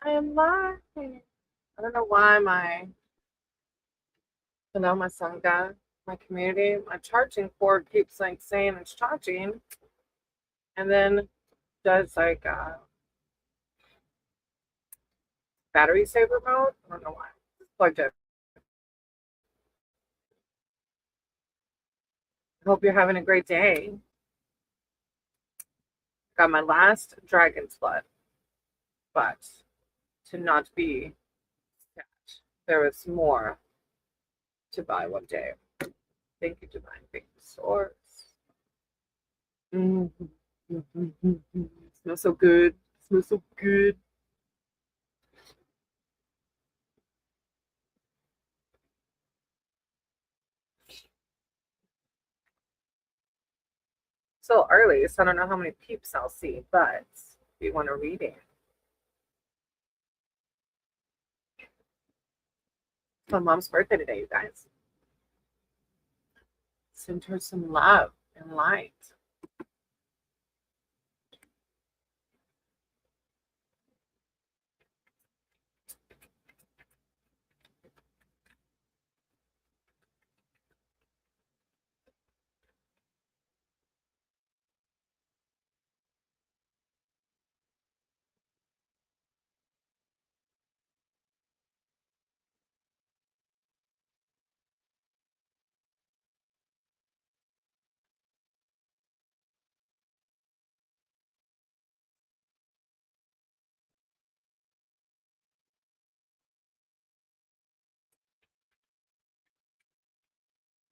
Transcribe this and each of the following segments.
I am live. I don't know why my Sangha, my community, my charging cord keeps like saying it's charging and then does like battery saver mode. I don't know why. It's plugged in. I hope you're having a great day. Got my last dragon's blood, but to not be sad, there is more to buy one day. Thank you, Divine. Thank you, Source. Smells so good. Smells so good. So early, so I don't know how many peeps I'll see, but if you want to read it. It's my mom's birthday today, you guys. Send her some love and light.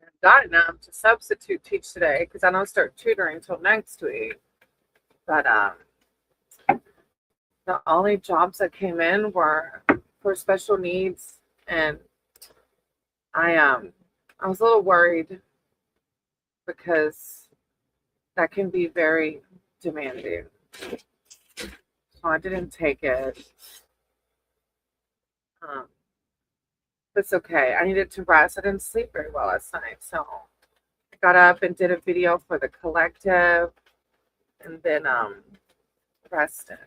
I've got enough to substitute teach today because I don't start tutoring until next week. But the only jobs that came in were for special needs, and I was a little worried because that can be very demanding. So I didn't take it. It's okay. I needed to rest. I didn't sleep very well last night, so I got up and did a video for the collective, and then rested.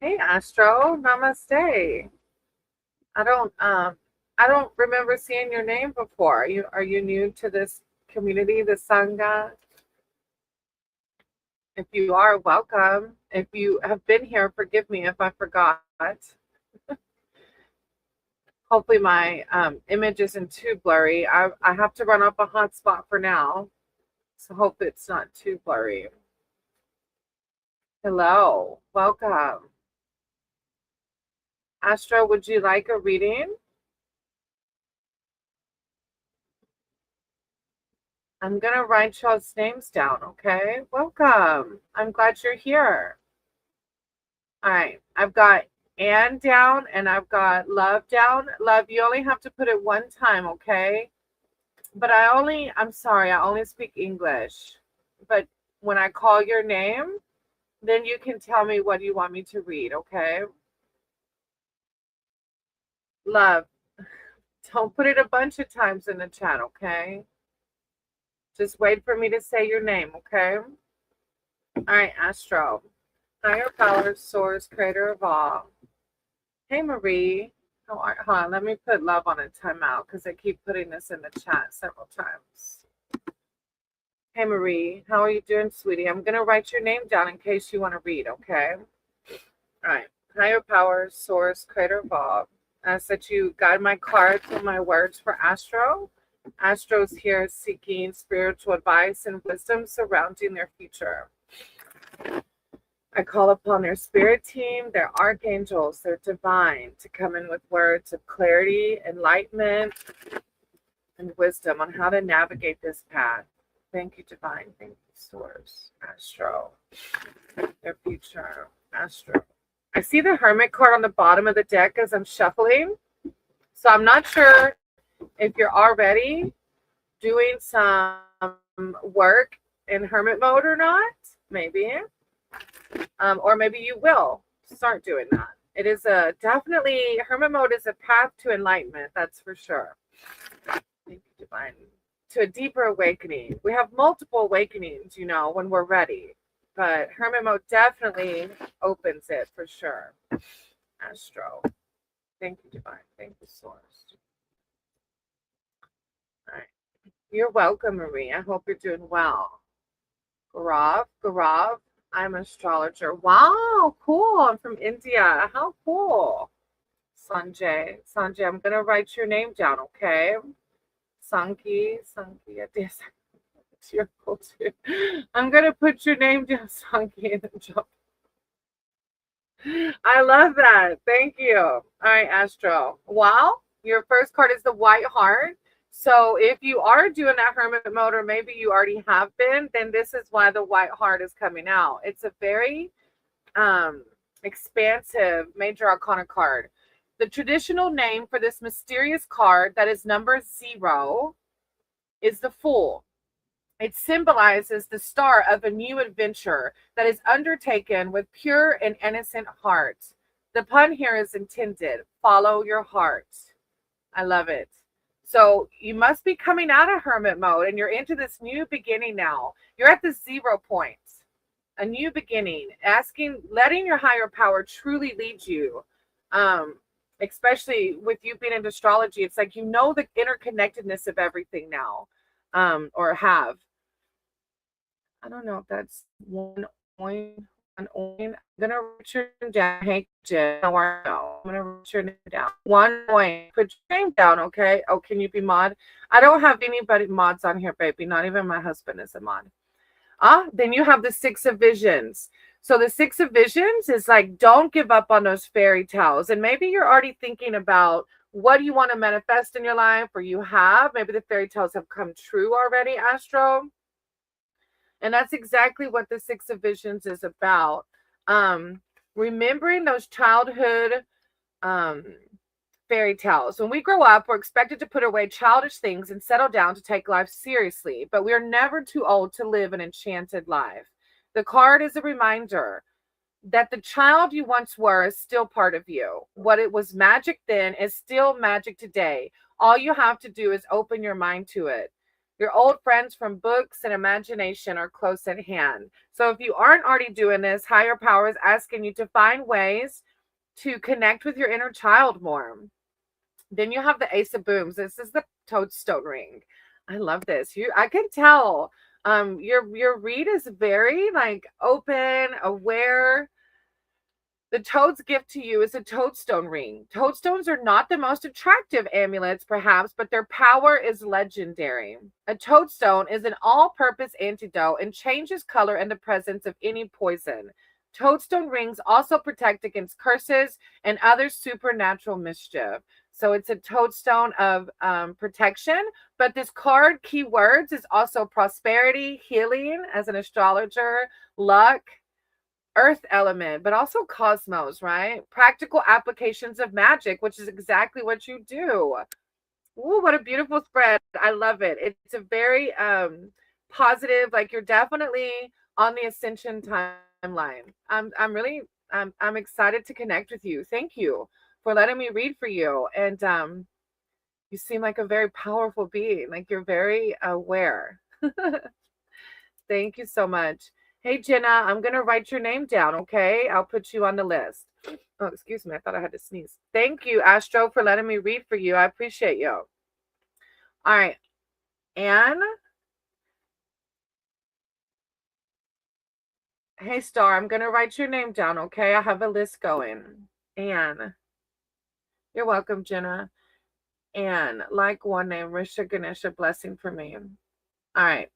Hey Astro, namaste. I don't remember seeing your name before. Are you new to this community, the Sangha? If you are, welcome. If you have been here, forgive me if I forgot. Hopefully my image isn't too blurry. I have to run up a hotspot for now, so hope it's not too blurry. Hello, welcome. Astro, would you like a reading? I'm going to write y'all's names down, okay? Welcome. I'm glad you're here. All right. I've got Anne down and I've got Love down. Love, you only have to put it one time, okay? But I'm sorry, I only speak English. But when I call your name, then you can tell me what you want me to read, okay? Love, don't put it a bunch of times in the chat, okay? Just wait for me to say your name, okay? All right, Astro. Higher power, source, creator of all. Hey, Marie. Hold on, let me put Love on a timeout because I keep putting this in the chat several times. Hey, Marie. How are you doing, sweetie? I'm going to write your name down in case you want to read, okay? All right. Higher power, source, creator of all. I ask that you guide my cards and my words for Astro. Astro's here seeking spiritual advice and wisdom surrounding their future. I call upon their spirit team, their archangels, their divine, to come in with words of clarity, enlightenment, and wisdom on how to navigate this path. Thank you, divine. Thank you, source. Astro. Their future. Astro. I see the Hermit card on the bottom of the deck as I'm shuffling. So I'm not sure if you're already doing some work in Hermit mode or not. Maybe. Or maybe you will start doing that. It is definitely, hermit mode is a path to enlightenment. That's for sure. Thank you, divine. To a deeper awakening. We have multiple awakenings, when we're ready. But hermit mode definitely opens it for sure. Astro. Thank you, divine. Thank you, source. All right. You're welcome, Marie. I hope you're doing well. Gaurav, I'm an astrologer. Wow, cool. I'm from India. How cool. Sanjay, I'm going to write your name down, okay? Sanki, yes, you're cool too. I'm going to put your name down, Sanki, and then jump. I love that. Thank you. All right, Astro. Wow, your first card is the White Heart. So if you are doing that hermit mode, or maybe you already have been, then this is why the White Heart is coming out. It's a very expansive major arcana card. The traditional name for this mysterious card that is number 0 is the Fool. It symbolizes the start of a new adventure that is undertaken with pure and innocent heart. The pun here is intended. Follow your heart. I love it. So you must be coming out of hermit mode and you're into this new beginning now. You're at the 0 point, a new beginning, letting your higher power truly lead you. Especially with you being in astrology, it's like, the interconnectedness of everything now, or have. I don't know if that's one oin. I'm gonna write your name down. Hey, Jen, how are you? I'm gonna write your name down. One oin. Put your name down, okay? Oh, can you be mod? I don't have anybody mods on here, baby. Not even my husband is a mod. Then you have the 6 of Visions. So the 6 of Visions is like, don't give up on those fairy tales. And maybe you're already thinking about what do you want to manifest in your life, or you have. Maybe the fairy tales have come true already, Astro. And that's exactly what the 6 of Visions is about. Remembering those childhood fairy tales. When we grow up, we're expected to put away childish things and settle down to take life seriously, but we are never too old to live an enchanted life. The card is a reminder that the child you once were is still part of you. What it was magic then is still magic today. All you have to do is open your mind to it. Your old friends from books and imagination are close at hand. So if you aren't already doing this, higher power is asking you to find ways to connect with your inner child more. Then you have the Ace of Booms. This is the Toadstone ring. I love this. I can tell your read is very like open, aware. The toad's gift to you is a toadstone ring. Toadstones are not the most attractive amulets, perhaps, but their power is legendary. A toadstone is an all-purpose antidote and changes color in the presence of any poison. Toadstone rings also protect against curses and other supernatural mischief. So it's a toadstone of protection. But this card, keywords, is also prosperity, healing as an astrologer, luck, earth element, but also cosmos, right? Practical applications of magic, which is exactly what you do. Ooh, what a beautiful spread. I love it. It's a very positive, like you're definitely on the ascension timeline. I'm excited to connect with you. Thank you for letting me read for you. And you seem like a very powerful being. Like you're very aware. Thank you so much. Hey, Jenna, I'm going to write your name down, okay? I'll put you on the list. Oh, excuse me. I thought I had to sneeze. Thank you, Astro, for letting me read for you. I appreciate you. All right. Anne. Hey, Star, I'm going to write your name down, okay? I have a list going. Anne. You're welcome, Jenna. Anne, like one name, Risha Ganesha, blessing for me. All right.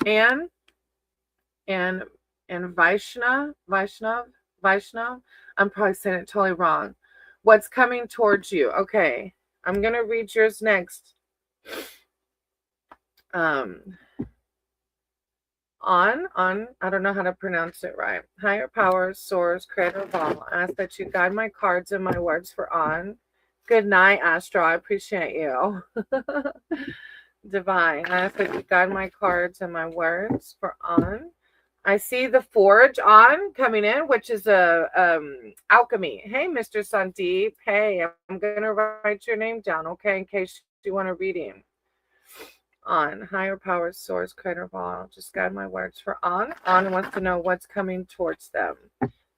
Anne. And Vaishnav, I'm probably saying it totally wrong. What's coming towards you? Okay, I'm gonna read yours next. On, I don't know how to pronounce it right. Higher powers, source, creator of all, I ask that you guide my cards and my words for on. Good night, Astro. I appreciate you. Divine, I ask that you guide my cards and my words for on. I see the forge on coming in, which is a alchemy. Hey, Mr. Sandeep. Hey, I'm gonna write your name down, okay, in case you want a reading. On higher power, source, creator of all. Just guide my words for on. On wants to know what's coming towards them.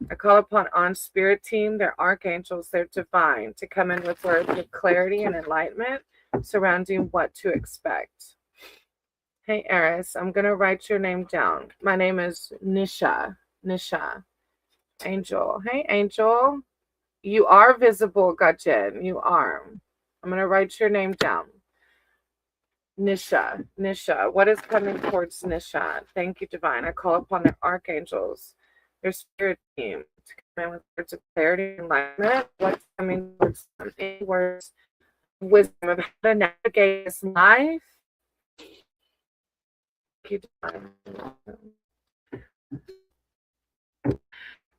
I call upon on spirit team, their archangels, their divine, to come in with words of clarity and enlightenment surrounding what to expect. Hey, Eris, I'm going to write your name down. My name is Nisha. Nisha. Angel. Hey, Angel. You are visible, Gajin. You are. I'm going to write your name down. Nisha. Nisha. What is coming towards Nisha? Thank you, Divine. I call upon their archangels, their spirit team, to come in with words of clarity and enlightenment. What's coming towards them? Any words, wisdom of how to navigate this life.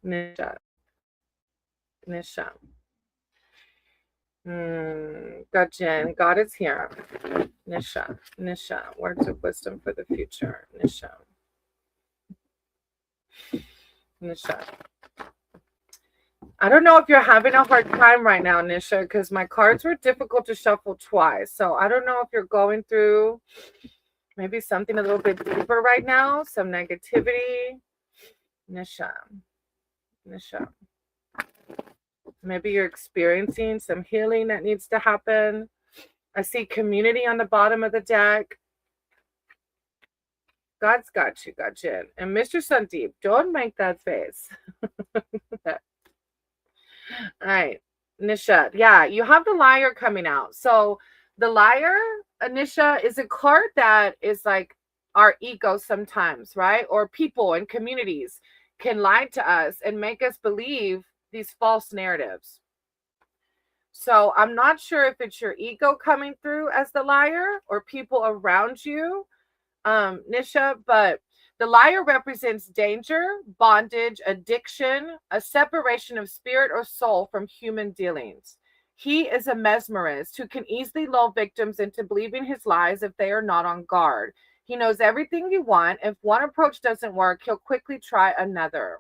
Nisha. Nisha. Gajin. God is here. Nisha. Nisha. Words of wisdom for the future. Nisha. Nisha. I don't know if you're having a hard time right now, Nisha, because my cards were difficult to shuffle twice. So I don't know if you're going through maybe something a little bit deeper right now, some negativity. Nisha. Nisha. Maybe you're experiencing some healing that needs to happen. I see community on the bottom of the deck. God's got you, Gajin. And Mr. Sandeep, don't make that face. All right, Nisha. Yeah, you have the liar coming out. So the liar, Nisha, is a card that is like our ego sometimes, right? Or people and communities can lie to us and make us believe these false narratives. So I'm not sure if it's your ego coming through as the liar or people around you, Nisha, but the liar represents danger, bondage, addiction, a separation of spirit or soul from human dealings. He is a mesmerist who can easily lull victims into believing his lies if they are not on guard. He knows everything you want. If one approach doesn't work, he'll quickly try another.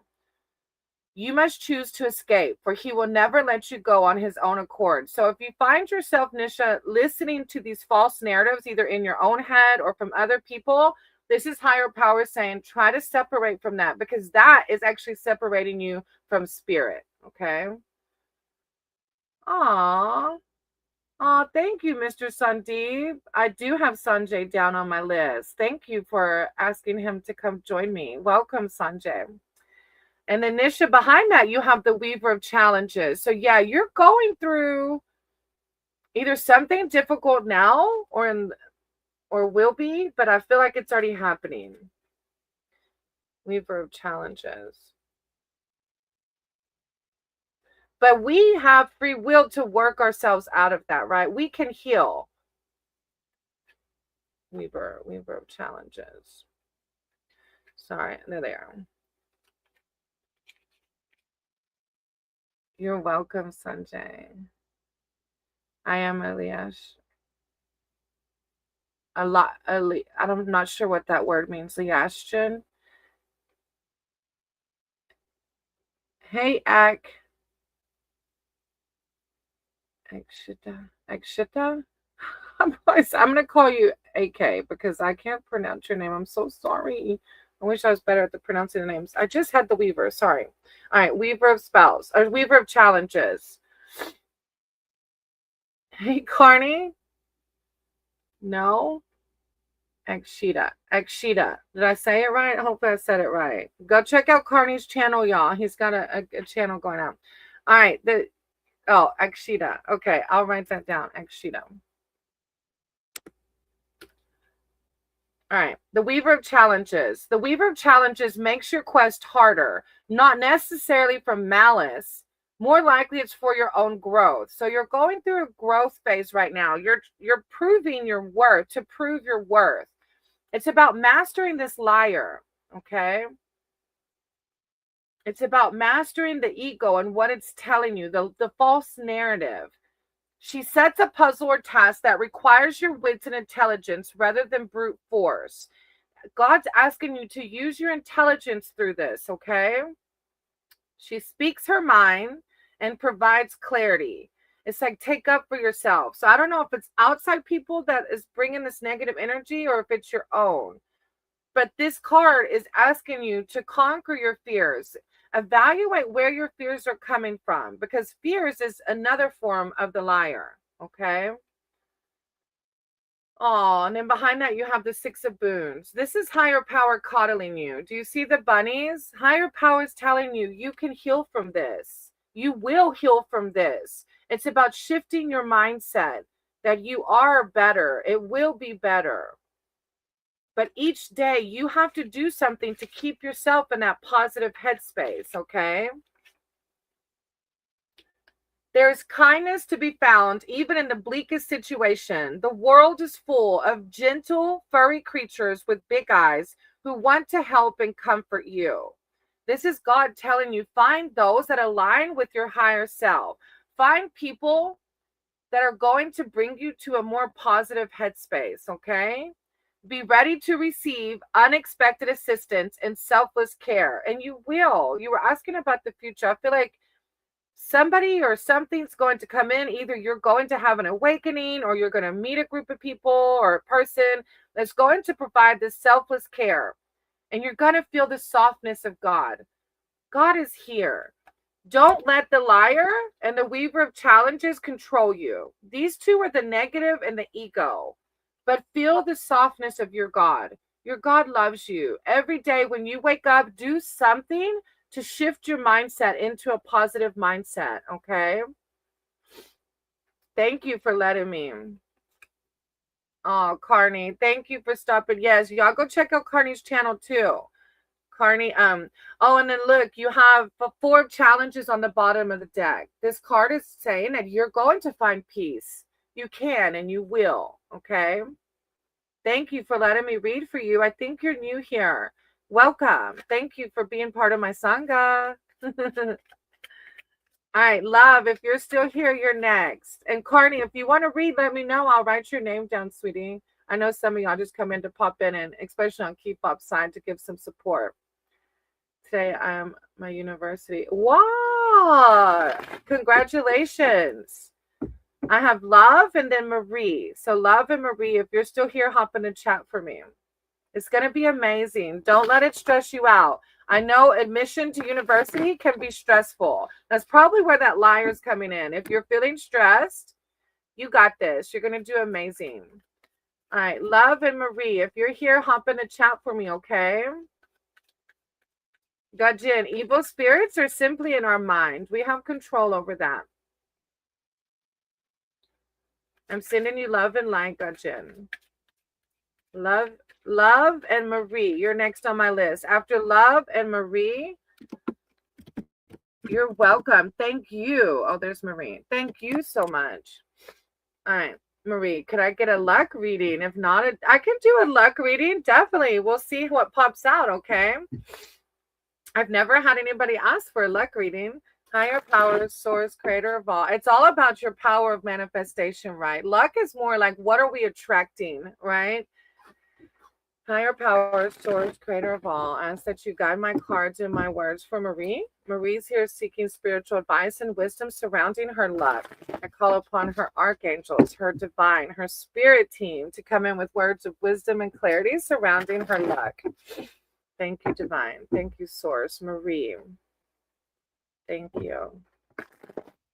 You must choose to escape, for he will never let you go on his own accord. So if you find yourself, Nisha, listening to these false narratives, either in your own head or from other people, this is higher power saying, try to separate from that, because that is actually separating you from spirit. Okay. Aw. Oh, thank you, Mr. Sandeep. I do have Sanjay down on my list. Thank you for asking him to come join me. Welcome, Sanjay. And then Nisha, behind that, you have the Weaver of Challenges. So yeah, you're going through either something difficult now or will be, but I feel like it's already happening. Weaver of Challenges. But we have free will to work ourselves out of that, right? We can heal. Weaver of Challenges. Sorry, there they are. You're welcome, Sanjay. I am Eliash. I'm not sure what that word means. Eliashton. Hey, Akshita. I'm going to call you AK because I can't pronounce your name. I'm so sorry. I wish I was better at the pronouncing the names. I just had the Weaver. Sorry. All right. Weaver of Spells. Or Weaver of Challenges. Hey, Carney. No. Akshita. Did I say it right? I hope I said it right. Go check out Carney's channel, y'all. He's got a channel going on. All right. Akshita. Okay. I'll write that down. Akshita. All right. The Weaver of Challenges. The Weaver of Challenges makes your quest harder, not necessarily from malice. More likely it's for your own growth. So you're going through a growth phase right now. You're proving your worth, to prove your worth. It's about mastering this liar, okay? It's about mastering the ego and what it's telling you, the false narrative. She sets a puzzle or task that requires your wits and intelligence rather than brute force. God's asking you to use your intelligence through this, okay? She speaks her mind and provides clarity. It's like take up for yourself. So I don't know if it's outside people that is bringing this negative energy or if it's your own. But this card is asking you to conquer your fears. Evaluate where your fears are coming from, because fears is another form of the liar, okay? Oh, and then behind that, you have the Six of Boons. This is higher power coddling you. Do you see the bunnies? Higher power is telling you you can heal from this. You will heal from this. It's about shifting your mindset that you are better. It will be better. But each day, you have to do something to keep yourself in that positive headspace, okay? There's kindness to be found even in the bleakest situation. The world is full of gentle, furry creatures with big eyes who want to help and comfort you. This is God telling you, find those that align with your higher self. Find people that are going to bring you to a more positive headspace, okay? Be ready to receive unexpected assistance and selfless care. And you will. You were asking about the future. I feel like somebody or something's going to come in. Either you're going to have an awakening or you're going to meet a group of people or a person that's going to provide this selfless care. And you're going to feel the softness of God. God is here. Don't let the liar and the weaver of challenges control you. These two are the negative and the ego. But feel the softness of your God. Your God loves you. Every day when you wake up, do something to shift your mindset into a positive mindset, okay? Thank you for letting me. Oh, Carney, thank you for stopping. Yes, y'all go check out Carney's channel too. Carney, oh, and then look, you have 4 challenges on the bottom of the deck. This card is saying that you're going to find peace. You can and you will, okay? Thank you for letting me read for you. I think you're new here. Welcome. Thank you for being part of my Sangha. All right, love, if you're still here, you're next. And Carney, if you want to read, let me know. I'll write your name down, sweetie. I know some of y'all just come in to pop in, and especially on Keep Up side to give some support. Today I'm my university. Wow! Congratulations. I have Love and then Marie. So Love and Marie, if you're still here, hop in the chat for me. It's going to be amazing. Don't let it stress you out. I know admission to university can be stressful. That's probably where that liar's coming in. If you're feeling stressed, you got this. You're going to do amazing. All right, Love and Marie, if you're here, hop in the chat for me, okay? Gajin, evil spirits are simply in our mind. We have control over that. I'm sending you love and light, Gajin. Love and Marie, you're next on my list. After Love and Marie, you're welcome. Thank you. Oh, there's Marie. Thank you so much. All right, Marie, could I get a luck reading? If not, I can do a luck reading. Definitely. We'll see what pops out, okay? I've never had anybody ask for a luck reading. Higher power, source, creator of all. It's all about your power of manifestation, right? Luck is more like, what are we attracting, right? Higher power, source, creator of all. I ask that you guide my cards and my words for Marie. Marie's here seeking spiritual advice and wisdom surrounding her luck. I call upon her archangels, her divine, her spirit team to come in with words of wisdom and clarity surrounding her luck. Thank you, divine. Thank you, source. Marie. Thank you.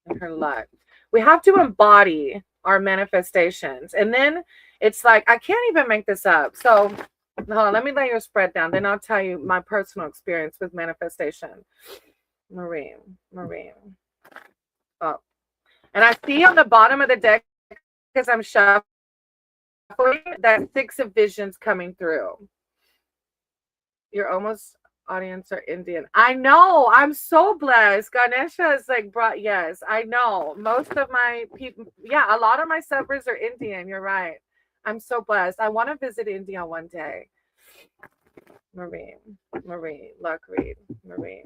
And her luck. We have to embody our manifestations. And then it's like, I can't even make this up. So hold on, let me lay your spread down. Then I'll tell you my personal experience with manifestation. Marie. Oh. And I see on the bottom of the deck, because I'm shuffling, that 6 of visions coming through. You're almost audience are Indian. I know. I'm so blessed. Ganesha is like brought. Yes, I know. Most of my people. Yeah, a lot of my subbers are Indian. You're right. I'm so blessed. I want to visit India one day. Marie, luck read. Marie.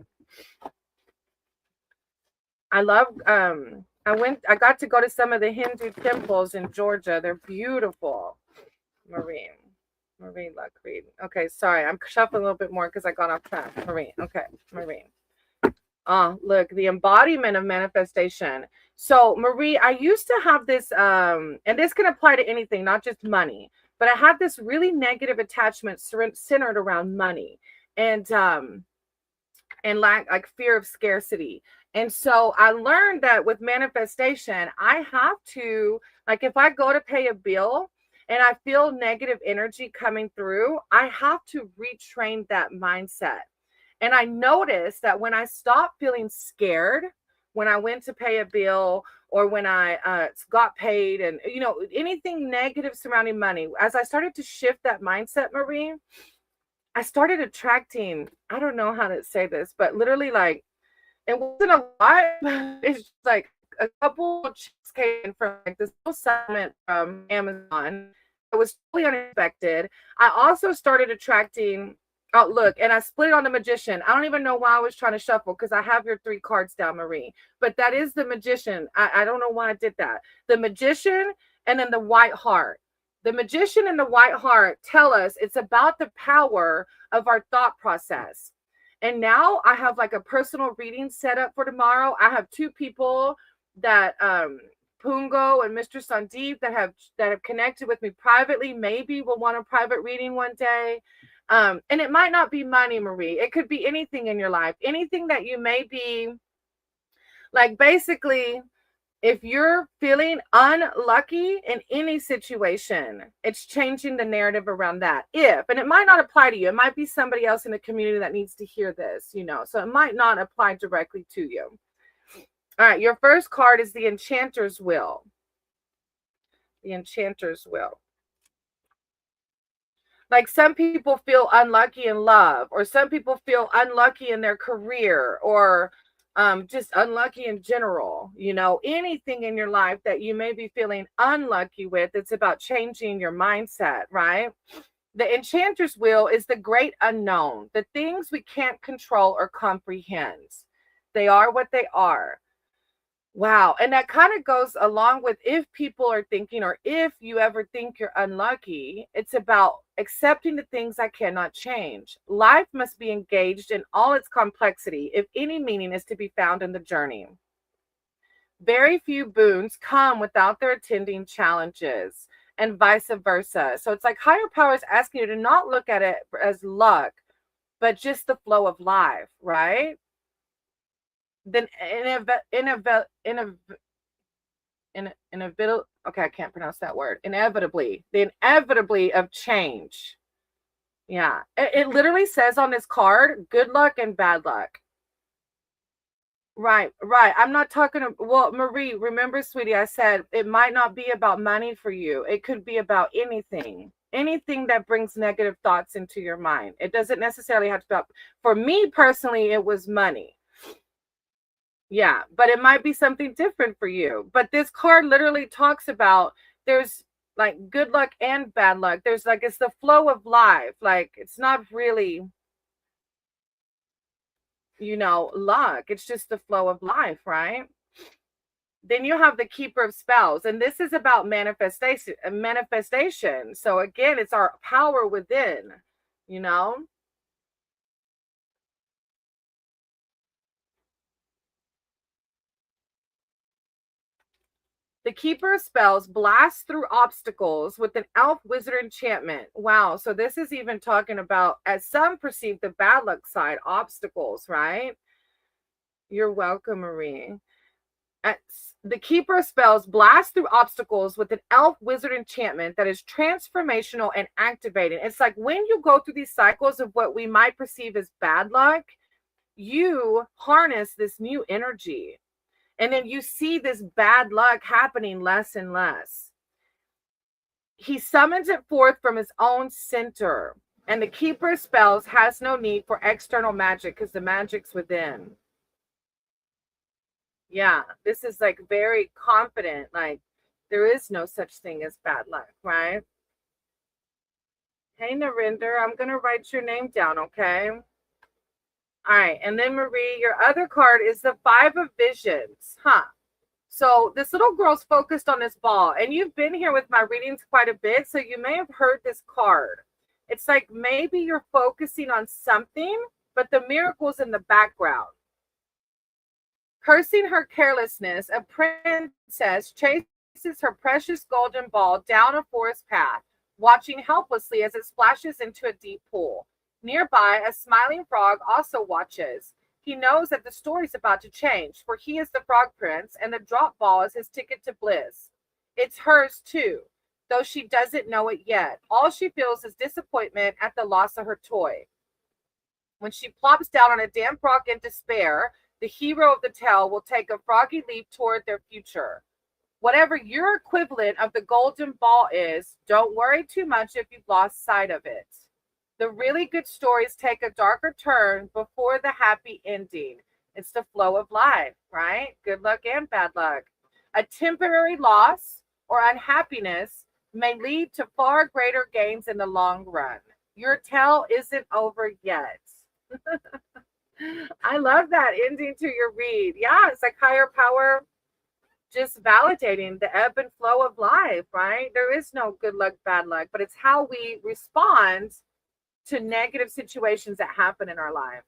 I love. I got to go to some of the Hindu temples in Georgia. They're beautiful. Marie. Marie, luck read. Okay, sorry. I'm shuffling a little bit more because I got off track. Marie. Okay, Marie. Look, the embodiment of manifestation. So, Marie, I used to have this, and this can apply to anything, not just money, but I had this really negative attachment centered around money and like fear of scarcity. And so I learned that with manifestation, I have to, like, if I go to pay a bill and I feel negative energy coming through, I have to retrain that mindset. And I noticed that when I stopped feeling scared, when I went to pay a bill or when I got paid and, anything negative surrounding money, as I started to shift that mindset, Marie, I started attracting, I don't know how to say this, but literally, like, it wasn't a lot. It's just like a couple of checks came from like this little settlement from Amazon. It was totally unexpected. I also started attracting, oh, look, and I split it on the Magician. I don't even know why I was trying to shuffle because I have your 3 cards down, Marie. But that is the Magician. I don't know why I did that. The Magician and then the White Heart. The Magician and the White Heart tell us it's about the power of our thought process. And now I have like a personal reading set up for tomorrow. I have 2 people that Pungo and Mr. Sandeep that have connected with me privately. Maybe we'll want a private reading one day. And it might not be money, Marie. It could be anything in your life, anything that you may be like, basically. If you're feeling unlucky in any situation, it's changing the narrative around that. And it might not apply to you. It might be somebody else in the community that needs to hear this, so it might not apply directly to you. All right. Your first card is the Enchanter's Wheel. The Enchanter's Wheel. Like, some people feel unlucky in love, or some people feel unlucky in their career, or just unlucky in general. Anything in your life that you may be feeling unlucky with, it's about changing your mindset, right? The Enchanter's Wheel is the great unknown, the things we can't control or comprehend. They are what they are. Wow. And that kind of goes along with, if people are thinking, or if you ever think you're unlucky, it's about accepting the things I cannot change. Life must be engaged in all its complexity if any meaning is to be found in the journey. Very few boons come without their attending challenges, and vice versa. So it's like higher power is asking you to not look at it as luck, but just the flow of life, right? Then okay, I can't pronounce that word. The inevitably of change. Yeah, it literally says on this card, good luck and bad luck. Right. I'm not talking well, Marie, remember, sweetie, I said it might not be about money for you. It could be about anything that brings negative thoughts into your mind. It doesn't necessarily have to be about, for me personally, it was money. Yeah, but it might be something different for you. But this card literally talks about, there's like good luck and bad luck. There's like, it's the flow of life. Like, it's not really, luck. It's just the flow of life, right? Then you have the Keeper of Spells, and this is about manifestation. So again, it's our power within, The Keeper of Spells blasts through obstacles with an elf wizard enchantment. Wow. So this is even talking about, as some perceive the bad luck side, obstacles, right? You're welcome, Marie. The Keeper of Spells blasts through obstacles with an elf wizard enchantment that is transformational and activating. It's like when you go through these cycles of what we might perceive as bad luck, you harness this new energy. And then you see this bad luck happening less and less. He summons it forth from his own center. And the Keeper of Spells has no need for external magic because the magic's within. Yeah, this is like very confident. Like, there is no such thing as bad luck, right? Hey, Narinder, I'm going to write your name down, okay? All right, and then Marie, your other card is the Five of Visions. So this little girl's focused on this ball, and you've been here with my readings quite a bit, so you may have heard this card. It's like maybe you're focusing on something, but the miracle's in the background. Cursing her carelessness, a princess chases her precious golden ball down a forest path, watching helplessly as it splashes into a deep pool. Nearby, a smiling frog also watches. He knows that the story's about to change, for he is the frog prince, and the drop ball is his ticket to bliss. It's hers too, though she doesn't know it yet. All she feels is disappointment at the loss of her toy. When she plops down on a damp rock in despair, the hero of the tale will take a froggy leap toward their future. Whatever your equivalent of the golden ball is, don't worry too much if you've lost sight of it. The really good stories take a darker turn before the happy ending. It's the flow of life, right? Good luck and bad luck. A temporary loss or unhappiness may lead to far greater gains in the long run. Your tale isn't over yet. I love that ending to your read. Yeah, it's like higher power just validating the ebb and flow of life, right? There is no good luck, bad luck, but it's how we respond to negative situations that happen in our life.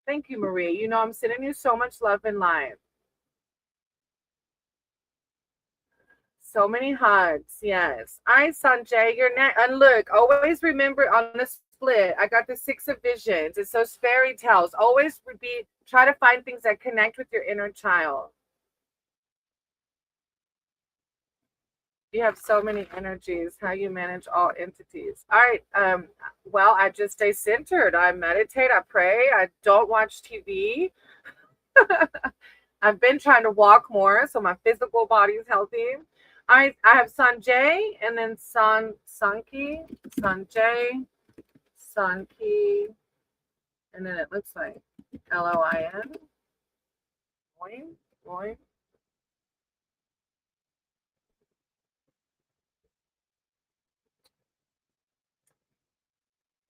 Thank you, Marie. You know, I'm sending you so much love and light. So many hugs. Yes. All right, Sanjay, you're next. And look, always remember on the split, I got the Six of Visions. It's those fairy tales. Always try to find things that connect with your inner child. You have so many energies, how you manage all entities. All right. Well, I just stay centered. I meditate, I pray, I don't watch TV. I've been trying to walk more so my physical body is healthy. I have Sanjay and then Sanki, Sanjay, Sanki, and then it looks like Loin. Loin.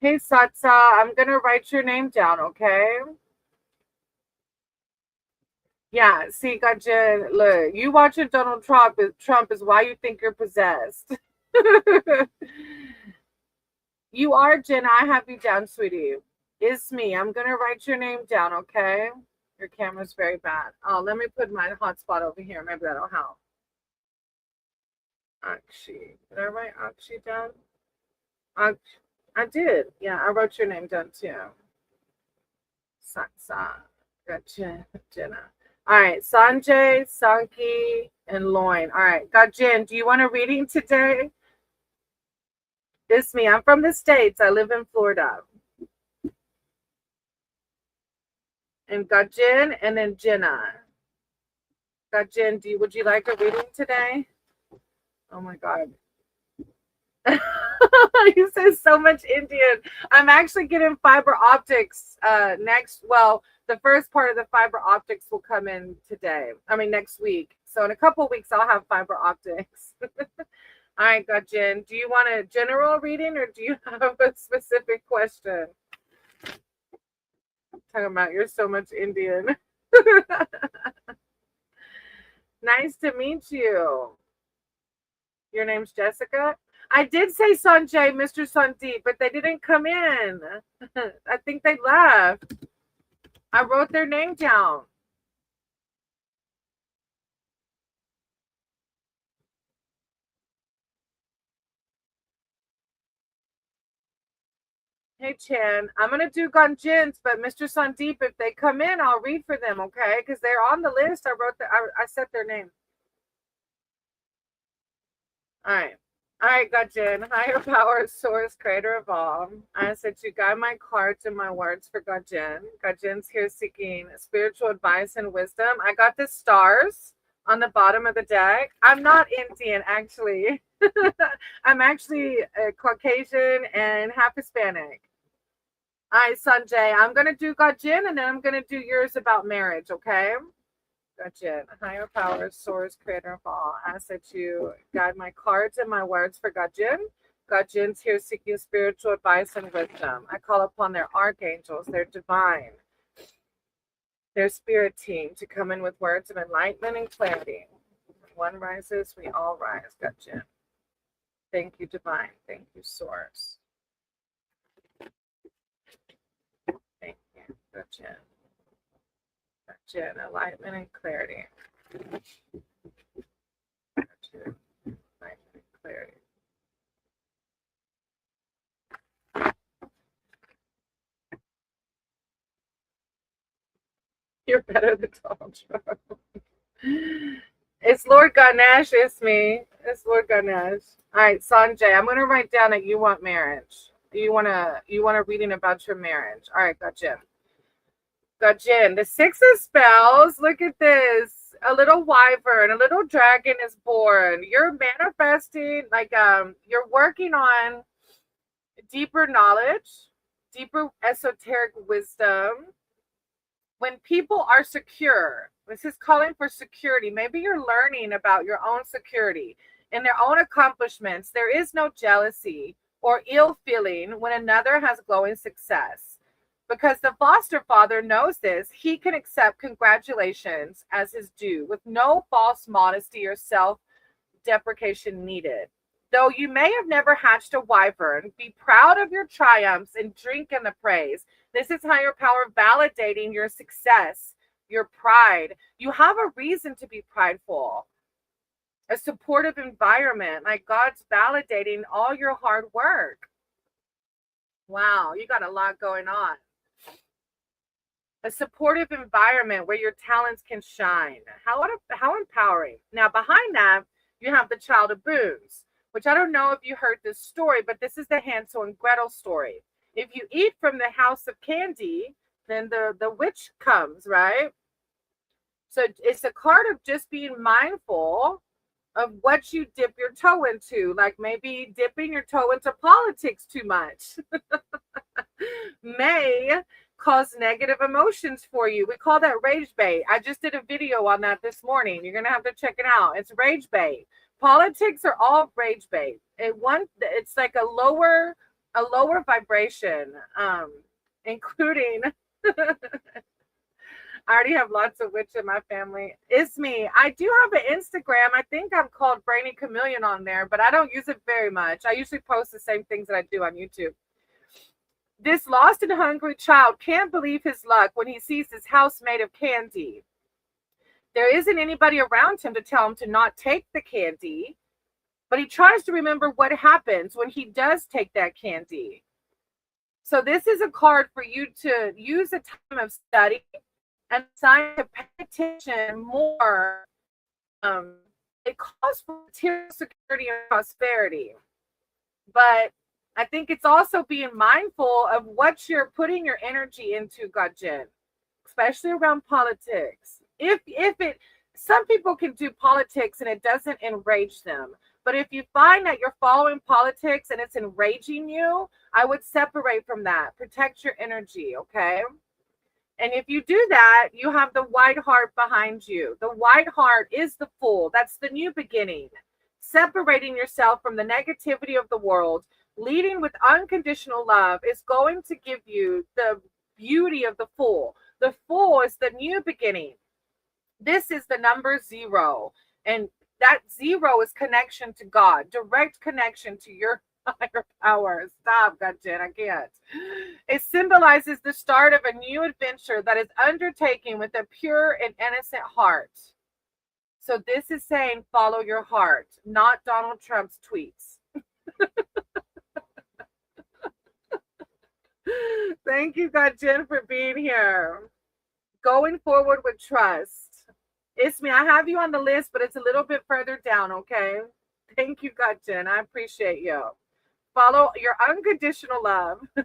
Hey Satsa, I'm gonna write your name down, okay? Yeah, see, Gajin, look, you watching Donald Trump is why you think you're possessed. You are, Jen. I have you down, sweetie. It's me. I'm gonna write your name down, okay? Your camera's very bad. Oh, let me put my hotspot over here. Maybe that'll help. Akshi. Did I write Akshi down? I did. Yeah, I wrote your name down too. Satsa. Gotcha. Jenna. All right, Sanjay, Sanki, and Loin. All right, got Jen. Do you want a reading today? It's me. I'm from the States. I live in Florida. And got Jen and then Jenna. Got Jen. Would you like a reading today? Oh my God. You said so much Indian. I'm actually getting fiber optics next. Well, the first part of the fiber optics will come in today. I mean, next week. So in a couple of weeks, I'll have fiber optics. All right, Jen. Do you want a general reading or do you have a specific question? Talking about you're so much Indian. Nice to meet you. Your name's Jessica? I did say Sanjay, Mr. Sandeep, but they didn't come in. I think they left. I wrote their name down. Hey, Chan, I'm going to do Ganjins, but Mr. Sandeep, if they come in, I'll read for them, okay? Because they're on the list. I set their name. All right. All right, Gajin, higher power, source, creator of all. I said you guide my cards and my words for Gajin. Gajin's here seeking spiritual advice and wisdom. I got the stars on the bottom of the deck. I'm not Indian, actually. I'm actually Caucasian and half Hispanic. All right, Sanjay, I'm going to do Gajin and then I'm going to do yours about marriage, okay? Gotcha. Higher power, source, creator of all. I ask that you guide my cards and my words for Gajin. Gajin's here seeking spiritual advice and wisdom. I call upon their archangels, their divine, their spirit team to come in with words of enlightenment and clarity. When one rises, we all rise. Gajin. Thank you, divine. Thank you, source. Gotcha. Gotcha. Enlightenment and clarity. Gotcha. Enlightenment and clarity. You're better than Donald Trump. It's Lord Ganesh. It's me. It's Lord Ganesh. All right, Sanjay. I'm gonna write down that you want marriage. You want a reading about your marriage. All right, gotcha. Gotcha. The Six of Spells. Look at this. A little wyvern, a little dragon is born. You're manifesting, like you're working on deeper knowledge, deeper esoteric wisdom. When people are secure, this is calling for security. Maybe you're learning about your own security and their own accomplishments. There is no jealousy or ill feeling when another has glowing success. Because the foster father knows this, he can accept congratulations as his due with no false modesty or self-deprecation needed. Though you may have never hatched a wyvern, be proud of your triumphs and drink in the praise. This is higher power validating your success, your pride. You have a reason to be prideful. A supportive environment, like God's validating all your hard work. Wow, you got a lot going on. A supportive environment where your talents can shine. How empowering. Now, behind that, you have the Child of Boons, which I don't know if you heard this story, but this is the Hansel and Gretel story. If you eat from the house of candy, then the witch comes, right? So it's a card of just being mindful of what you dip your toe into, like maybe dipping your toe into politics too much may cause negative emotions for you. We call that rage bait. I just did a video on that this morning. You're gonna have to check it out. It's rage bait. Politics are all rage bait. It's like a lower vibration, including I already have lots of witch in my family. It's me. I do have an Instagram. I think I'm called Brainy Chameleon on there, but I don't use it very much. I usually post the same things that I do on YouTube. This lost and hungry child can't believe his luck when he sees his house made of candy. There isn't anybody around him to tell him to not take the candy, but he tries to remember what happens when he does take that candy. So this is a card for you to use a time of study and decide to pay attention more. It calls for material security and prosperity, but I think it's also being mindful of what you're putting your energy into, Gajin, especially around politics. Some people can do politics and it doesn't enrage them. But if you find that you're following politics and it's enraging you, I would separate from that. Protect your energy, okay? And if you do that, you have the white heart behind you. The white heart is the Fool. That's the new beginning. Separating yourself from the negativity of the world, leading with unconditional love is going to give you the beauty of the Fool. The Fool is the new beginning. This is the number 0. And that 0 is connection to God, direct connection to your higher power. Stop, Gajin, I can't. It symbolizes the start of a new adventure that is undertaken with a pure and innocent heart. So this is saying follow your heart, not Donald Trump's tweets. Thank you, Gajin, for being here. Going forward with trust. Ismi, I have you on the list, but it's a little bit further down, okay? Thank you, Gajin. I appreciate you. Follow your unconditional love. All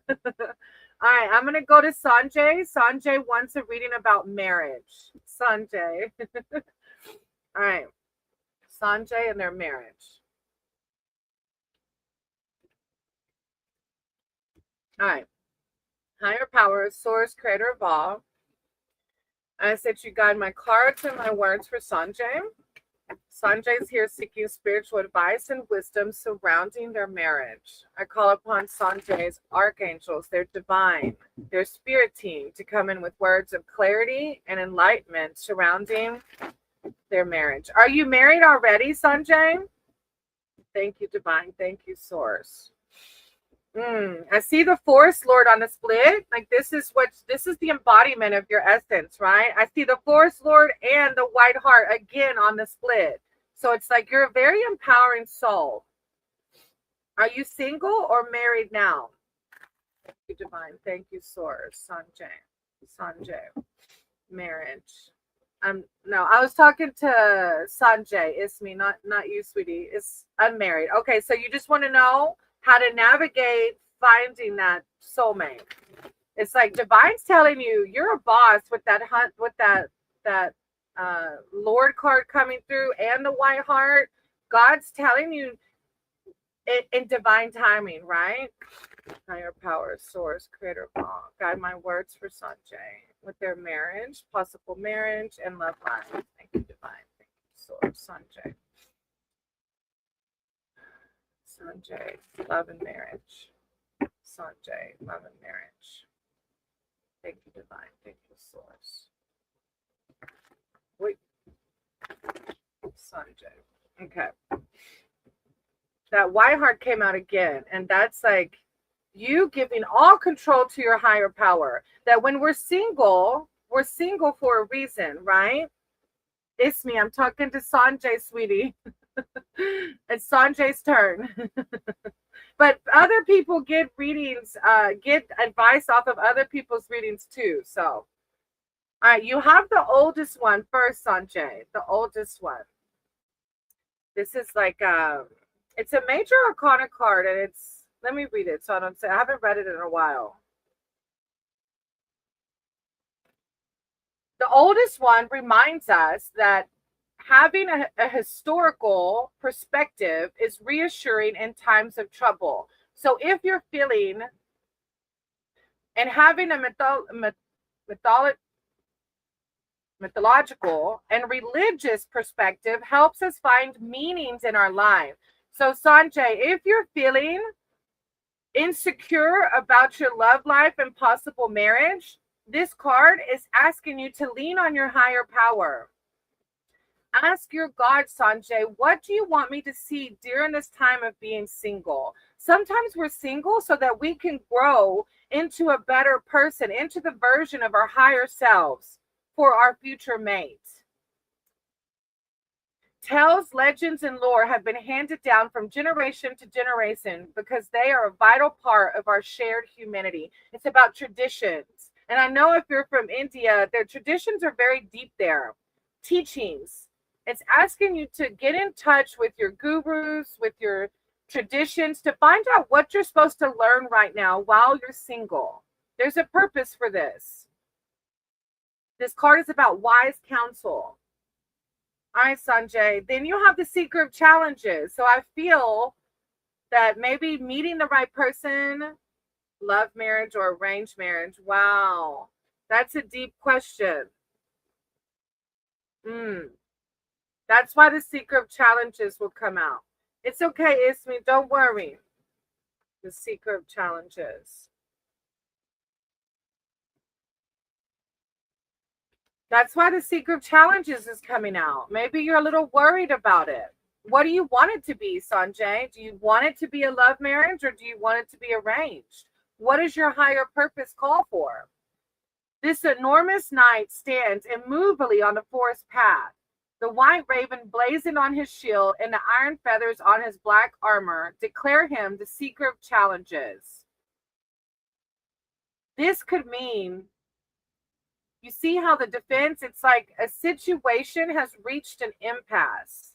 right, I'm going to go to Sanjay. Sanjay wants a reading about marriage. Sanjay. All right. Sanjay and their marriage. All right. Higher power, source, creator of all. I said you guide my cards and my words for Sanjay. Sanjay is here seeking spiritual advice and wisdom surrounding their marriage. I call upon Sanjay's archangels, their divine, their spirit team to come in with words of clarity and enlightenment surrounding their marriage. Are you married already, Sanjay? Thank you, divine. Thank you, source. I see the Forest Lord on the split. Like this is the embodiment of your essence, right? I see the Forest Lord and the White Heart again on the split. So it's like you're a very empowering soul. Are you single or married now? Thank you, Divine. Thank you, Source. Sanjay. Marriage. No, I was talking to Sanjay. It's me, not you, sweetie. It's unmarried. Okay, so you just want to know how to navigate finding that soulmate. It's like Divine's telling you you're a boss with that hunt, with that Lord card coming through and the White Heart. God's telling you in divine timing, right? Higher power, source, creator of all. Guide my words for Sanjay with their marriage, possible marriage, and love life. Thank you, divine. Thank you, source, Sanjay. Sanjay, love and marriage. Sanjay, love and marriage. Thank you, divine. Thank you, source. Wait. Sanjay. Okay. That White Heart came out again, and that's like you giving all control to your higher power. That when we're single for a reason, right? It's me. I'm talking to Sanjay, sweetie. It's Sanjay's turn. But other people get readings, get advice off of other people's readings too. So, all right, you have the oldest one first, Sanjay. The oldest one. This is like it's a major arcana card, and it's, let me read it so I don't say, I haven't read it in a while. The oldest one reminds us that having a historical perspective is reassuring in times of trouble. So if you're feeling and having a mythological and religious perspective helps us find meanings in our life. So Sanjay, if you're feeling insecure about your love life and possible marriage, this card is asking you to lean on your higher power. Ask your God, Sanjay, what do you want me to see during this time of being single? Sometimes we're single so that we can grow into a better person, into the version of our higher selves for our future mate. Tales, legends, and lore have been handed down from generation to generation because they are a vital part of our shared humanity. It's about traditions. And I know if you're from India, their traditions are very deep there. Teachings. It's asking you to get in touch with your gurus, with your traditions, to find out what you're supposed to learn right now while you're single. There's a purpose for this. This card is about wise counsel. All right, Sanjay. Then you have the seeker of challenges. So I feel that maybe meeting the right person, love marriage or arranged marriage. Wow. That's a deep question. That's why the seeker of challenges will come out. It's okay, Ismi. Don't worry. The seeker of challenges. That's why the seeker of challenges is coming out. Maybe you're a little worried about it. What do you want it to be, Sanjay? Do you want it to be a love marriage or do you want it to be arranged? What does your higher purpose call for? This enormous knight stands immovably on the forest path, the white raven blazoned on his shield and the iron feathers on his black armor declare him the seeker of challenges. This could mean, you see how the defense, it's like a situation has reached an impasse.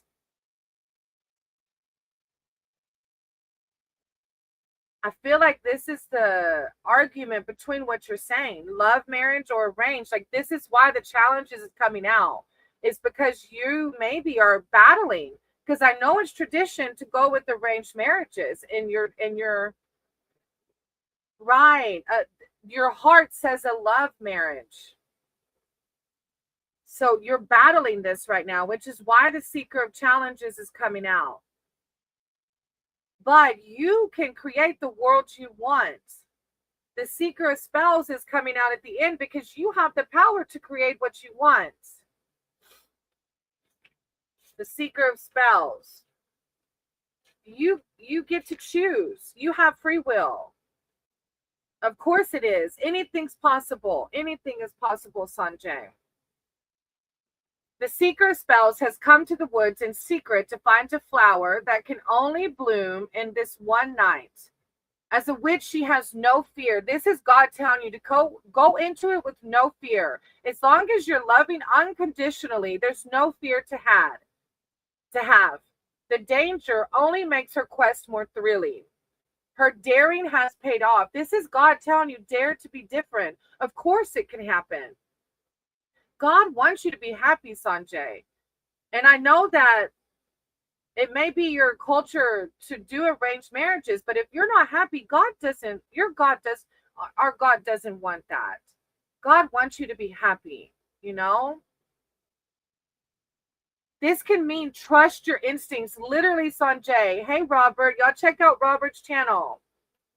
I feel like this is the argument between what you're saying, love, marriage, or arranged. Like this is why the challenges is coming out. It's because you maybe are battling. Because I know it's tradition to go with arranged marriages in your right. Your heart says a love marriage. So you're battling this right now, which is why the seeker of challenges is coming out. But you can create the world you want. The seeker of spells is coming out at the end because you have the power to create what you want. The seeker of spells. you get to choose. You have free will. Of course it is. Anything's possible. Anything is possible, Sanjay. The seeker of spells has come to the woods in secret to find a flower that can only bloom in this one night. As a witch, she has no fear. This is God telling you to go into it with no fear. As long as you're loving unconditionally, there's no fear to have. The danger only makes her quest more thrilling. Her daring has paid off. This is God telling you, dare to be different. Of course it can happen. God wants you to be happy, Sanjay. And I know that it may be your culture to do arranged marriages, but if you're not happy, our God doesn't want that. God wants you to be happy, you know? This can mean trust your instincts. Literally, Sanjay. Hey, Robert. Y'all check out Robert's channel.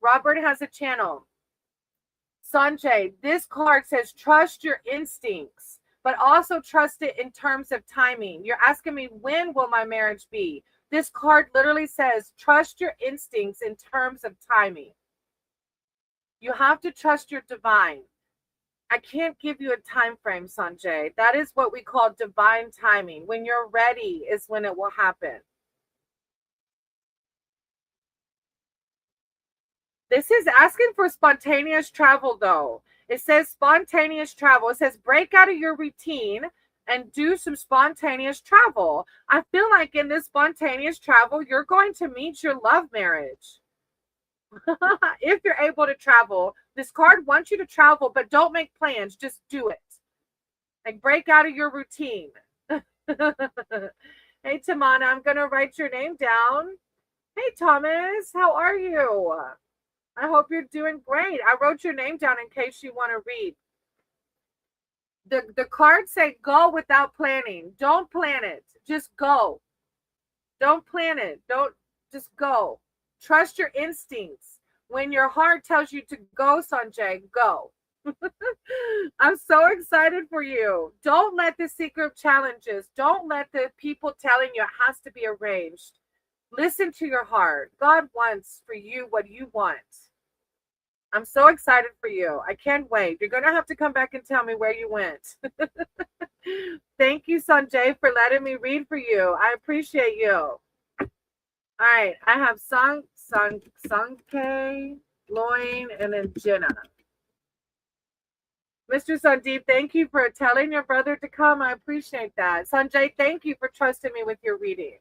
Robert has a channel. Sanjay, this card says trust your instincts, but also trust it in terms of timing. You're asking me, when will my marriage be? This card literally says trust your instincts in terms of timing. You have to trust your divine. I can't give you a time frame, Sanjay. That is what we call divine timing. When you're ready is when it will happen. This is asking for spontaneous travel, though. It says spontaneous travel. It says break out of your routine and do some spontaneous travel. I feel like in this spontaneous travel, you're going to meet your love marriage. If you're able to travel, this card wants you to travel, but don't make plans. Just do it. Like break out of your routine. Hey, Tamana, I'm going to write your name down. Hey, Thomas, how are you? I hope you're doing great. I wrote your name down in case you want to read. The cards say go without planning. Don't plan it. Just go. Don't plan it. Don't just go. Trust your instincts. When your heart tells you to go, Sanjay, go. I'm so excited for you. Don't let the secret challenges, don't let the people telling you it has to be arranged. Listen to your heart. God wants for you what you want. I'm so excited for you. I can't wait. You're going to have to come back and tell me where you went. Thank you, Sanjay, for letting me read for you. I appreciate you. All right. I have Sanke, Loin, and then Jenna. Mr. Sandeep, thank you for telling your brother to come. I appreciate that. Sanjay, thank you for trusting me with your reading.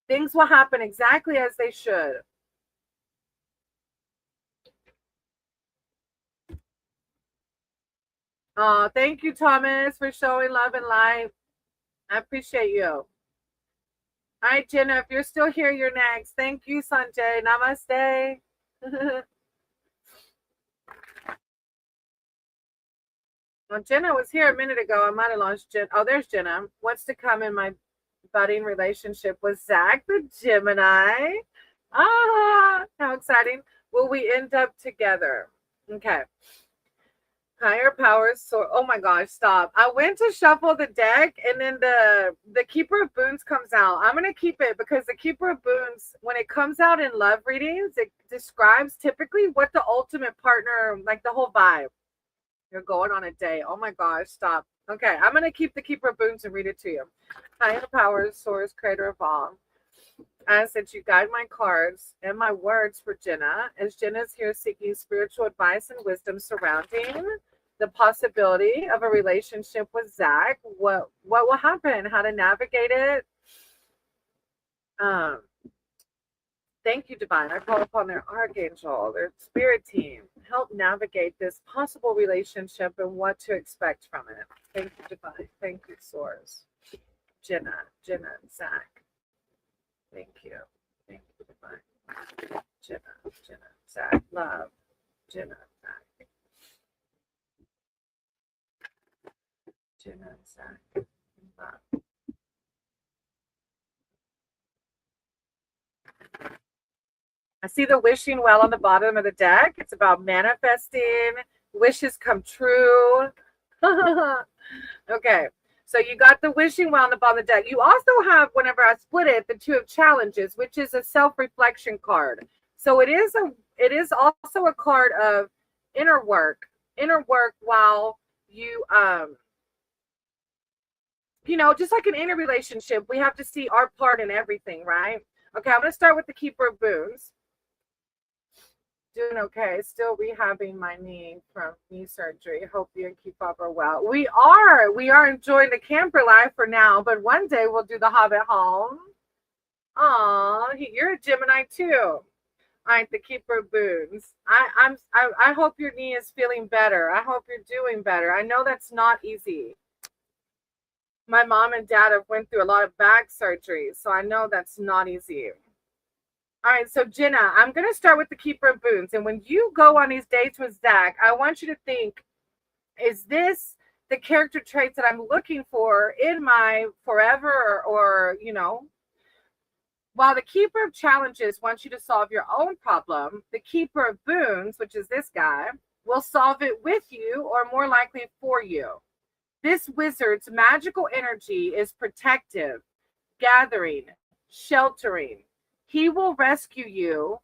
Things will happen exactly as they should. Oh, thank you, Thomas, for showing love and light. I appreciate you. All right, Jenna, if you're still here, you're next. Thank you, Sanjay. Namaste. Well, Jenna was here a minute ago. I might have lost Jenna. Oh, there's Jenna. Wants to come in my budding relationship with Zach, the Gemini. Ah, how exciting. Will we end up together? Okay. Higher powers. So, oh my gosh, stop. I went to shuffle the deck and then the Keeper of Boons comes out. I'm going to keep it because the Keeper of Boons, when it comes out in love readings, it describes typically what the ultimate partner, like the whole vibe. You're going on a date. Oh my gosh, stop. Okay, I'm going to keep the Keeper of Boons and read it to you. Higher powers, source, creator of all. I said you guide my cards and my words for Jenna, as Jenna's here seeking spiritual advice and wisdom surrounding the possibility of a relationship with Zach. What will happen? How to navigate it? Thank you, Divine. I call upon their archangel, their spirit team, help navigate this possible relationship and what to expect from it. Thank you, Divine. Thank you, Source. Jenna, and Zach. Thank you. Thank you, Divine. Jenna, Zach, love. Jenna, Zach. Jenna, Zach, love. I see the wishing well on the bottom of the deck. It's about manifesting, wishes come true. Okay. So you got the wishing well on the deck. You also have, whenever I split it, the two of challenges, which is a self-reflection card. So it is also a card of inner work while you just like an inner relationship, we have to see our part in everything, right? Okay, I'm going to start with the Keeper of Boons. Doing okay. Still rehabbing my knee from knee surgery. Hope you and keep up are well. We are enjoying the camper life for now, but one day we'll do the Hobbit home. Aw, you're a Gemini too. All right, the Keeper of Boons. I hope your knee is feeling better. I hope you're doing better. I know that's not easy. My mom and dad have went through a lot of back surgeries, so I know that's not easy. All right, so Jenna, I'm going to start with the Keeper of Boons. And when you go on these dates with Zach, I want you to think, is this the character traits that I'm looking for in my forever or while the Keeper of Challenges wants you to solve your own problem, the Keeper of Boons, which is this guy, will solve it with you or more likely for you. This wizard's magical energy is protective, gathering, sheltering. He will rescue you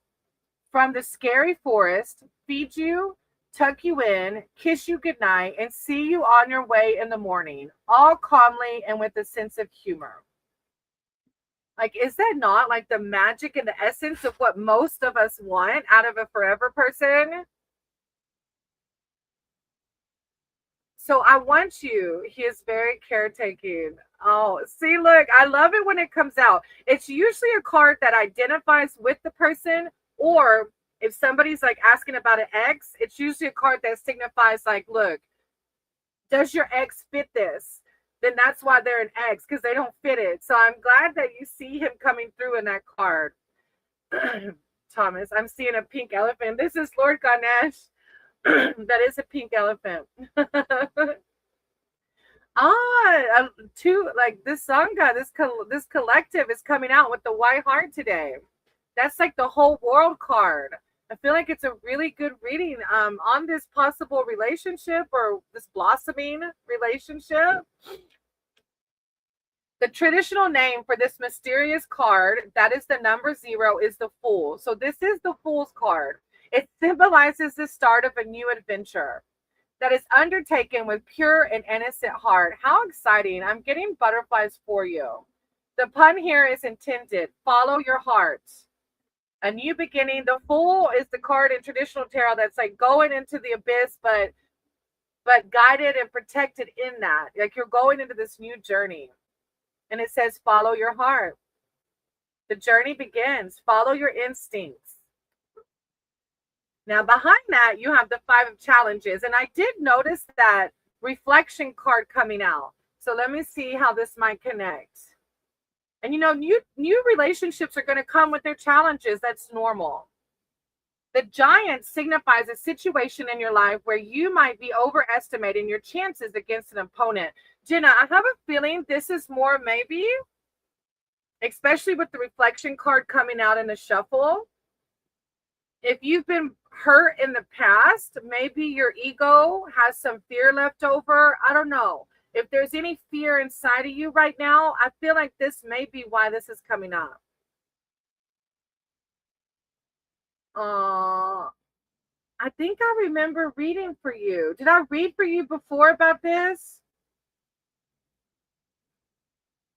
from the scary forest, feed you, tuck you in, kiss you goodnight, and see you on your way in the morning, all calmly and with a sense of humor. Like, is that not like the magic and the essence of what most of us want out of a forever person? So I want you, he is very caretaking. Oh, see, look, I love it when it comes out. It's usually a card that identifies with the person, or if somebody's like asking about an ex, it's usually a card that signifies like, look, does your ex fit this? Then that's why they're an ex, because they don't fit it. So I'm glad that you see him coming through in that card. Thomas, I'm seeing a pink elephant. This is Lord Ganesh. That is a pink elephant. Like this Sangha, this collective is coming out with the white heart today. That's like the whole world card. I feel like it's a really good reading on this possible relationship or this blossoming relationship. The traditional name for this mysterious card, that is the number 0, is the Fool. So this is the Fool's card. It symbolizes the start of a new adventure that is undertaken with pure and innocent heart. How exciting. I'm getting butterflies for you. The pun here is intended. Follow your heart. A new beginning. The Fool is the card in traditional tarot that's like going into the abyss, but guided and protected in that. Like you're going into this new journey. And it says, follow your heart. The journey begins. Follow your instincts. Now, behind that, you have the 5 of Challenges. And I did notice that reflection card coming out. So let me see how this might connect. And, new relationships are going to come with their challenges. That's normal. The Giant signifies a situation in your life where you might be overestimating your chances against an opponent. Jenna, I have a feeling this is more maybe, especially with the reflection card coming out in the shuffle. If you've been hurt in the past, maybe your ego has some fear left over. I don't know. If there's any fear inside of you right now, I feel like this may be why this is coming up. I think I remember reading for you. Did I read for you before about this?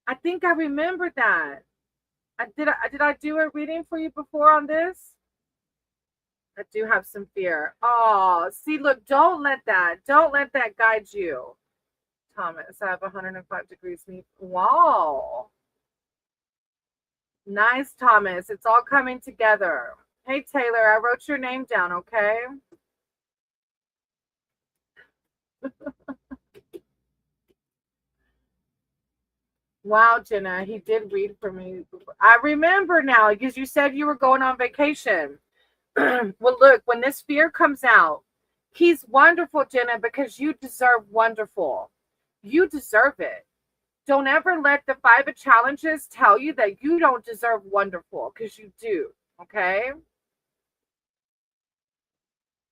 I think I remember that. Did I do a reading for you before on this? I do have some fear. Oh, see, look, don't let that guide you. Thomas, I have 105 degrees. Wow. Nice, Thomas. It's all coming together. Hey, Taylor, I wrote your name down, okay? Wow, Jenna, he did read for me. I remember now because you said you were going on vacation. Well, look, when this fear comes out, he's wonderful, Jenna, because you deserve wonderful. You deserve it. Don't ever let the 5 of Challenges tell you that you don't deserve wonderful, because you do, okay?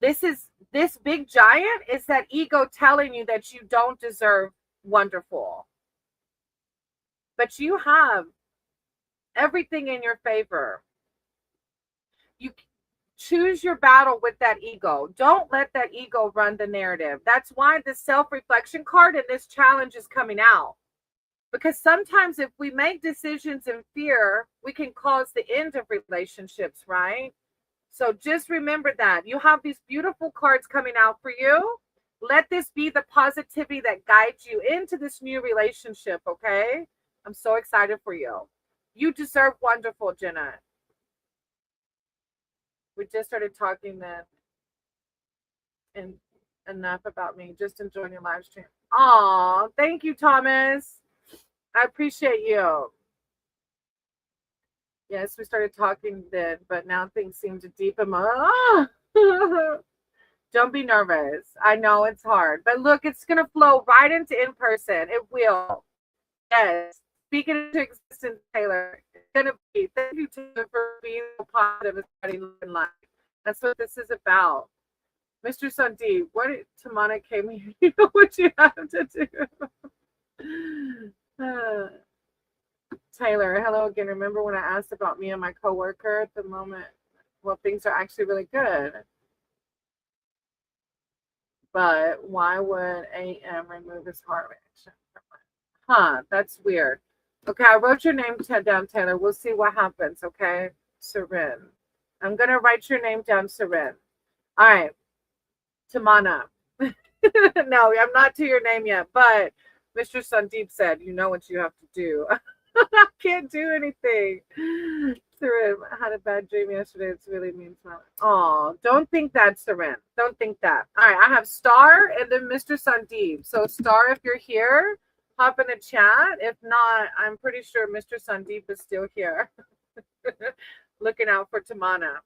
This big giant is that ego telling you that you don't deserve wonderful. But you have everything in your favor. You choose your battle with that ego. Don't let that ego run the narrative. That's why the self-reflection card in this challenge is coming out. Because sometimes if we make decisions in fear, we can cause the end of relationships, right? So just remember that. You have these beautiful cards coming out for you. Let this be the positivity that guides you into this new relationship, okay? I'm so excited for you. You deserve wonderful, Jenna. We just started talking then, and enough about me. Just enjoying your live stream. Aw, thank you, Thomas. I appreciate you. Yes, we started talking then, but now things seem to deepen. Don't be nervous. I know it's hard, but look, it's going to flow right into in person. It will. Yes. Speak it into existence, Taylor. It's going to be. Thank you, Taylor, for being so positive and spreading in life. That's what this is about. Mr. Sandeep, what Tamana came here? You know what you have to do. Taylor, hello again. Remember when I asked about me and my coworker at the moment? Well, things are actually really good. But why would AM remove his heart reaction? Huh, that's weird. Okay, I wrote your name down, Taylor. We'll see what happens, okay? Seren. I'm going to write your name down, Seren. All right. Tamana. No, I'm not to your name yet, but Mr. Sandeep said, you know what you have to do. I can't do anything. Seren, I had a bad dream yesterday. It's really mean. Oh, don't think that, Seren. Don't think that. All right, I have Star and then Mr. Sandeep. So, Star, if you're here, hop in the chat. If not, I'm pretty sure Mr. Sandeep is still here. Looking out for Tamana.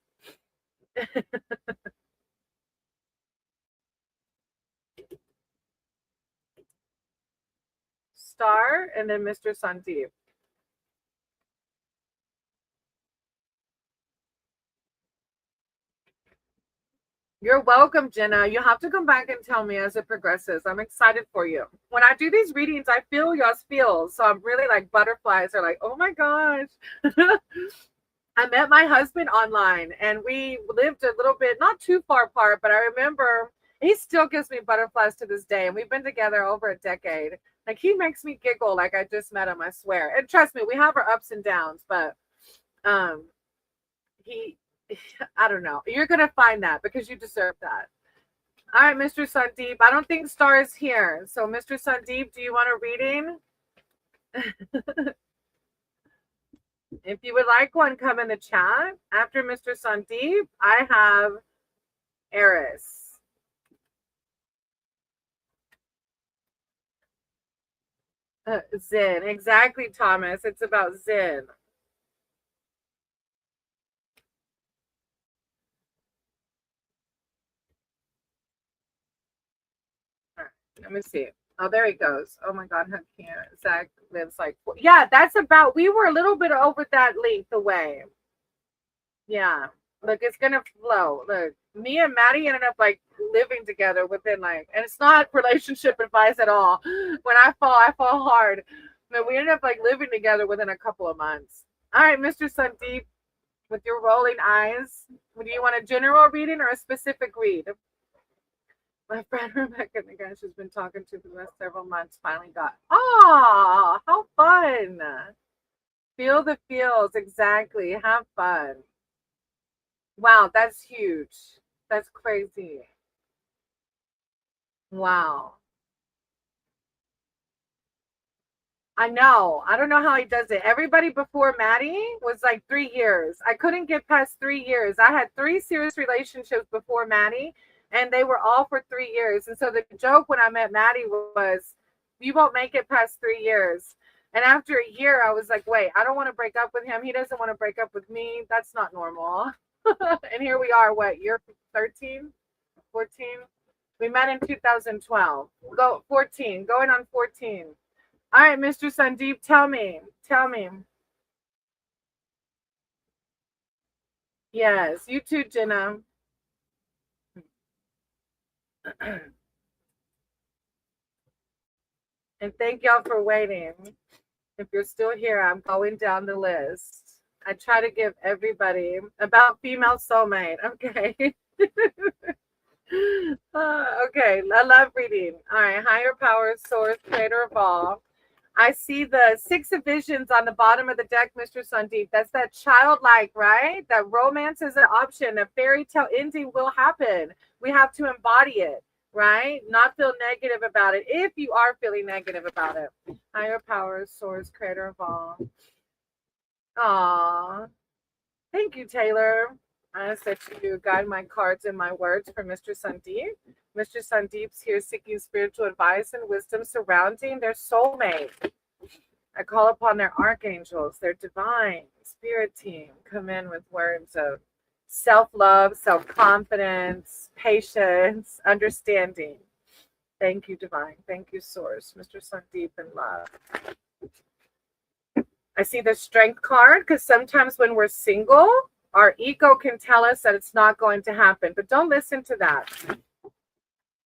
Star and then Mr. Sandeep. You're welcome, Jenna. You have to come back and tell me as it progresses. I'm excited for you. When I do these readings, I feel y'all's feels. So I'm really like butterflies are like, oh my gosh. I met my husband online and we lived a little bit, not too far apart, but I remember he still gives me butterflies to this day. And we've been together over a decade. Like he makes me giggle like I just met him, I swear. And trust me, we have our ups and downs, but he I don't know. You're gonna find that because you deserve that. All right, Mr. Sandeep. I don't think Star is here. So, Mr. Sandeep, do you want a reading? If you would like one, come in the chat. After Mr. Sandeep, I have Eris. Zen. Exactly, Thomas. It's about Zen. Let me see. Oh, there he goes. Oh my God, how cute. Zach lives like, yeah, that's about, we were a little bit over that length away. Yeah. Look, it's going to flow. Look, me and Maddie ended up like living together within like, and it's not relationship advice at all. When I fall hard. But we ended up like living together within a couple of months. All right, Mr. Sandeep, with your rolling eyes, do you want a general reading or a specific read? My friend Rebecca, the guy she's been talking to for the last several months, finally got. Oh, how fun! Feel the feels, exactly. Have fun. Wow, that's huge. That's crazy. Wow. I know. I don't know how he does it. Everybody before Maddie was like 3 years. I couldn't get past 3 years. I had 3 serious relationships before Maddie, and they were all for 3 years. And so the joke when I met Maddie was, you won't make it past 3 years. And after a year, I was like, wait, I don't want to break up with him. He doesn't want to break up with me. That's not normal. And here we are, what, year 13, 14? We met in 2012. Go 14, going on 14. All right, Mr. Sandeep, tell me. Yes, you too, Jenna. And thank y'all for waiting. If you're still here, I'm going down the list. I try to give everybody about female soulmate. Okay. Okay. I love reading. All right. Higher power, source, creator of all. I see the Six of Visions on the bottom of the deck, Mr. Sundeep. That's that childlike, right? That romance is an option. A fairy tale ending will happen. We have to embody it, right? Not feel negative about it if you are feeling negative about it. Higher power, source, creator of all. Aw. Thank you, Taylor. I said to you, guide my cards and my words for Mr. Sundeep. Mr. Sundeep's here seeking spiritual advice and wisdom surrounding their soulmate. I call upon their archangels, their divine spirit team, come in with words of self-love, self-confidence, patience, understanding. Thank you, divine. Thank you, source. Mr. Sundeep in love. I see the strength card because sometimes when we're single, our ego can tell us that it's not going to happen, but don't listen to that.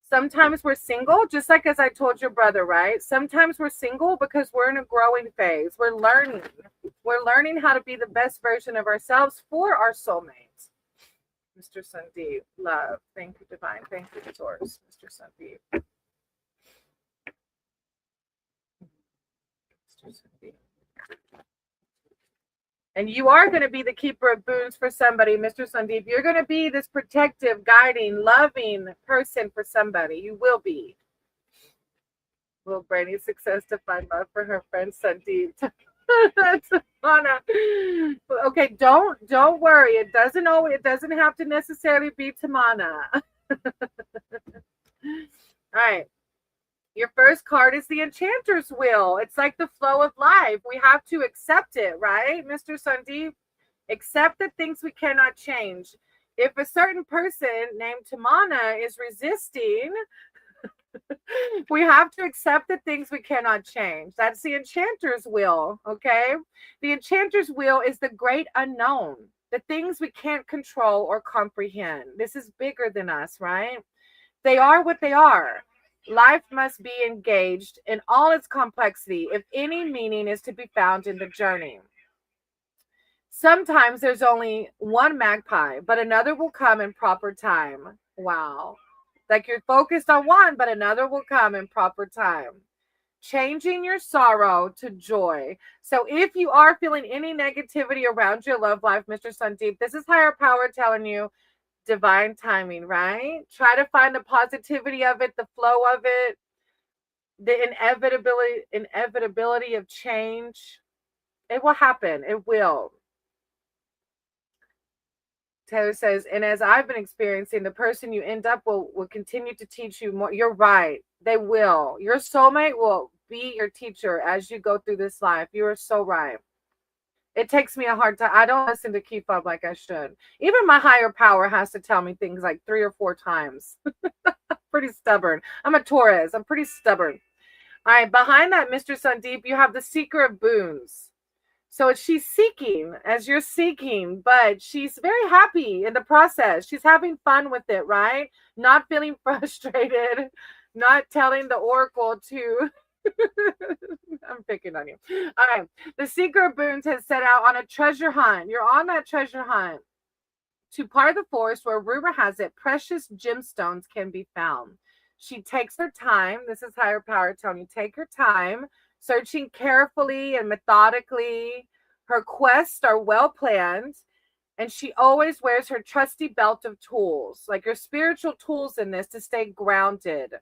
Sometimes we're single, just like as I told your brother, right? Sometimes we're single because we're in a growing phase. We're learning. We're learning how to be the best version of ourselves for our soulmates. Mr. Sundeep, love. Thank you, divine. Thank you, source. Mr. Sundeep. Mr. Sundeep. And you are going to be the keeper of boons for somebody, Mr. Sundeep. You're going to be this protective, guiding, loving person for somebody. You will be. Will Brainy success to find love for her friend Sundeep? Okay, don't worry. It doesn't have to necessarily be Tamana. All right. Your first card is the Enchanter's Wheel. It's like the flow of life. We have to accept it, right, Mr. Sundeep? Accept the things we cannot change. If a certain person named Tamana is resisting, we have to accept the things we cannot change. That's the Enchanter's Wheel, okay? The Enchanter's Wheel is the great unknown, the things we can't control or comprehend. This is bigger than us, right? They are what they are. Life must be engaged in all its complexity if any meaning is to be found in the journey. Sometimes there's only one magpie, but another will come in proper time. Wow. Like you're focused on one, but another will come in proper time. Changing your sorrow to joy. So if you are feeling any negativity around your love life, Mr. Sundeep, this is higher power telling you divine timing, right? Try to find the positivity of it, the flow of it, the inevitability of change. It will happen. It will. Taylor says, and as I've been experiencing, the person you end up will continue to teach you more. You're right. They will. Your soulmate will be your teacher as you go through this life. You are so right. It takes me a hard time. I don't listen to keep up like I should. Even my higher power has to tell me things like 3 or 4 times. Pretty stubborn. I'm a Taurus. I'm pretty stubborn. All right. Behind that, Mr. Sundeep, you have the seeker of boons. So she's seeking as you're seeking, but she's very happy in the process. She's having fun with it, right? Not feeling frustrated, not telling the oracle to... I'm picking on you. All right. The seeker of boons has set out on a treasure hunt. You're on that treasure hunt to part of the forest where rumor has it precious gemstones can be found. She takes her time. This is higher power telling you, take her time, searching carefully and methodically. Her quests are well planned, and she always wears her trusty belt of tools, like your spiritual tools in this to stay grounded.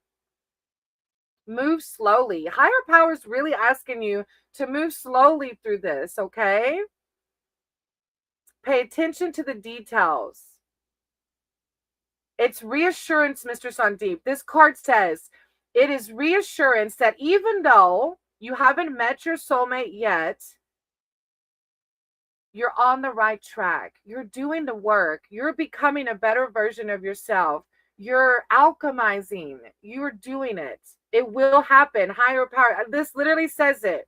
Move slowly. Higher power is really asking you to move slowly through this, okay? Pay attention to the details. It's reassurance, Mr. Sundeep. This card says it is reassurance that even though you haven't met your soulmate yet, you're on the right track. You're doing the work. You're becoming a better version of yourself. You're alchemizing. You're doing it. It will happen. Higher power. This literally says it.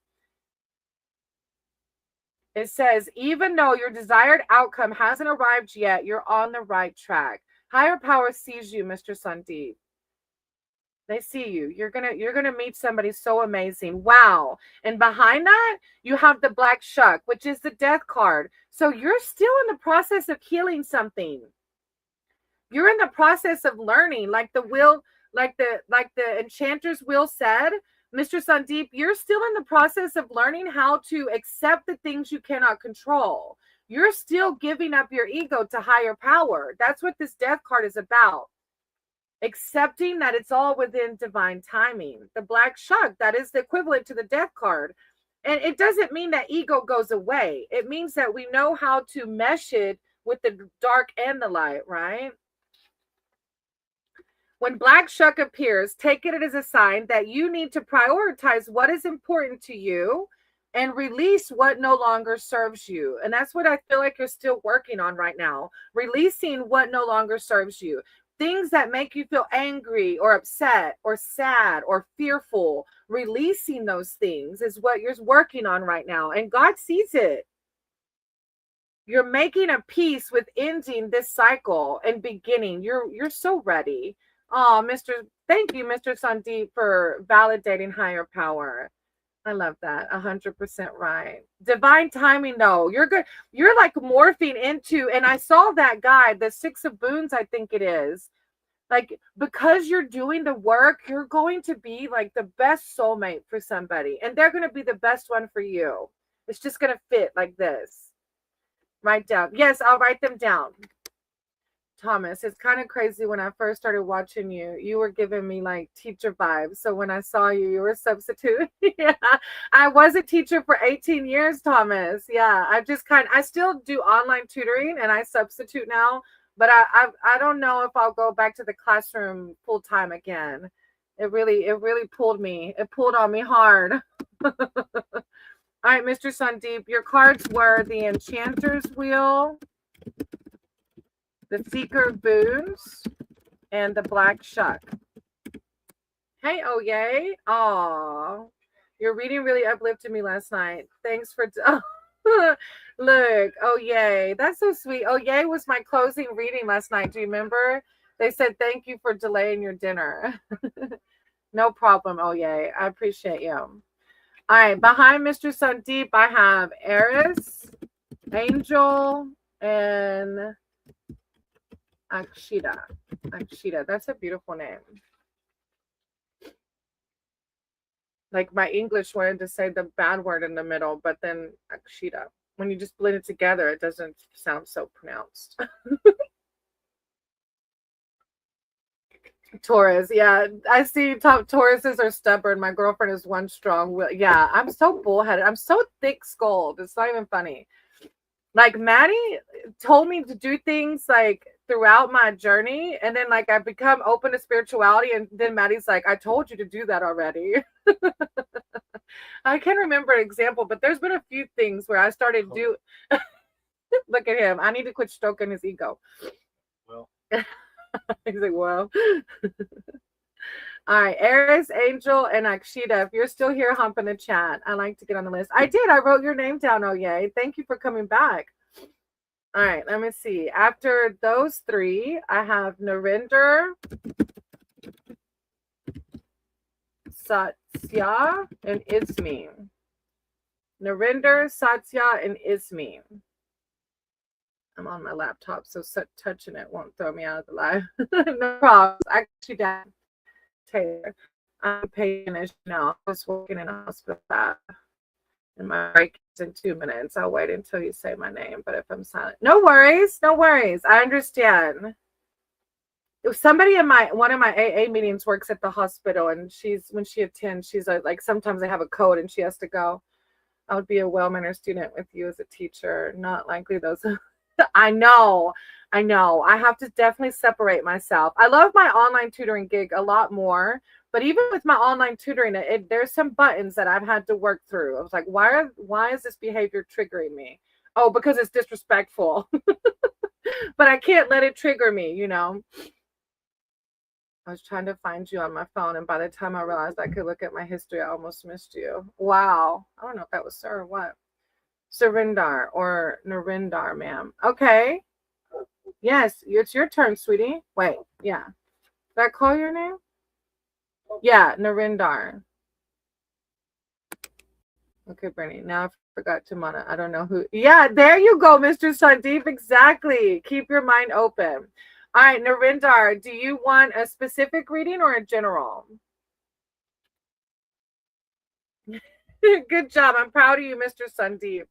It says, even though your desired outcome hasn't arrived yet, you're on the right track. Higher power sees you, Mr. Sundeep. They see you. You're gonna meet somebody so amazing. Wow. And behind that, you have the Black Shuck, which is the death card. So you're still in the process of healing something. You're in the process of learning, like the will, like the enchanter's will said, Mr. Sandeep, you're still in the process of learning how to accept the things you cannot control. You're still giving up your ego to higher power. That's what this death card is about. Accepting that it's all within divine timing. The Black Shuck, that is the equivalent to the death card. And it doesn't mean that ego goes away. It means that we know how to mesh it with the dark and the light, right? When Black Shuck appears, take it as a sign that you need to prioritize what is important to you and release what no longer serves you. And that's what I feel like you're still working on right now. Releasing what no longer serves you. Things that make you feel angry or upset or sad or fearful. Releasing those things is what you're working on right now. And God sees it. You're making a peace with ending this cycle and beginning. You're so ready. Oh, thank you, Mr. Sandeep, for validating higher power. I love that. 100% right. Divine timing, though. You're good. You're like morphing into, and I saw that guy, the Six of Boons, I think it is. Like, because you're doing the work, you're going to be like the best soulmate for somebody, and they're going to be the best one for you. It's just going to fit like this. Write down. Yes, I'll write them down. Thomas, it's kind of crazy. When I first started watching you, you were giving me like teacher vibes. So when I saw you, you were a substitute. Yeah, I was a teacher for 18 years, Thomas. Yeah, I still do online tutoring and I substitute now, but I don't know if I'll go back to the classroom full time again. It really pulled me. It pulled on me hard. All right, Mr. Sandeep, your cards were the Enchanter's Wheel, the Seeker of Boons, and the Black Shuck. Hey, oh yay. Aw. Your reading really uplifted me last night. Thanks for look, oh yay. That's so sweet. Oh yay was my closing reading last night. Do you remember? They said thank you for delaying your dinner. No problem, oh yay. I appreciate you. All right, behind Mr. Sandeep, I have Eris, Angel, and Akshita. That's a beautiful name. Like my English wanted to say the bad word in the middle, but then Akshita. When you just blend it together, it doesn't sound so pronounced. Taurus, yeah. I see Tauruses are stubborn. My girlfriend is one strong will. Yeah, I'm so bullheaded. I'm so thick-skulled. It's not even funny. Like Maddie told me to do things like throughout my journey, and then like I become open to spirituality, and then Maddie's like, I told you to do that already. I can't remember an example, but there's been a few things where I started look at him. I need to quit stroking his ego. Well. He's like, well. All right, Eris, Angel, and Akshita. If you're still here, hump in the chat. I like to get on the list. I did. I wrote your name down. Oh, yay. Thank you for coming back. All right, let me see. After those three, I have Narinder, Satya, and Ismi. Narinder, Satya, and Ismi. I'm on my laptop, so touching it won't throw me out of the live. No problem. Actually, Dad, Taylor, I'm paying it now. I was working in a hospital. And my break is in 2 minutes. I'll wait until you say my name. But if I'm silent, no worries. No worries. I understand. If somebody in one of my AA meetings works at the hospital, and when she attends, she's like sometimes I have a code and she has to go. I would be a well-mannered student with you as a teacher. Not likely those. I know. I have to definitely separate myself. I love my online tutoring gig a lot more, but even with my online tutoring, there's some buttons that I've had to work through. I was like, why is this behavior triggering me? Oh, because it's disrespectful. But I can't let it trigger me, you know. I was trying to find you on my phone, and by the time I realized I could look at my history, I almost missed you. Wow. I don't know if that was sir or what. Surinder or Narinder, ma'am. Okay. Yes, it's your turn, sweetie. Wait, yeah. Did I call your name? Yeah, Narendar. Okay, Brainy. Now I forgot Tamana. I don't know who. Yeah, there you go, Mr. Sandeep. Exactly. Keep your mind open. All right, Narendar, do you want a specific reading or a general? Good job. I'm proud of you, Mr. Sandeep.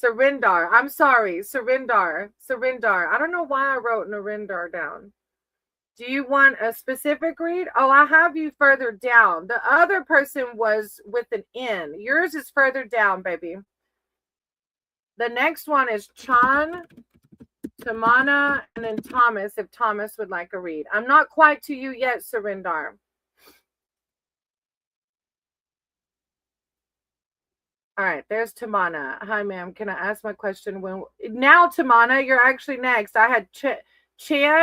Surinder. I'm sorry. Surinder. Surinder. I don't know why I wrote Narendar down. Do you want a specific read? Oh, I have you further down. The other person was with an N. Yours is further down, baby. The next one is Chan, Tamana, and then Thomas, if Thomas would like a read. I'm not quite to you yet, Surinder. All right, there's Tamana. Hi, ma'am. Can I ask my question? Now, Tamana, you're actually next. I had Chan.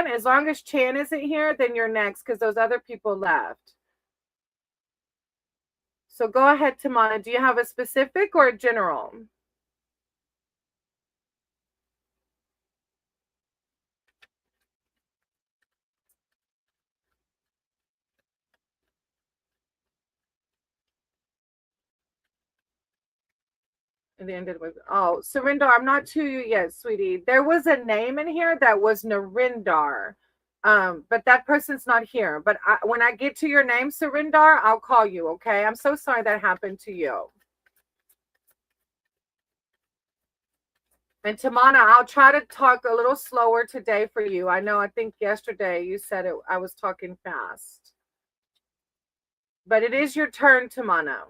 As long as Chan isn't here, then you're next because those other people left. So go ahead, Tamana. Do you have a specific or a general? And it ended with, oh, Surinder, I'm not to you yet, sweetie. There was a name in here that was Narendar. But that person's not here. But when I get to your name, Surinder, I'll call you, okay? I'm so sorry that happened to you. And Tamana, I'll try to talk a little slower today for you. I think yesterday you said I was talking fast. But it is your turn, Tamana.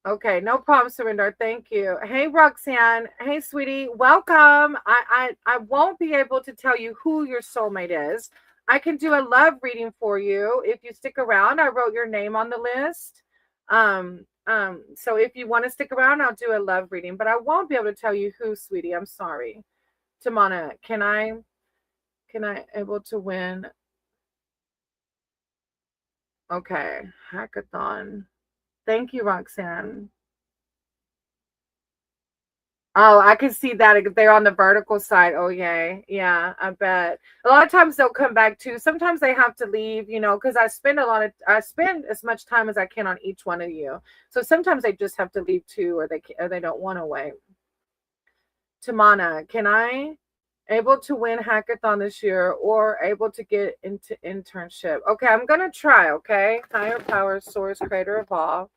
Okay, no problem, Surinder. Thank you. Hey, Roxanne. Hey, sweetie. Welcome. I won't be able to tell you who your soulmate is. I can do a love reading for you if you stick around. I wrote your name on the list. So if you want to stick around, I'll do a love reading, but I won't be able to tell you who, sweetie. I'm sorry. Tamana, can I able to win? Okay, hackathon. Thank you, Roxanne. Oh, I can see that they're on the vertical side. Oh, yay. Yeah, I bet. A lot of times they'll come back too. Sometimes they have to leave, because I spend as much time as I can on each one of you. So sometimes they just have to leave too, or they don't want to wait. Tamana, can I able to win hackathon this year or able to get into internship? Okay, I'm gonna try. Okay, higher power, source, creator of all.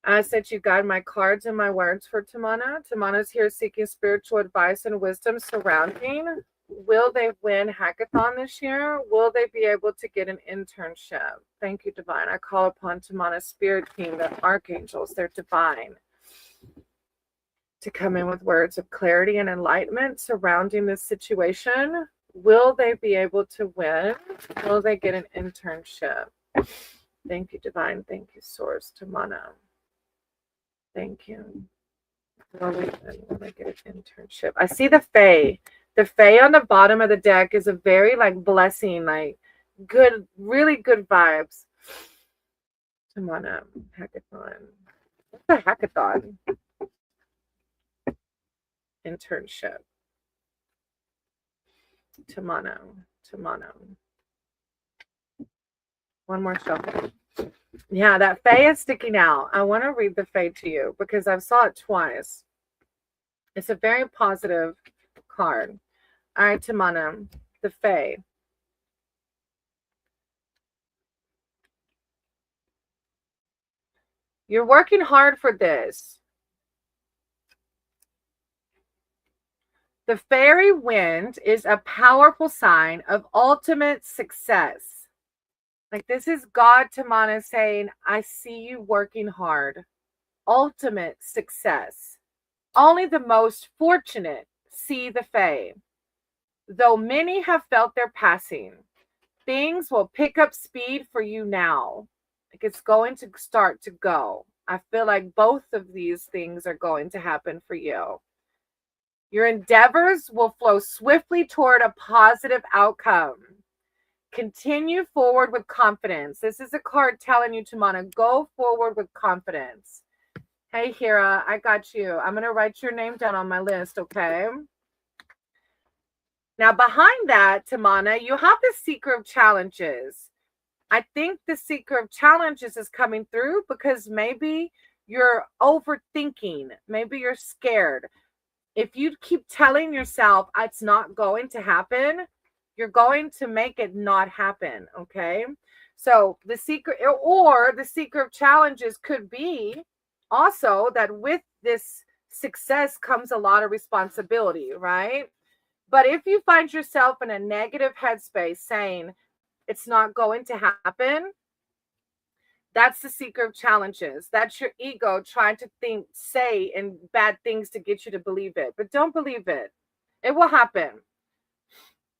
I said you guide my cards and my words for Tamana. Tamana's here seeking spiritual advice and wisdom surrounding. Will they win hackathon this year? Will they be able to get an internship? Thank you, Divine. I call upon Tamana's spirit team, the archangels, they're divine, to come in with words of clarity and enlightenment surrounding this situation. Will they be able to win? Will they get an internship? Thank you, Divine. Thank you, Source. Tamana. Thank you. Will they get an internship? I see the Fae. The Fae on the bottom of the deck is a very blessing, good, really good vibes. Tamana, hackathon. What's a hackathon? Internship. Tamana. One more shuffle. Yeah, that Fae is sticking out. I want to read the Fae to you because I've saw it twice. It's a very positive card. All right, Tamana, the Fae. You're working hard for this. The fairy wind is a powerful sign of ultimate success. This is God, Tamana, saying, I see you working hard. Ultimate success. Only the most fortunate see the Fae. Though many have felt their passing, things will pick up speed for you now. It's going to start to go. I feel like both of these things are going to happen for you. Your endeavors will flow swiftly toward a positive outcome. Continue forward with confidence. This is a card telling you, Tamana, go forward with confidence. Hey, Hira, I got you. I'm going to write your name down on my list, okay? Now, behind that, Tamana, you have the seeker of challenges. I think the seeker of challenges is coming through because maybe you're overthinking, maybe you're scared. If you keep telling yourself it's not going to happen, you're going to make it not happen. Okay. So the secret, or the seeker of challenges could be also that with this success comes a lot of responsibility, right? But if you find yourself in a negative headspace saying it's not going to happen, that's the seeker of challenges. That's your ego trying to think, say, and bad things to get you to believe it. But don't believe it. It will happen.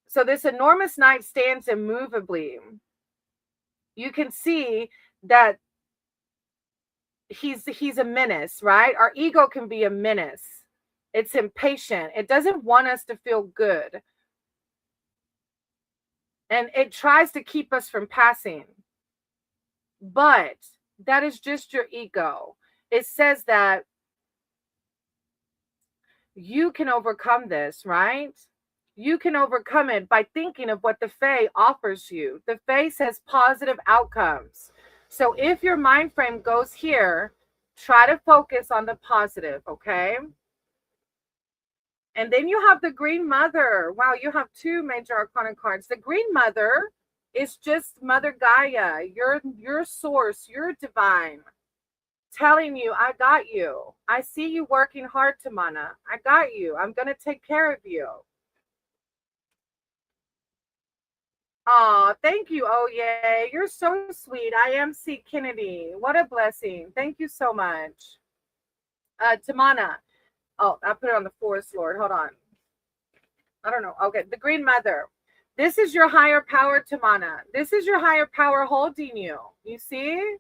So this enormous knight stands immovably. You can see that he's a menace, right? Our ego can be a menace. It's impatient. It doesn't want us to feel good. And it tries to keep us from passing. But that is just your ego. It says that you can overcome this, right? You can overcome it by thinking of what the Fae offers you. The Fae says positive outcomes. So if your mind frame goes here, try to focus on the positive, okay? And then you have the Green Mother. Wow, you have two major arcana cards. The Green Mother is just Mother Gaia, your source, your divine, telling you, I got you. I see you working hard, Tamana. I got you. I'm going to take care of you. Oh, thank you. Oh, yay. You're so sweet. I am C. Kennedy. What a blessing. Thank you so much. Tamana. Oh, I put it on the forest lord. Hold on. I don't know. Okay. The Green Mother. This is your higher power, Tamana. This is your higher power holding you. You see?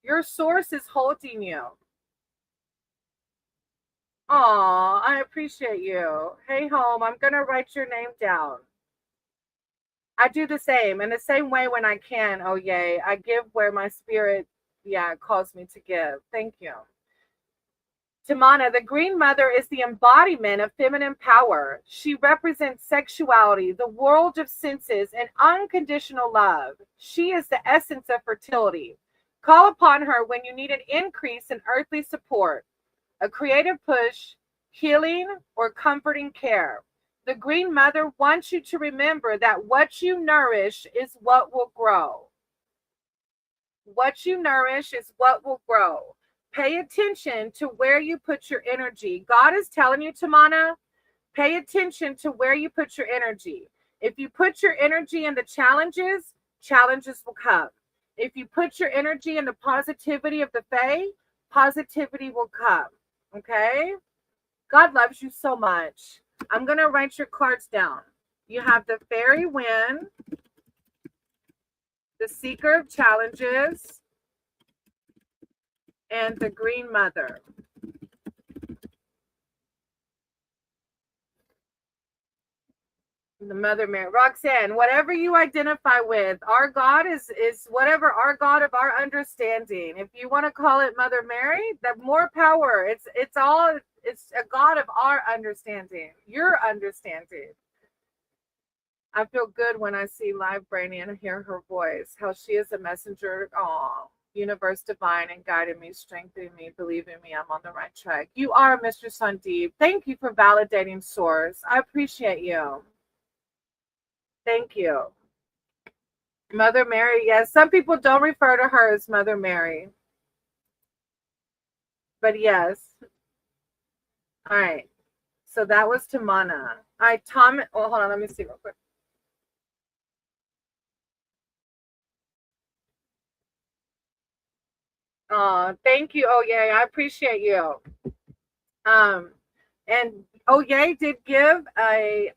Your source is holding you. Oh, I appreciate you. Hey, home. I'm going to write your name down. I do the same. In the same way when I can. Oh, yay. I give where my spirit, calls me to give. Thank you. Tamana, the Green Mother is the embodiment of feminine power. She represents sexuality, the world of senses, and unconditional love. She is the essence of fertility. Call upon her when you need an increase in earthly support, a creative push, healing, or comforting care. The Green Mother wants you to remember that what you nourish is what will grow. What you nourish is what will grow. Pay attention to where you put your energy. God is telling you, Tamana, pay attention to where you put your energy. If you put your energy in the challenges, challenges will come. If you put your energy in the positivity of the Fae, positivity will come. Okay? God loves you so much. I'm going to write your cards down. You have the Fairy Wind, the Seeker of Challenges, and the Green Mother. The Mother Mary. Roxanne, whatever you identify with, our God is whatever our God of our understanding. If you want to call it Mother Mary, the more power. It's a God of our understanding, your understanding. I feel good when I see live Brainy and hear her voice, how she is a messenger. Oh, universe divine and guiding me, strengthening me, believing me I'm on the right track. You are Mr. Sandeep. Thank you for validating Source. I appreciate you. Thank you. Mother Mary, yes. Some people don't refer to her as Mother Mary. But yes. All right. So that was Tamana. Hold on, let me see real quick. Thank you. Oh, yay. I appreciate you. And oh, yay did give a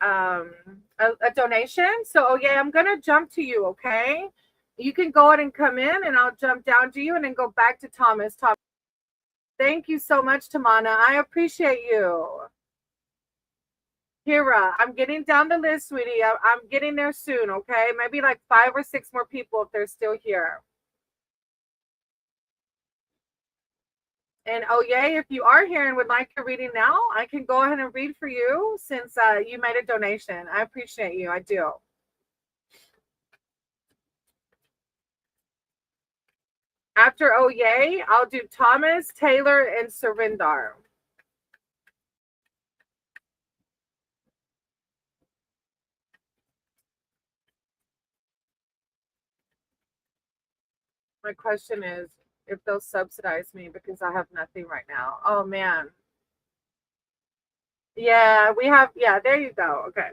donation. So, oh, yay, I'm going to jump to you, okay? You can go ahead and come in, and I'll jump down to you and then go back to Thomas. Thank you so much, Tamana. I appreciate you. Hira, I'm getting down the list, sweetie. I'm getting there soon, okay? Maybe like 5 or 6 more people if they're still here. And oh yay, if you are here and would like a reading now, I can go ahead and read for you since you made a donation. I appreciate you. I do. After oh yay, I'll do Thomas, Taylor, and Surinder. My question is if they'll subsidize me because I have nothing right now. Oh man. Yeah, we have, yeah, there you go. Okay.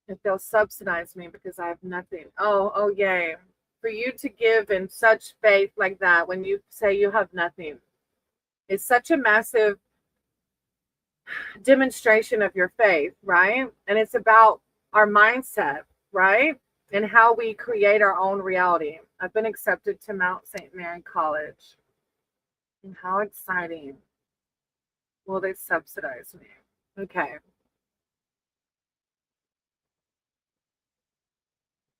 If they'll subsidize me because I have nothing. Oh, yay. For you to give in such faith like that when you say you have nothing is such a massive demonstration of your faith, right? And it's about our mindset, right? And how we create our own reality. I've been accepted to Mount St. Mary College. And how exciting. Will they subsidize me? Okay.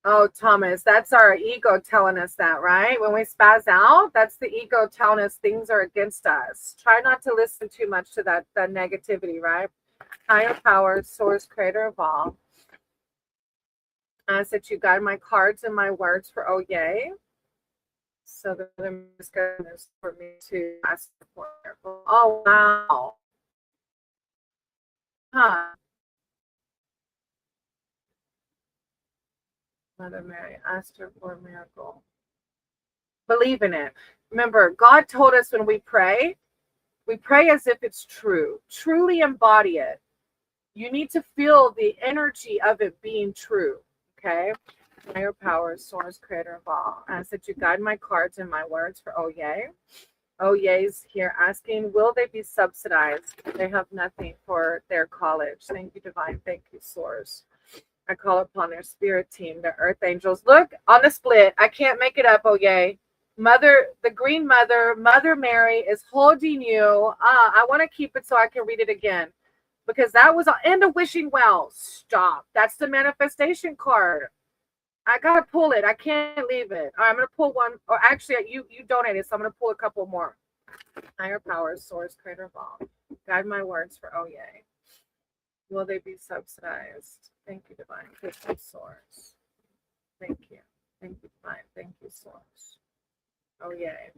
Oh, Thomas, that's our ego telling us that, right? When we spaz out, that's the ego telling us things are against us. Try not to listen too much to that negativity, right? Higher power, source, creator of all. I said you guide my cards and my words for oh yay. So the goodness for me to ask for. Oh wow. Huh. Mother Mary asked her for a miracle. Believe in it. Remember, God told us when we pray as if it's true. Truly embody it. You need to feel the energy of it being true. Okay? Higher power, source, creator of all. I said you guide my cards and my words for oh yay. Oh yay's here asking, will they be subsidized? They have nothing for their college. Thank you, divine. Thank you, source. I call upon their spirit team, the earth angels. Look on the split. I can't make it up. Oh yay. Mother, the green mother, Mother Mary is holding you. I want to keep it so I can read it again because that was in the wishing well. Stop. That's the manifestation card. I gotta pull it. I can't leave it. All right, I'm gonna pull one. Or actually, you donated, so I'm gonna pull a couple more. Higher powers, source, creator of all. Guide my words for oh yay. Will they be subsidized? Thank you, divine. Thank you, source. Thank you. Thank you, divine. Thank you, source. Oh yay.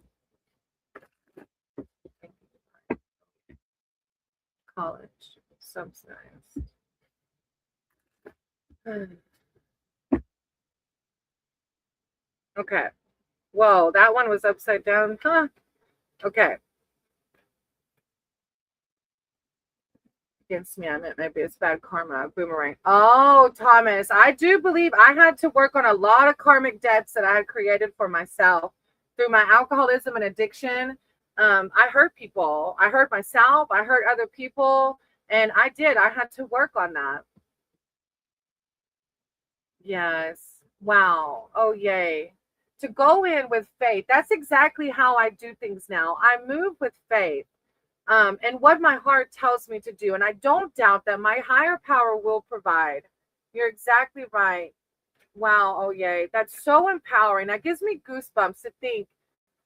Thank you, divine. College subsidized. Okay. Whoa, that one was upside down. Huh? Okay. Against me, I meant maybe it's bad karma, boomerang. Oh, Thomas, I do believe I had to work on a lot of karmic debts that I had created for myself through my alcoholism and addiction. I hurt people. I hurt myself. I hurt other people. And I had to work on that. Yes. Wow. Oh, yay. To go in with faith. That's exactly how I do things now. I move with faith. And what my heart tells me to do. And I don't doubt that my higher power will provide. You're exactly right. Wow. Oh, yay. That's so empowering. That gives me goosebumps to think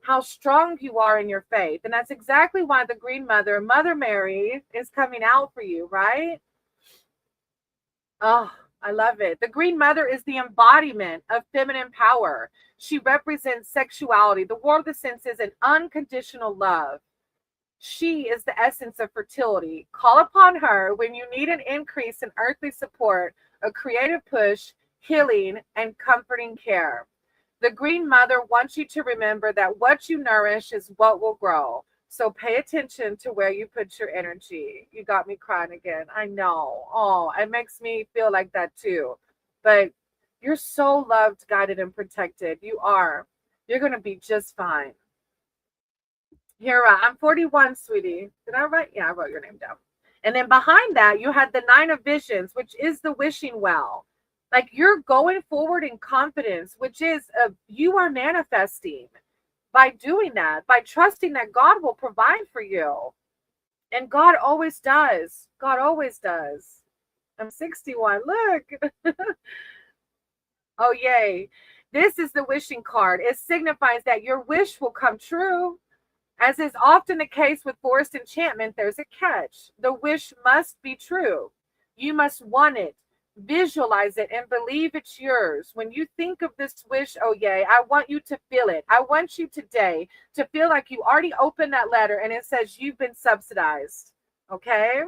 how strong you are in your faith. And that's exactly why the Green Mother, Mother Mary, is coming out for you, right? Oh, I love it. The Green Mother is the embodiment of feminine power. She represents sexuality, the world of the senses, and unconditional love. She is the essence of fertility. Call upon her when you need an increase in earthly support, a creative push, healing, and comforting care. The Green Mother wants you to remember that what you nourish is what will grow. So pay attention to where you put your energy. You got me crying again. I know. Oh, it makes me feel like that too. But you're so loved, guided, and protected. You are. You're going to be just fine. Here, I'm 41, sweetie. Did I write? Yeah, I wrote your name down. And then behind that, you had the 9 of visions, which is the wishing well. Like you're going forward in confidence, which is you are manifesting by doing that, by trusting that God will provide for you. And God always does. God always does. I'm 61. Look. Oh, yay. This is the wishing card. It signifies that your wish will come true. As is often the case with forced enchantment, there's a catch. The wish must be true. You must want it, visualize it, and believe it's yours. When you think of this wish, oh yay, I want you to feel it. I want you today to feel like you already opened that letter and it says you've been subsidized. Okay?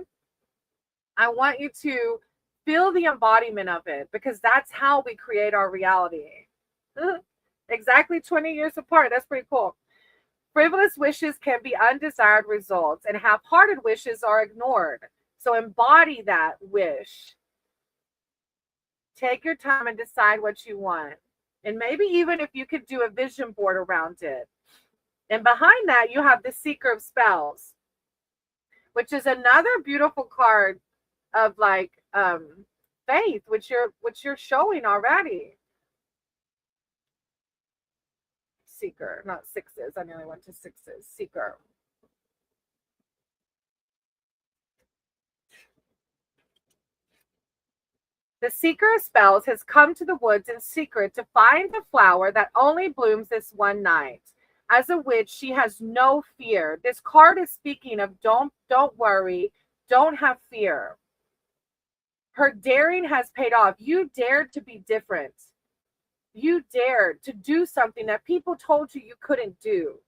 I want you to feel the embodiment of it, because that's how we create our reality. Exactly 20 years apart. That's pretty cool. Frivolous wishes can be undesired results, and half-hearted wishes are ignored. So embody that wish. Take your time and decide what you want. And maybe even if you could do a vision board around it. And behind that, you have the Seeker of Spells, which is another beautiful card of like faith, which you're showing already. Seeker, not sixes. I nearly went to sixes. Seeker. The Seeker of Spells has come to the woods in secret to find the flower that only blooms this one night. As a witch, she has no fear. This card is speaking of don't worry, don't have fear. Her daring has paid off. You dared to be different. You dared to do something that people told you you couldn't do.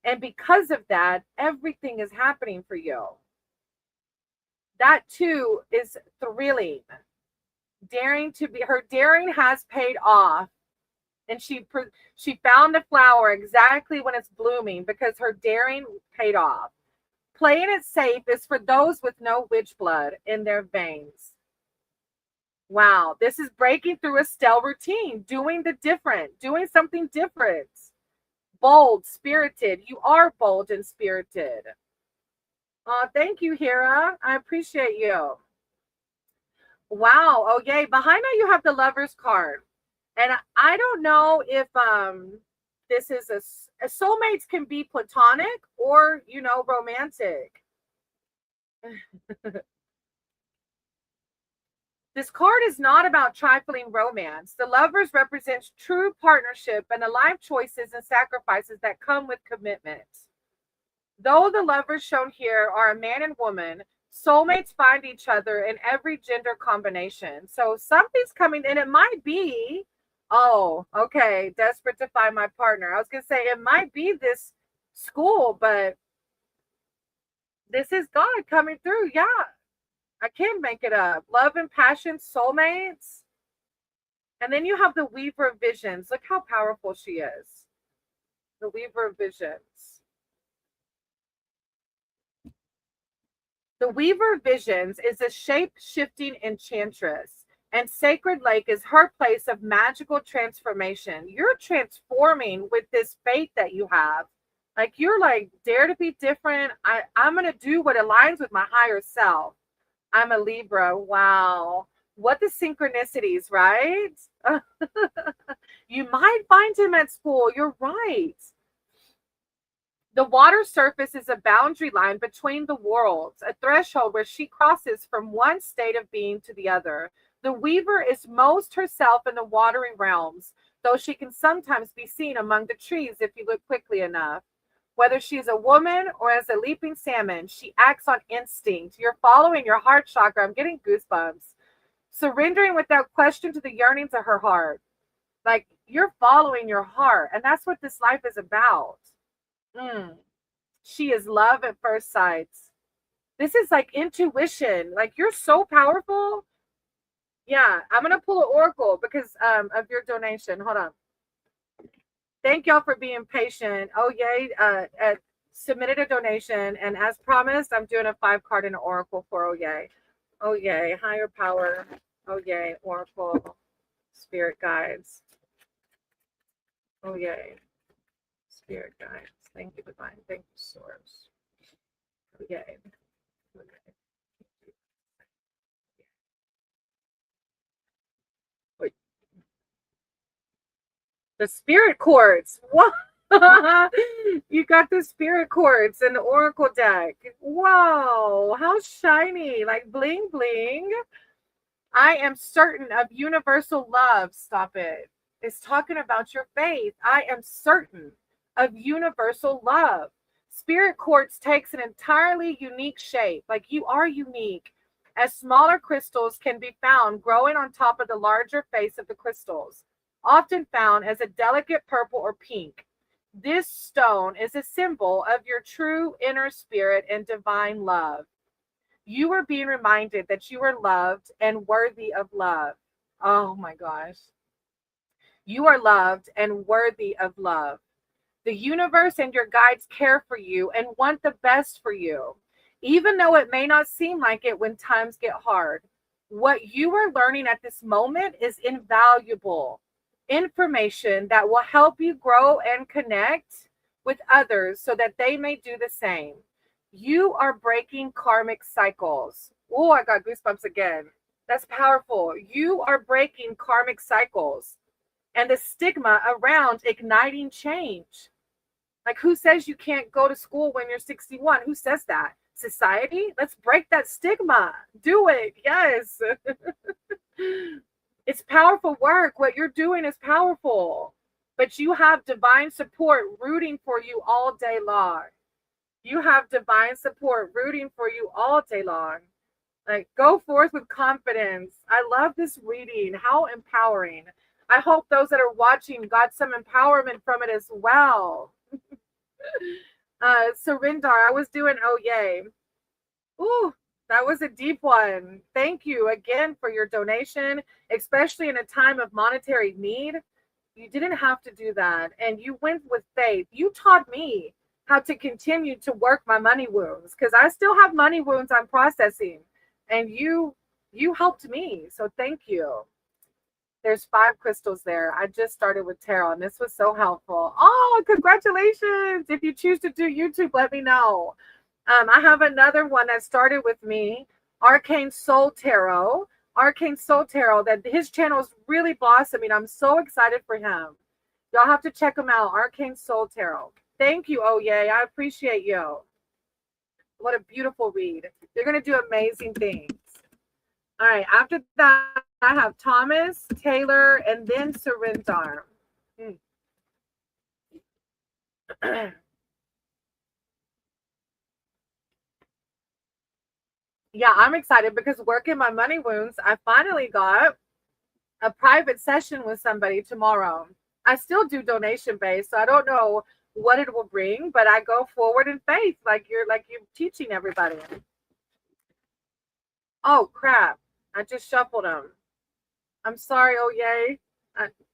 And because of that, everything is happening for you. That too is thrilling. Her daring has paid off. And she found the flower exactly when it's blooming because her daring paid off. Playing it safe is for those with no witch blood in their veins. Wow, this is breaking through a stale routine, doing something different. Bold, spirited. You are bold and spirited. Oh, thank you, Hera. I appreciate you. Wow. Oh, yay. Behind that, you have the Lover's card. And I don't know if this is a soulmates can be platonic or, romantic. This card is not about trifling romance. The Lovers represents true partnership and the life choices and sacrifices that come with commitment. Though the lovers shown here are a man and woman, soulmates find each other in every gender combination. So something's coming, and it might be, oh, okay, desperate to find my partner. I was going to say it might be this school, but this is God coming through. Yeah. I can't make it up. Love and passion, soulmates. And then you have the Weaver of Visions. Look how powerful she is. The Weaver of Visions. The Weaver of Visions is a shape-shifting enchantress, and Sacred Lake is her place of magical transformation. You're transforming with this faith that you have. Like, you're like, dare to be different. I'm going to do what aligns with my higher self. I'm a Libra. Wow. What the synchronicities, right? You might find him at school. You're right. The water surface is a boundary line between the worlds, a threshold where she crosses from one state of being to the other. The Weaver is most herself in the watery realms, though she can sometimes be seen among the trees if you look quickly enough. Whether she's a woman or as a leaping salmon, she acts on instinct. You're following your heart chakra. I'm getting goosebumps. Surrendering without question to the yearnings of her heart. Like, you're following your heart, and that's what this life is about. She is love at first sight. This is like intuition. Like, you're so powerful. Yeah, I'm going to pull an oracle because of your donation. Hold on. Thank y'all for being patient. Oh, yay. Submitted a donation. And as promised, I'm doing a 5-card in an oracle for Oh, yay. Oh, yay. Higher power. Oh, yay. Oracle. Spirit guides. Oh, yay. Spirit guides. Thank you, divine. Thank you, source. Oh, yay. Okay. The spirit quartz. What? You got the spirit quartz and the oracle deck. Wow, how shiny, like bling bling. I am certain of universal love. Stop it. is talking about your faith. I am certain of universal love. Spirit quartz takes an entirely unique shape, like you are unique, as smaller crystals can be found growing on top of the larger face of the crystals, often found as a delicate purple or pink. This stone is a symbol of your true inner spirit and divine love. You are being reminded that you are loved and worthy of love. Oh my gosh. You are loved and worthy of love. The universe and your guides care for you and want the best for you, even though it may not seem like it when times get hard. What you are learning at this moment is invaluable information that will help you grow and connect with others so that they may do the same. You are breaking karmic cycles. Oh, I got goosebumps again. That's powerful. You are breaking karmic cycles and the stigma around igniting change. Like, who says you can't go to school when you're 61? Who says that? Society? Let's break that stigma. Do it. Yes. It's powerful work. What you're doing is powerful. But you have divine support rooting for you all day long. You have divine support rooting for you all day long. Like, go forth with confidence. I love this reading. How empowering. I hope those that are watching got some empowerment from it as well. Surinder, I was doing oh yay. Ooh, that was a deep one. Thank you again for your donation, especially in a time of monetary need. You didn't have to do that, and you went with faith. You taught me how to continue to work my money wounds, because I still have money wounds I'm processing, and you helped me. So thank you. There's 5 crystals there. I just started with tarot, and this was so helpful. Oh, congratulations. If you choose to do YouTube, let me know. I have another one that started with me, Arcane Soul Tarot. Arcane Soul Tarot, that his channel is really blossoming. I'm so excited for him. Y'all have to check him out, Arcane Soul Tarot. Thank you, oh yay. I appreciate you. What a beautiful read. You're going to do amazing things. All right, after that, I have Thomas, Taylor, and then Surinder. Yeah, I'm excited because working my money wounds, I finally got a private session with somebody tomorrow. I still do donation based, so I don't know what it will bring, but I go forward in faith, like you're teaching everybody. Oh crap! I just shuffled them. I'm sorry. Oh yay!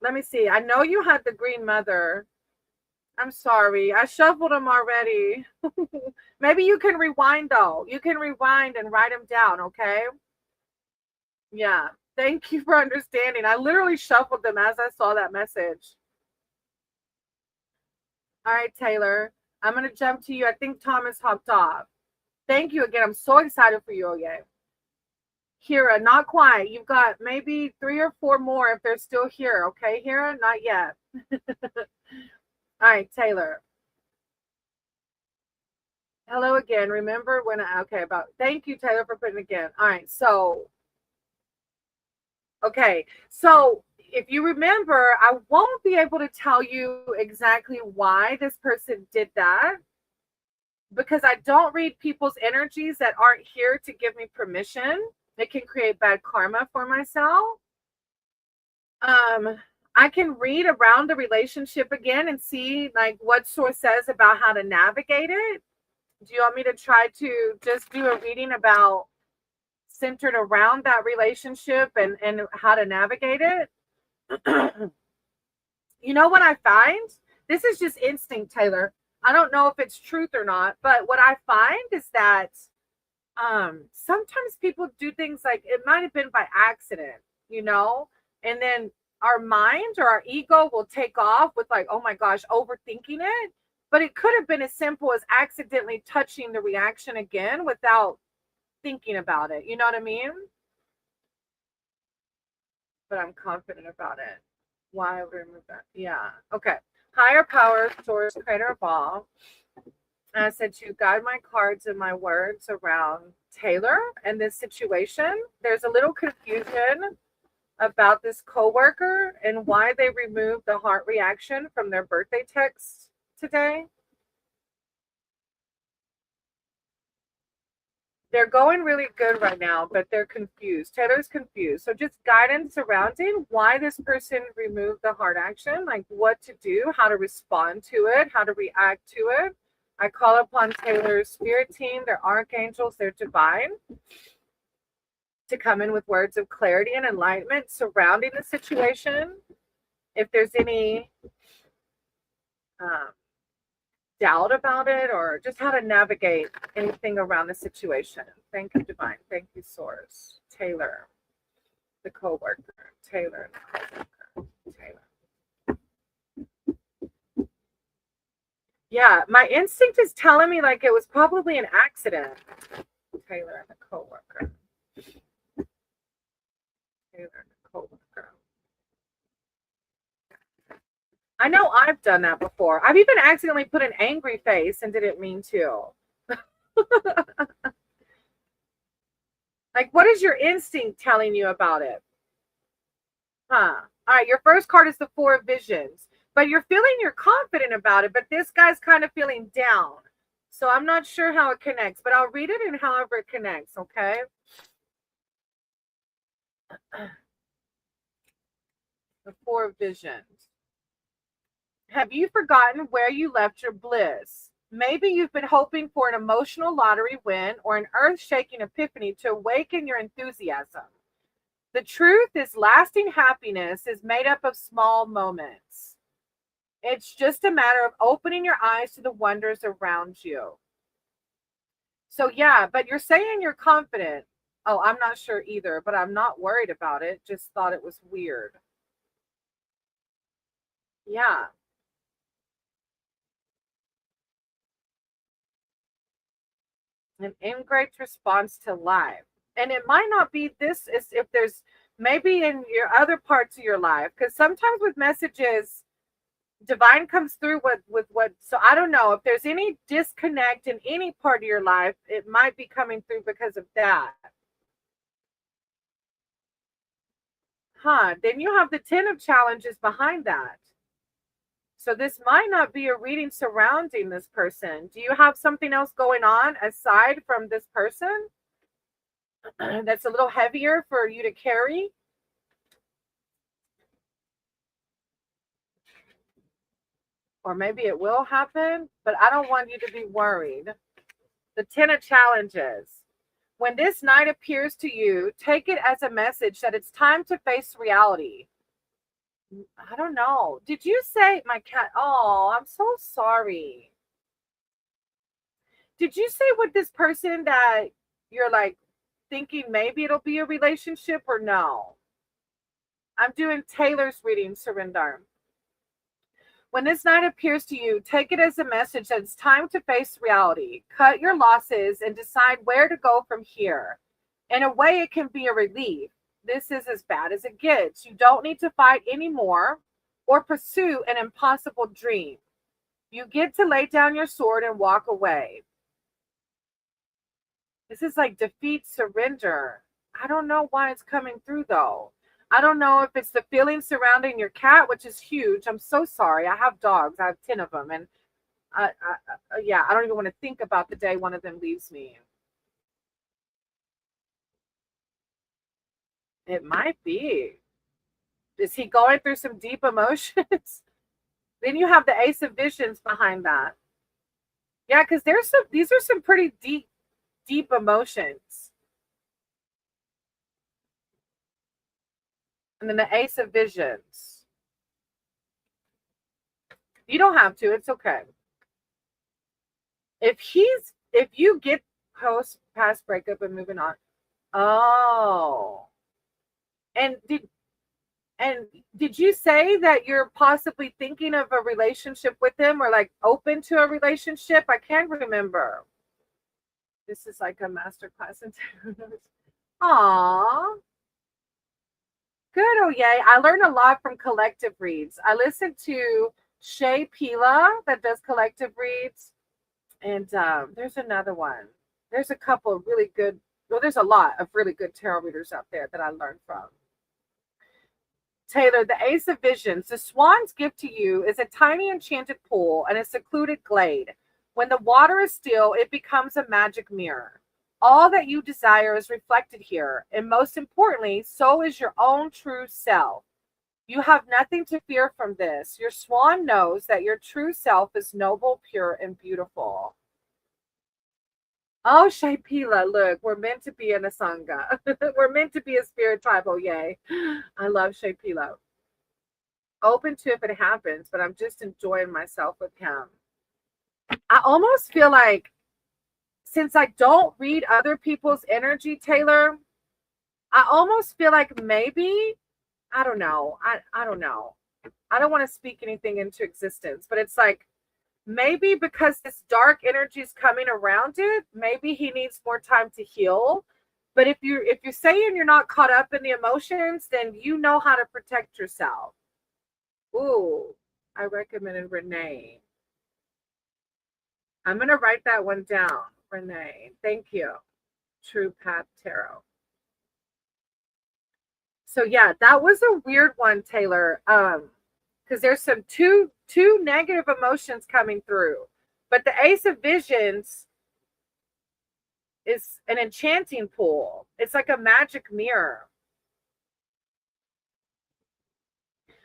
Let me see. I know you had the Green Mother. I'm sorry. I shuffled them already. Maybe you can rewind though. You can rewind and write them down, okay? Yeah. Thank you for understanding. I literally shuffled them as I saw that message. All right, Taylor. I'm going to jump to you. I think Thomas hopped off. Thank you again. I'm so excited for you, okay? Hira, not quite. You've got maybe 3 or 4 more if they're still here, okay, Hira? Not yet. All right, Taylor. Hello again. Remember when thank you, Taylor, for putting it again. All right, so if you remember, I won't be able to tell you exactly why this person did that, because I don't read people's energies that aren't here to give me permission. It can create bad karma for myself. I can read around the relationship again and see like what source says about how to navigate it. Do you want me to try to just do a reading about centered around that relationship and how to navigate it? You know what I find? This is just instinct, Taylor. I don't know if it's truth or not, but what I find is that sometimes people do things like it might have been by accident, and then our mind or our ego will take off with like, oh my gosh, overthinking it. But it could have been as simple as accidentally touching the reaction again without thinking about it. You know what I mean? But I'm confident about it. Why would I remove that? Yeah. Okay. Higher power, source, creator of all. And I said to guide my cards and my words around Taylor and this situation. There's a little confusion about this coworker and why they removed the heart reaction from their birthday text today? They're going really good right now, but they're confused. Taylor's confused. So just guidance surrounding why this person removed the heart action, like what to do, how to respond to it, how to react to it. I call upon Taylor's spirit team, their archangels, their divine, to come in with words of clarity and enlightenment surrounding the situation. If there's any doubt about it, or just how to navigate anything around the situation. Thank you, divine. Thank you, source. Taylor, the coworker. Taylor, the coworker. Taylor. Yeah, my instinct is telling me like it was probably an accident. Taylor and the coworker. Taylor and the coworker. I know I've done that before. I've even accidentally put an angry face and didn't mean to. Like, what is your instinct telling you about it? Huh. All right, your first card is the Four of Visions. But you're confident about it, but this guy's kind of feeling down. So I'm not sure how it connects, but I'll read it and however it connects, okay? The Four of Visions. Have you forgotten where you left your bliss? Maybe you've been hoping for an emotional lottery win or an earth-shaking epiphany to awaken your enthusiasm. The truth is, lasting happiness is made up of small moments. It's just a matter of opening your eyes to the wonders around you. So yeah, but you're saying you're confident. Oh, I'm not sure either, but I'm not worried about it. Just thought it was weird. Yeah. An ingrate response to life. And it might not be this, is if there's maybe in your other parts of your life, because sometimes with messages, divine comes through with what, so I don't know if there's any disconnect in any part of your life, it might be coming through because of that. Then you have the 10 of challenges behind that. So this might not be a reading surrounding this person. Do you have something else going on aside from this person that's a little heavier for you to carry? Or maybe it will happen, but I don't want you to be worried. The 10 of challenges. When this night appears to you, take it as a message that it's time to face reality. I don't know. Did you say my cat? Oh, I'm so sorry. Did you say with this person that you're like thinking maybe it'll be a relationship or no? I'm doing Taylor's reading, Surrender. When this night appears to you, take it as a message that it's time to face reality. Cut your losses and decide where to go from here. In a way, it can be a relief. This is as bad as it gets. You don't need to fight anymore or pursue an impossible dream. You get to lay down your sword and walk away. This is like defeat, surrender. I don't know why it's coming through, though. I don't know if it's the feeling surrounding your cat, which is huge. I'm so sorry. I have dogs. I have 10 of them. And yeah, I don't even want to think about the day one of them leaves me. It might be. Is he going through some deep emotions? Then you have the Ace of Visions behind that. Yeah, because these are some pretty deep emotions. And then the Ace of Visions. You don't have to. It's okay. If you get past breakup and moving on. Oh. And did you say that you're possibly thinking of a relationship with him or like open to a relationship? I can't remember. This is like a masterclass in tarot. Aww. Good, oh yay. I learned a lot from collective reads. I listened to Shay Pila that does collective reads. And there's another one. There's a couple of really good, well, there's a lot of really good tarot readers out there that I learned from. Taylor, the Ace of Visions. The swan's gift to you is a tiny enchanted pool and a secluded glade. When the water is still, it becomes a magic mirror. All that you desire is reflected here, and most importantly, so is your own true self. You have nothing to fear from this. Your swan knows that your true self is noble, pure, and beautiful. Oh, Shaipila, look, we're meant to be in a sangha. We're meant to be a spirit tribe. Oh, yay. I love Shaipila. Open to if it happens, but I'm just enjoying myself with him. I almost feel like, since I don't read other people's energy, Taylor, I almost feel like maybe, I don't know. I don't know. I don't want to speak anything into existence, but it's like, maybe because this dark energy is coming around it, maybe he needs more time to heal. But if you're saying you're not caught up in the emotions, then you know how to protect yourself. Ooh, I recommended Renee. I'm gonna write that one down, Renee. Thank you. True Path Tarot. So yeah, that was a weird one, Taylor. Because there's some two negative emotions coming through. But the Ace of Visions is an enchanting pool. It's like a magic mirror.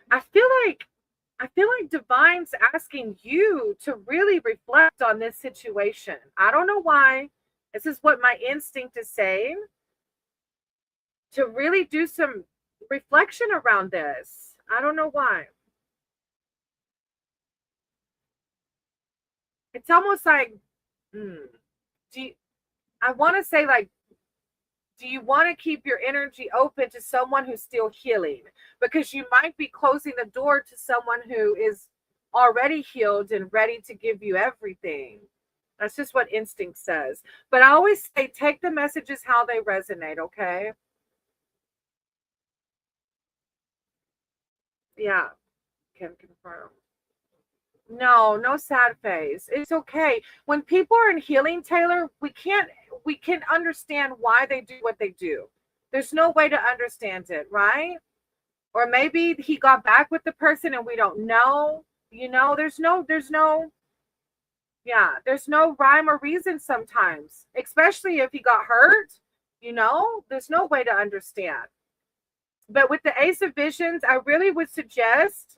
I feel like Divine's asking you to really reflect on this situation. I don't know why. This is what my instinct is saying. To really do some reflection around this. I don't know why. It's almost like, I want to say, like, do you want to keep your energy open to someone who's still healing? Because you might be closing the door to someone who is already healed and ready to give you everything. That's just what instinct says. But I always say, take the messages how they resonate, okay? Yeah, can confirm. No sad face. It's okay. When people are in healing, Taylor, we can understand why they do what they do. There's no way to understand it, right? Or maybe he got back with the person and we don't know. There's no rhyme or reason sometimes, especially if he got hurt, there's no way to understand. But with the Ace of Visions, I really would suggest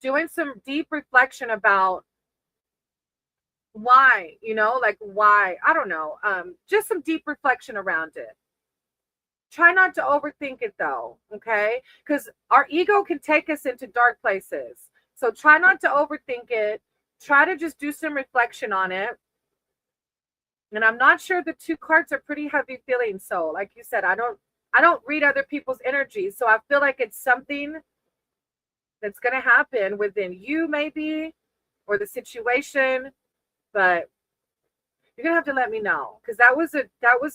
doing some deep reflection about why, like why, I don't know, just some deep reflection around it. Try not to overthink it though, okay? Because our ego can take us into dark places. So try not to overthink it. Try to just do some reflection on it. And I'm not sure, the two cards are pretty heavy feeling. So like you said, I don't read other people's energies. So I feel like it's something that's going to happen within you maybe, or the situation. But you're going to have to let me know, because that was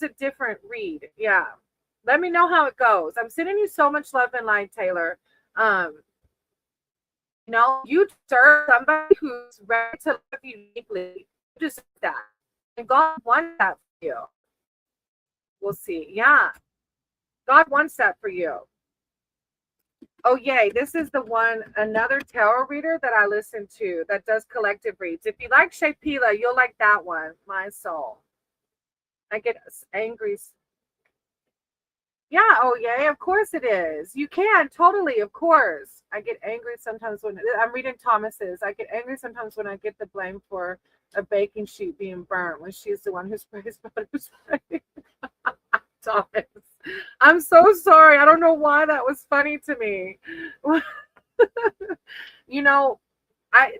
a different read. Yeah. Let me know how it goes. I'm sending you so much love and light, Taylor. You deserve somebody who's ready to love you deeply. You deserve that. And God wants that for you. We'll see. Yeah. God wants that for you. Oh, yay. This is the one, another tarot reader that I listen to that does collective reads. If you like Shaipila, you'll like that one. My soul. I get angry. Yeah, oh yay, of course it is. You can, totally, of course. I get angry sometimes when I'm reading Thomas's. I get angry sometimes when I get the blame for a baking sheet being burnt when she's the one who sprays butter spray. Thomas, I'm so sorry. I don't know why that was funny to me.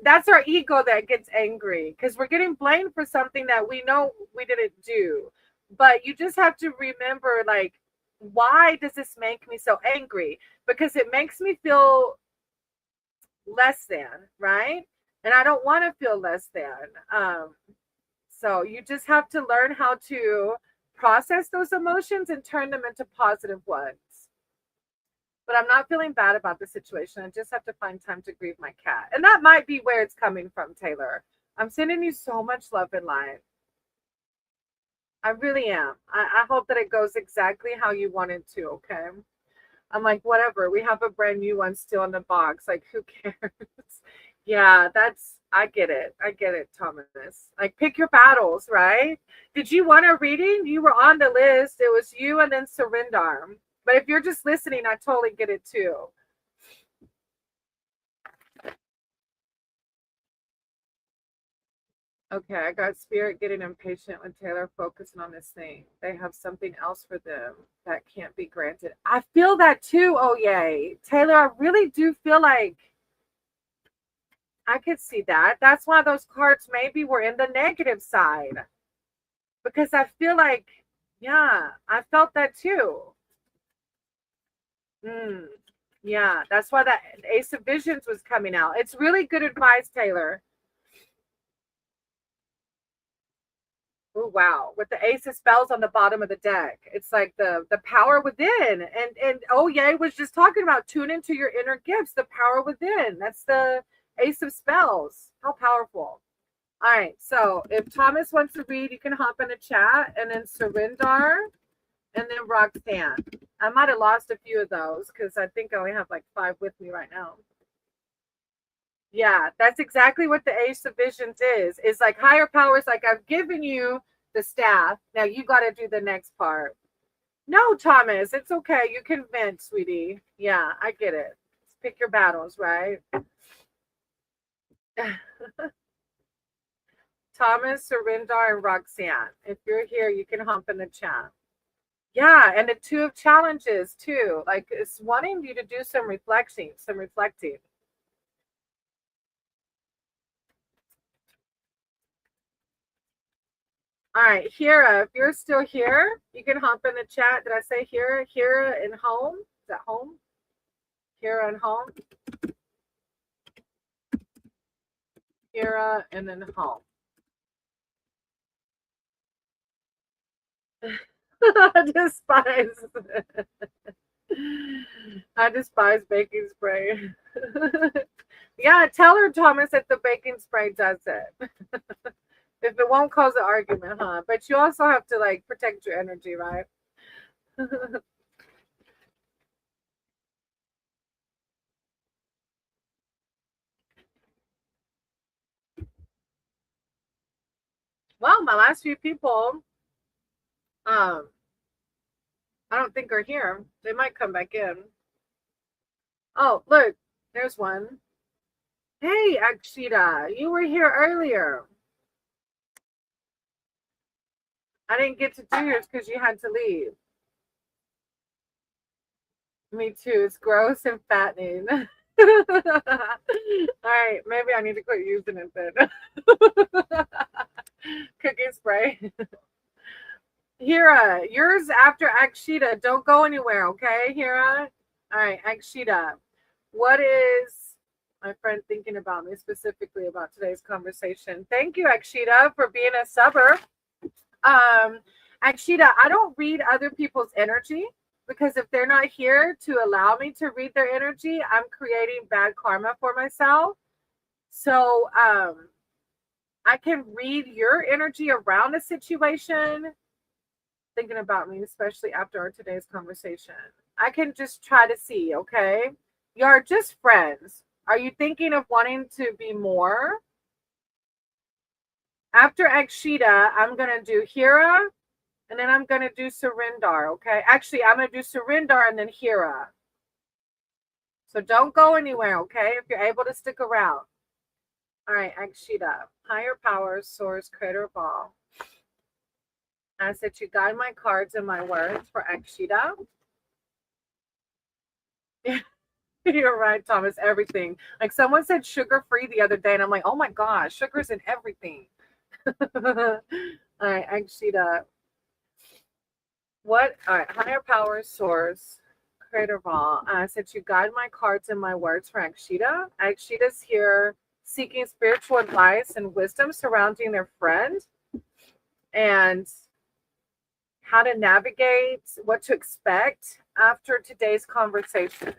That's our ego that gets angry, because we're getting blamed for something that we know we didn't do. But you just have to remember, like, why does this make me so angry? Because it makes me feel less than, right? And I don't want to feel less than. So you just have to learn how to process those emotions and turn them into positive ones. But I'm not feeling bad about the situation. I just have to find time to grieve my cat. And that might be where it's coming from, Taylor. I'm sending you so much love and light. I really am. I hope that it goes exactly how you want it to, okay? I'm like, whatever. We have a brand new one still in the box. Like, who cares? Yeah, I get it. I get it, Thomas. Like, pick your battles, right? Did you want a reading? You were on the list. It was you and then Surrender. But if you're just listening, I totally get it too. Okay, I got spirit getting impatient when Taylor focusing on this thing. They have something else for them that can't be granted. I feel that too. Oh, yay. Taylor, I really do feel like I could see that. That's why those cards maybe were in the negative side. Because I feel like, yeah, I felt that too. Mm, yeah, that's why that Ace of Visions was coming out. It's really good advice, Taylor. Oh wow, with the Ace of Spells on the bottom of the deck, it's like the power within, and oh yeah, was just talking about tune into your inner gifts, the power within. That's the Ace of Spells. How powerful! All right, so if Thomas wants to read, you can hop in the chat, and then Surrender, and then Roxanne. I might have lost a few of those because I think I only have like 5 with me right now. Yeah, that's exactly what the Ace of Visions is. It's like higher powers, like I've given you the staff. Now you got to do the next part. No, Thomas, it's okay. You can vent, sweetie. Yeah, I get it. Pick your battles, right? Thomas, Surrender, and Roxanne. If you're here, you can hump in the chat. Yeah, and the 2 of challenges too. Like it's wanting you to do some reflecting. All right, Hira, if you're still here, you can hop in the chat. Did I say Hira? Hira and home? Is that home? Hira and home? Hira and then home. I despise baking spray. Yeah, tell her, Thomas, that the baking spray does it. If it won't cause an argument, huh? But you also have to like protect your energy, right? Well, my last few people, I don't think are here. They might come back in. Oh, look, there's one. Hey, Akshita, you were here earlier. I didn't get to do yours because you had to leave. Me too. It's gross and fattening. All right, maybe I need to quit using it then. Cooking spray. Hira, yours after Akshita. Don't go anywhere, okay, Hira? All right, Akshita. What is my friend thinking about me specifically about today's conversation? Thank you, Akshita, for being a subber. Akshita, I don't read other people's energy because if they're not here to allow me to read their energy, I'm creating bad karma for myself. So I can read your energy around a situation, thinking about me, especially after our today's conversation. I can just try to see, okay? You're just friends. Are you thinking of wanting to be more? After Akshita, I'm going to do Hira, and then I'm going to do Surrender, okay? Actually, I'm going to do Surrender and then Hira. So don't go anywhere, okay? If you're able to stick around. All right, Akshita. Higher powers, source, creator of all. I said you guide my cards and my words for Akshita. You're right, Thomas. Everything. Like someone said sugar-free the other day, and I'm like, oh my gosh, sugar's in everything. All right, Akshita. What? All right, higher power, source, creator of all. I said you guide my cards and my words for Akshita. Akshita's here seeking spiritual advice and wisdom surrounding their friend and how to navigate, what to expect after today's conversation.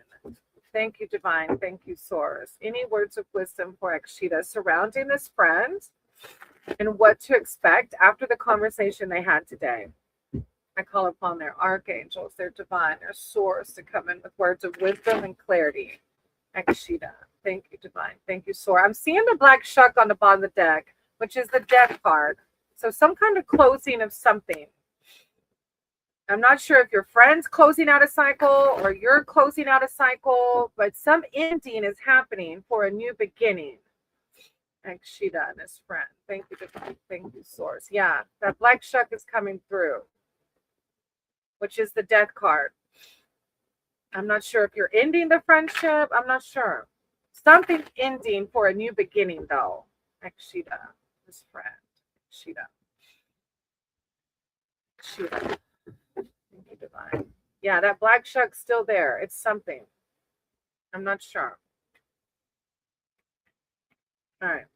Thank you, Divine. Thank you, Source. Any words of wisdom for Akshita surrounding this friend and what to expect after the conversation they had today? I call upon their archangels, their divine, their source to come in with words of wisdom and clarity. Akshita. Thank you, divine. Thank you, Soar. I'm seeing the black shuck on the bottom of the deck, which is the death card. So some kind of closing of something. I'm not sure if your friend's closing out a cycle or you're closing out a cycle, but some ending is happening for a new beginning. Akshita and his friend. Thank you, divine. Thank you, Source. Yeah, that black shuck is coming through, which is the death card. I'm not sure if you're ending the friendship. I'm not sure. Something ending for a new beginning, though. Akshita, his friend. Akshita. Akshita. Thank you, divine. Yeah, that black shuck's still there. It's something. I'm not sure. All right.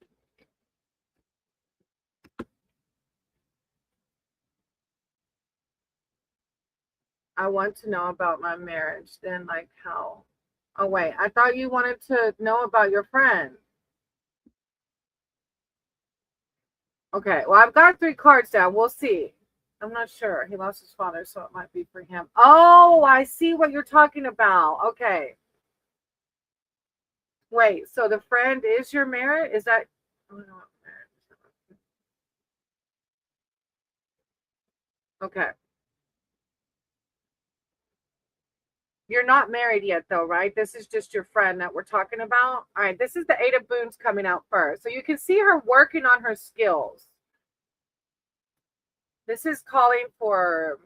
I want to know about my marriage. Then, like, how? Oh, wait. I thought you wanted to know about your friend. Okay. Well, I've got 3 cards down. We'll see. I'm not sure. He lost his father, so it might be for him. Oh, I see what you're talking about. Okay. Wait. So the friend is your marriage? Is that? Oh, no. Okay. You're not married yet, though, right? This is just your friend that we're talking about. All right, this is the 8 of Boons coming out first. So you can see her working on her skills. This is calling for,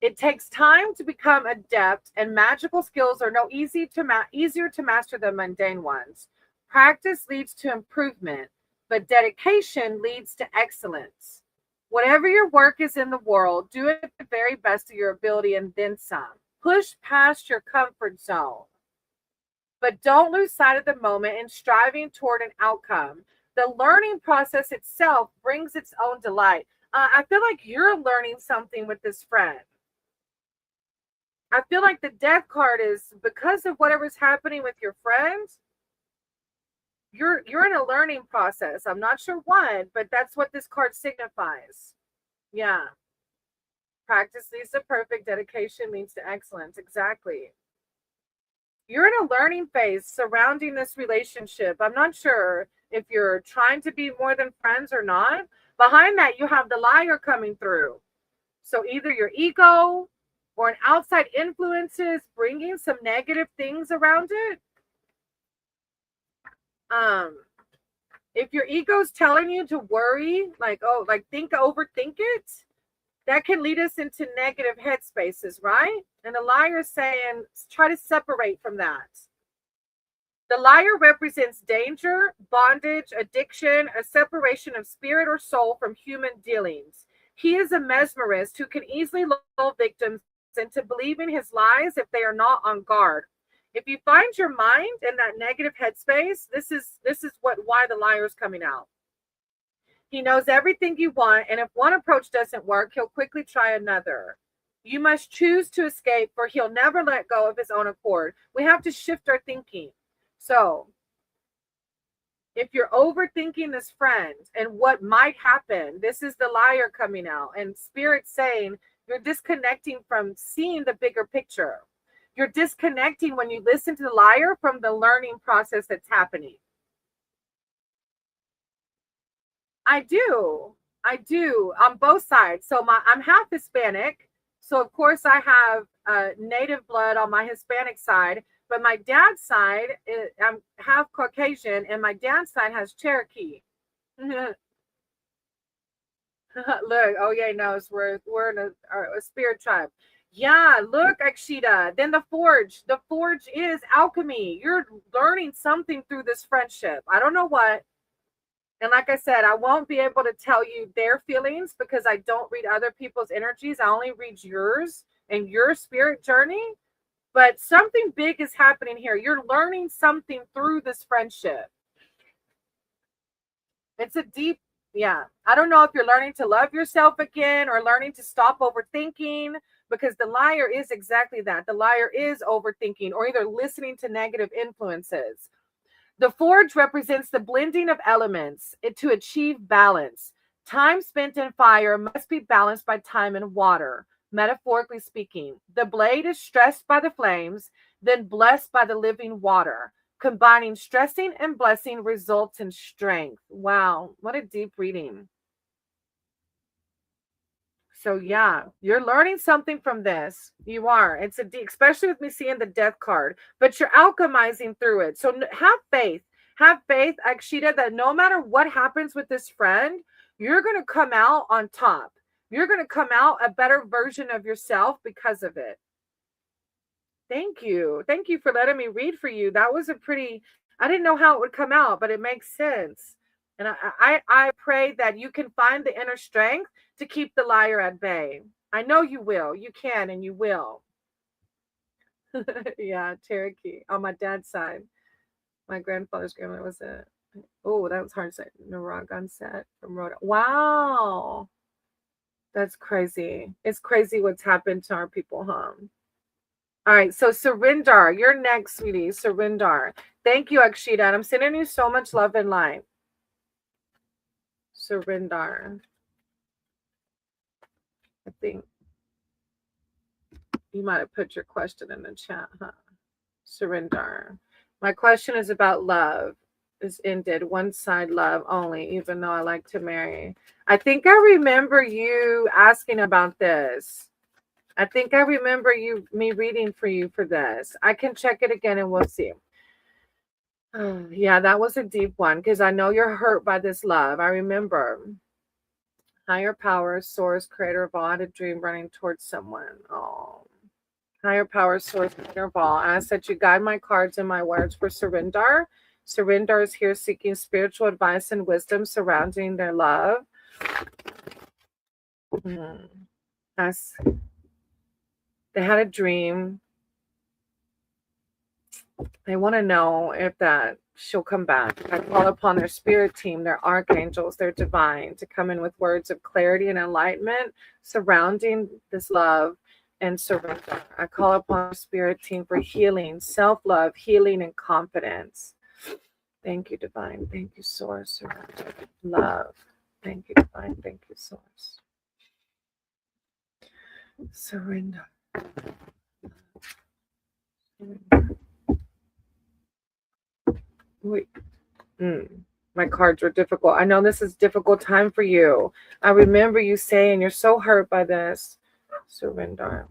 it takes time to become adept, and magical skills are easier to master than mundane ones. Practice leads to improvement, but dedication leads to excellence. Whatever your work is in the world, do it the very best of your ability and then some. Push past your comfort zone, but don't lose sight of the moment in striving toward an outcome. The learning process itself brings its own delight. I feel like you're learning something with this friend. I feel like the death card is because of whatever's happening with your friends. You're in a learning process. I'm not sure what, but that's what this card signifies. Yeah. Practice leads to perfect. Dedication leads to excellence. Exactly. You're in a learning phase surrounding this relationship. I'm not sure if you're trying to be more than friends or not. Behind that, you have the liar coming through. So either your ego or an outside influences bringing some negative things around it. If your ego's telling you to worry, like, oh, like overthink it, that can lead us into negative headspaces, right? And the liar is saying, try to separate from that. The liar represents danger, bondage, addiction, a separation of spirit or soul from human dealings. He is a mesmerist who can easily lull victims into believing his lies if they are not on guard. If you find your mind in that negative headspace, this is why the liar is coming out. He knows everything you want, and if one approach doesn't work, he'll quickly try another. You must choose to escape, for he'll never let go of his own accord. We have to shift our thinking. So, if you're overthinking this friend and what might happen, this is the liar coming out, and Spirit saying you're disconnecting from seeing the bigger picture. You're disconnecting when you listen to the liar from the learning process that's happening. I do on both sides. So I'm half Hispanic. So of course I have native blood on my Hispanic side, but my dad's side, I'm half Caucasian, and my dad's side has Cherokee. Look, oh yeah, no, we're in a spirit tribe. Yeah, look, Akshita. Then the forge. The forge is alchemy. You're learning something through this friendship. I don't know what. And like I said, I won't be able to tell you their feelings because I don't read other people's energies. I only read yours and your spirit journey. But something big is happening here. You're learning something through this friendship. It's a deep, yeah. I don't know if you're learning to love yourself again or learning to stop overthinking, because the liar is exactly that. The liar is overthinking or either listening to negative influences. The forge represents the blending of elements to achieve balance. Time spent in fire must be balanced by time in water, metaphorically speaking. The blade is stressed by the flames, then blessed by the living water. Combining stressing and blessing results in strength. Wow, what a deep reading. So yeah, you're learning something from this. You are. It's a deep, especially with me seeing the death card, but you're alchemizing through it. So have faith. Have faith, Akshita, that no matter what happens with this friend, you're going to come out on top. You're going to come out a better version of yourself because of it. Thank you. Thank you for letting me read for you. That was a pretty, I didn't know how it would come out, but it makes sense. And I pray that you can find the inner strength to keep the liar at bay. I know you will. You can and you will. Yeah, Cherokee on my dad's side. My grandfather's grandmother was a, oh, that was hard to say. Naragan set from Rhode. Wow. That's crazy. It's crazy what's happened to our people, huh? All right, so Surinder, you're next, sweetie. Surinder. Thank you, Akshita. And I'm sending you so much love and light. Surinder. I think you might have put your question in the chat, huh? Surinder. My question is about love. Is ended. One side love only, even though I like to marry. I think I remember you asking about this. I think I remember me reading for you for this. I can check it again and we'll see. Yeah, that was a deep one because I know you're hurt by this love. I remember. Higher power, source, creator of all, had a dream running towards someone. Oh. Higher power, source, creator of all. I ask that you guide my cards and my words for Surinder. Surinder is here seeking spiritual advice and wisdom surrounding their love. Yes. They had a dream. They want to know if that she'll come back. I call upon their spirit team, their archangels, their divine, to come in with words of clarity and enlightenment surrounding this love and surrender. I call upon our spirit team for healing, self-love, healing, and confidence. Thank you, divine. Thank you, source. Surrender. Love. Thank you, divine. Thank you, source. Surrender. Wait. My cards were difficult. I know this is a difficult time for you. I remember you saying you're so hurt by this. Surrender.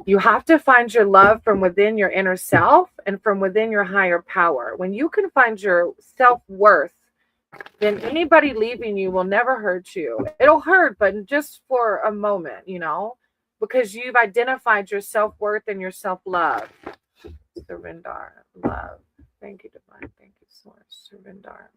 You have to find your love from within your inner self and from within your higher power. When you can find your self-worth, then anybody leaving you will never hurt you. It'll hurt, but just for a moment, because you've identified your self-worth and your self-love. Surrender. Love. Thank you, divine. Thank you, source. Surrender.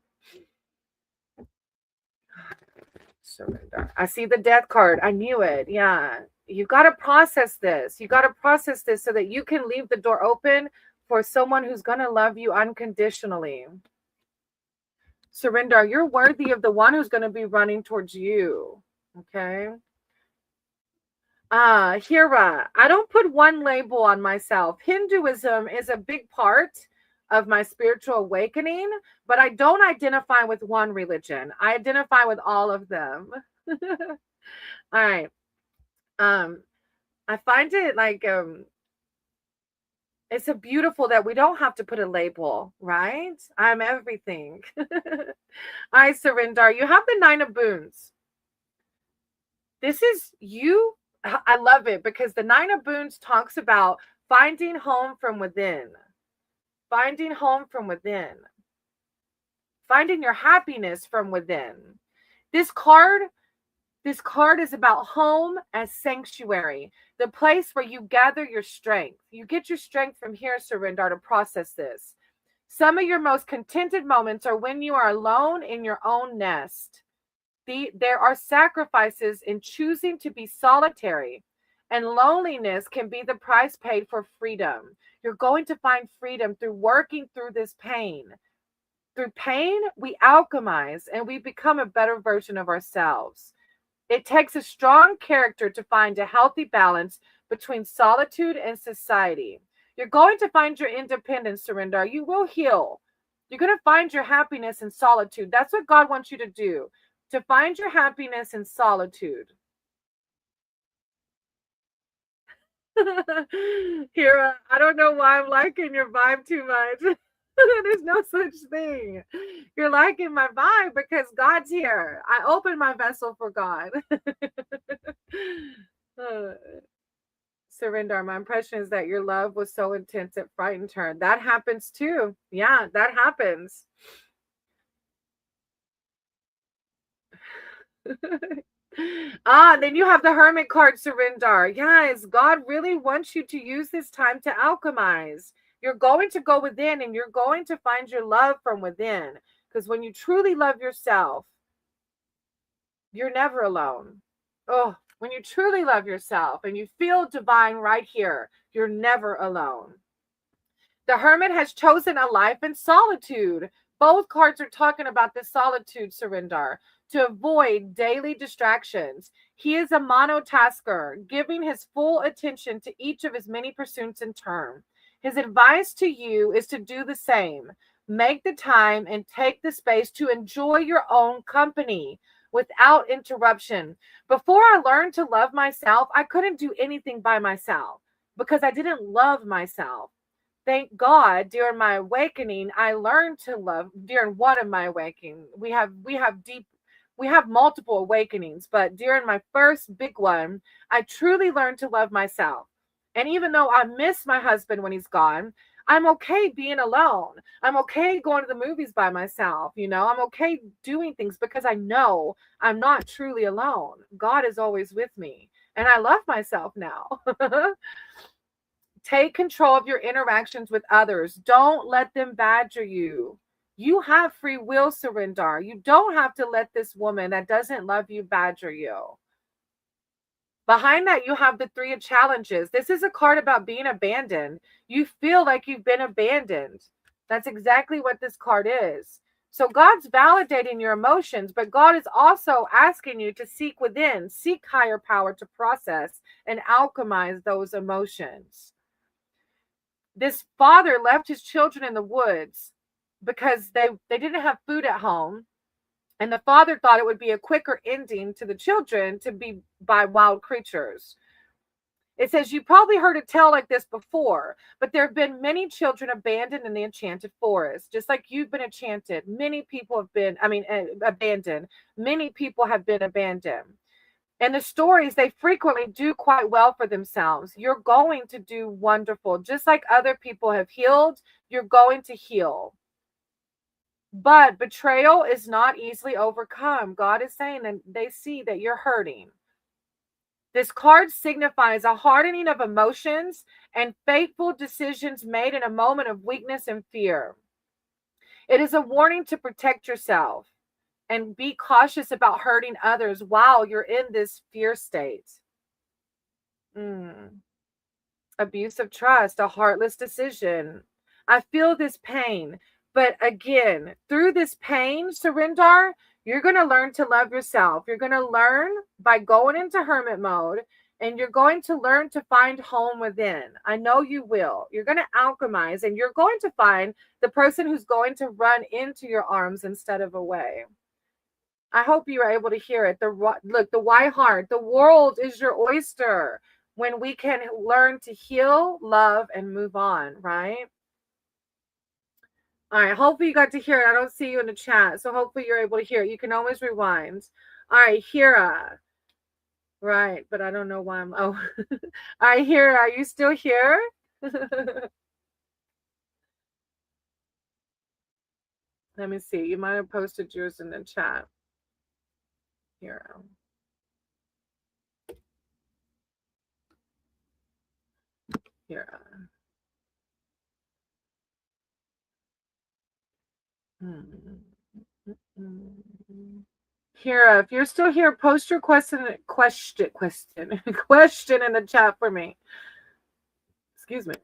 Surrender. I see the death card. I knew it. Yeah. You got to process this. You got to process this so that you can leave the door open for someone who's going to love you unconditionally. Surrender. You're worthy of the one who's going to be running towards you. Okay. Hira. I don't put one label on myself. Hinduism is a big part of my spiritual awakening, but I don't identify with one religion. I identify with all of them. All right. I find it like it's a beautiful that we don't have to put a label, right? I'm everything. I surrender. You have the 9 of Boons. This is you. I love it because the 9 of Boons talks about finding home from within. Finding home from within. Finding your happiness from within. This card is about home as sanctuary, the place where you gather your strength. You get your strength from here, Surrender, to process this. Some of your most contented moments are when you are alone in your own nest. There are sacrifices in choosing to be solitary, and loneliness can be the price paid for freedom. You're going to find freedom through working through this pain. Through pain, we alchemize and we become a better version of ourselves. It takes a strong character to find a healthy balance between solitude and society. You're going to find your independence, Surrender. You will heal. You're going to find your happiness in solitude. That's what God wants you to do, to find your happiness in solitude. Kira, I don't know why I'm liking your vibe too much. There's no such thing. You're liking my vibe because God's here. I open my vessel for God. Surrender. My impression is that your love was so intense it frightened her. That happens too. Yeah, that happens. Then you have the Hermit card, Surinder. Yes, God really wants you to use this time to alchemize. You're going to go within and you're going to find your love from within. Because when you truly love yourself, you're never alone. Oh, when you truly love yourself and you feel divine right here, you're never alone. The Hermit has chosen a life in solitude. Both cards are talking about this solitude, Surinder, to avoid daily distractions. He is a monotasker, giving his full attention to each of his many pursuits in turn. His advice to you is to do the same. Make the time and take the space to enjoy your own company without interruption. Before I learned to love myself, I couldn't do anything by myself because I didn't love myself. Thank God during my awakening, I learned to love. During one of my awakening, we have multiple awakenings, but during my first big one, I truly learned to love myself. And even though I miss my husband when he's gone, I'm okay being alone. I'm okay going to the movies by myself. I'm okay doing things because I know I'm not truly alone. God is always with me, and I love myself now. Take control of your interactions with others. Don't let them badger you. You have free will, Surinder. You don't have to let this woman that doesn't love you badger you. Behind that, you have the Three of Challenges. This is a card about being abandoned. You feel like you've been abandoned. That's exactly what this card is. So God's validating your emotions, but God is also asking you to seek within, seek higher power to process and alchemize those emotions. This father left his children in the woods because they didn't have food at home. And the father thought it would be a quicker ending to the children to be by wild creatures. It says, you probably heard a tale like this before, but there have been many children abandoned in the enchanted forest. Just like you've been enchanted, many people have been, abandoned. Many people have been abandoned. And the stories, they frequently do quite well for themselves. You're going to do wonderful. Just like other people have healed, you're going to heal. But betrayal is not easily overcome. God is saying that they see that you're hurting. This card signifies a hardening of emotions and fateful decisions made in a moment of weakness and fear. It is a warning to protect yourself and be cautious about hurting others while you're in this fear state. Abuse of trust, a heartless decision. I feel this pain. But again, through this pain, Surinder, you're going to learn to love yourself. You're going to learn by going into hermit mode, and you're going to learn to find home within. I know you will. You're going to alchemize, and you're going to find the person who's going to run into your arms instead of away. I hope you are able to hear it. Look, the white heart, the world is your oyster when we can learn to heal, love, and move on, right? All right, hopefully you got to hear it. I don't see you in the chat, so hopefully you're able to hear it. You can always rewind. All right, Hira. Right, but I don't know why I'm... Oh, all right, Hira, are you still here? Let me see. You might have posted yours in the chat. Hira. Hira. Hira, if you're still here, post your question in the chat for me. Excuse me.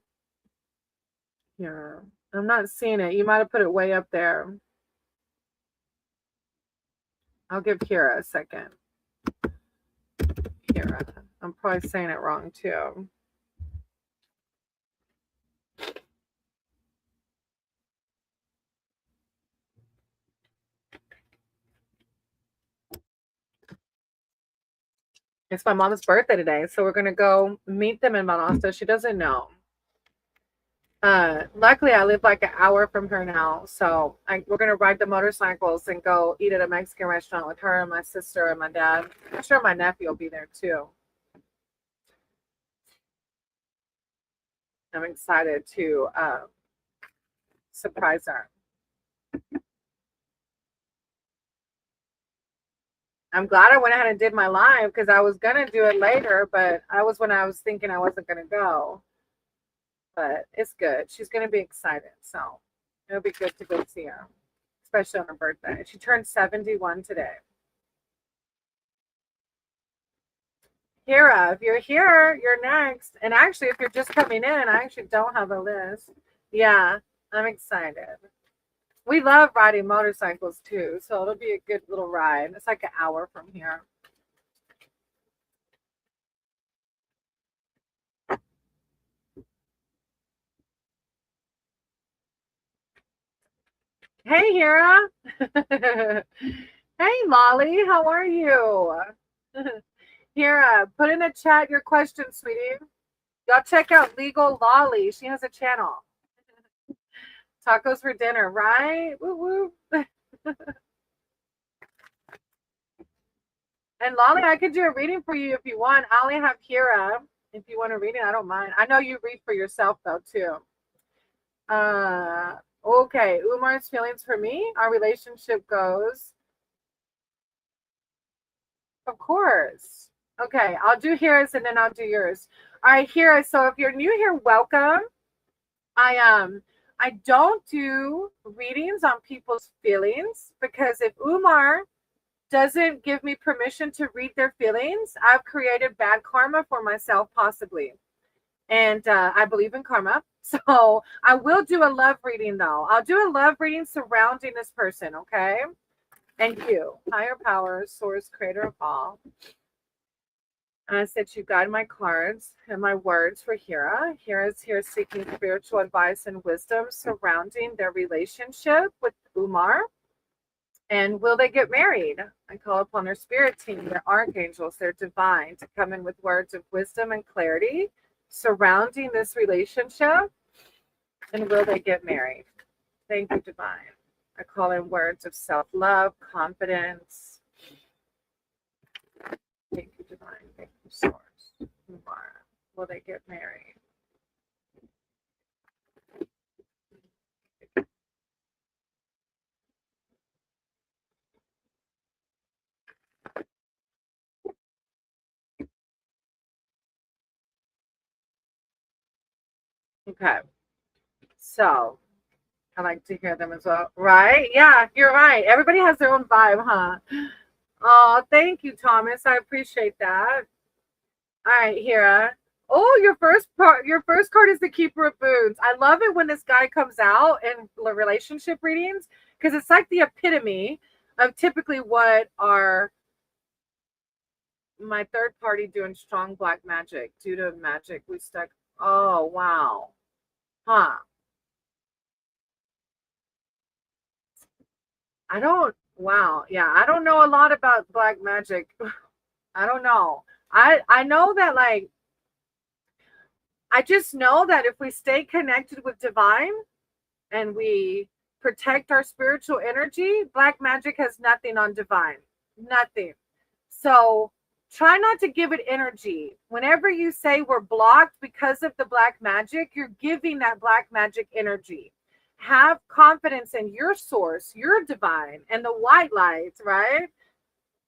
Hira, I'm not seeing it. You might have put it way up there. I'll give Hira a second. Hira, I'm probably saying it wrong too. It's my mom's birthday today, so we're gonna go meet them in Valdosta. She doesn't know. Luckily, I live like an hour from her now, so we're gonna ride the motorcycles and go eat at a Mexican restaurant with her and my sister and my dad. I'm sure my nephew will be there too. I'm excited to surprise her. I'm glad I went ahead and did my live because I was gonna do it later, but I was thinking I wasn't gonna go. But it's good. She's gonna be excited, so it'll be good to go see her, especially on her birthday. She turned 71 today. Hira, if you're here, you're next. And actually, if you're just coming in, I actually don't have a list. Yeah, I'm excited. We love riding motorcycles too, so it'll be a good little ride. It's like an hour from here. Hey, Hira. Hey, Molly. How are you? Hira, put in the chat your question, sweetie. Y'all check out Legal Lolly. She has a channel. Tacos for dinner, right? Woo woo. And Lolly, I could do a reading for you if you want. I only have Hira. If you want a reading, I don't mind. I know you read for yourself though too. Okay. Umar's feelings for me. Our relationship goes. Of course. Okay, I'll do Hira's and then I'll do yours. All right, Hira. So if you're new here, welcome. I don't do readings on people's feelings because if Umar doesn't give me permission to read their feelings, I've created bad karma for myself, possibly. And I believe in karma. So I will do a love reading, though. I'll do a love reading surrounding this person, okay? And you, higher powers, source, creator of all. I said you guide my cards and my words for Hira. Hira is here seeking spiritual advice and wisdom surrounding their relationship with Umar. And will they get married? I call upon their spirit team, their archangels, their divine, to come in with words of wisdom and clarity surrounding this relationship. And will they get married? Thank you, divine. I call in words of self-love, confidence. Thank you, divine. Thank you, source. Umar. Will they get married? Okay. So I like to hear them as well. Right? Yeah, you're right. Everybody has their own vibe, huh? Oh, thank you, Thomas. I appreciate that. All right, Hira. Oh, your first card is the Keeper of Boons. I love it when this guy comes out in relationship readings because it's like the epitome of typically what are my third party doing strong black magic due to magic. We stuck. Oh, wow. Huh. Wow. Yeah, I don't know a lot about black magic. I don't know. I know that like I just know that if we stay connected with divine and we protect our spiritual energy, black magic has nothing on divine. Nothing. So try not to give it energy. Whenever you say we're blocked because of the black magic, you're giving that black magic energy. Have confidence in your source, your divine, and the white light, right?